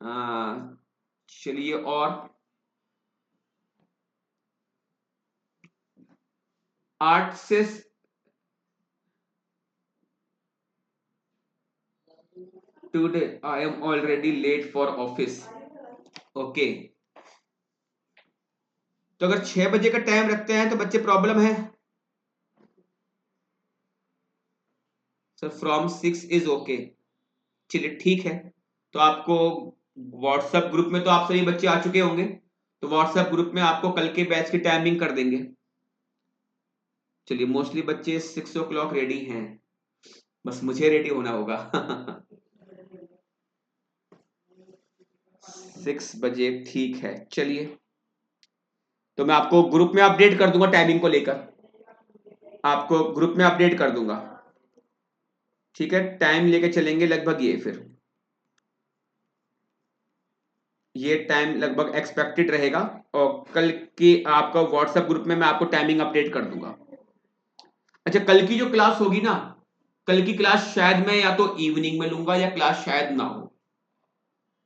हाँ चलिए, और 8 से today I am already late for office. Okay, तो अगर 6 बजे का टाइम रखते हैं तो बच्चे प्रॉब्लम है? Sir from 6 is okay. चलिए ठीक है, तो आपको व्हाट्सएप ग्रुप में तो आप सभी बच्चे आ चुके होंगे, तो व्हाट्सएप ग्रुप में आपको कल के बैच की टाइमिंग कर देंगे। चलिए मोस्टली बच्चे 6 o'clock रेडी हैं, बस मुझे रेडी होना होगा। 6 बजे ठीक है। चलिए, तो मैं आपको ग्रुप में अपडेट कर दूंगा, टाइमिंग को लेकर आपको ग्रुप में अपडेट कर दूंगा। ठीक है, टाइम लेके चलेंगे लगभग ये फिर। ये टाइम लगभग एक्सपेक्टेड रहेगा और कल के आपका व्हाट्सएप ग्रुप में मैं आपको टाइमिंग अपडेट कर दूंगा। अच्छा, कल की जो क्लास होगी ना, कल की क्लास शायद मैं या तो इवनिंग में लूंगा या क्लास शायद ना हो,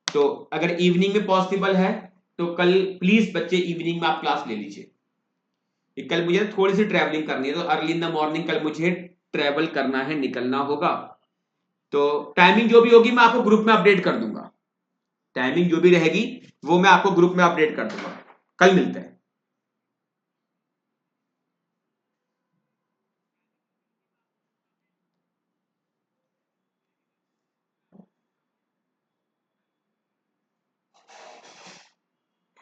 तो अगर इवनिंग में पॉसिबल है तो कल प्लीज बच्चे इवनिंग में आप क्लास ले लीजिए। कल मुझे थोड़ी सी ट्रैवलिंग करनी है, तो अर्ली इन द मॉर्निंग कल मुझे ट्रैवल करना है, निकलना होगा। तो टाइमिंग जो भी होगी मैं आपको ग्रुप में अपडेट कर दूंगा। टाइमिंग जो भी रहेगी वो मैं आपको ग्रुप में अपडेट कर दूंगा। कल मिलते हैं।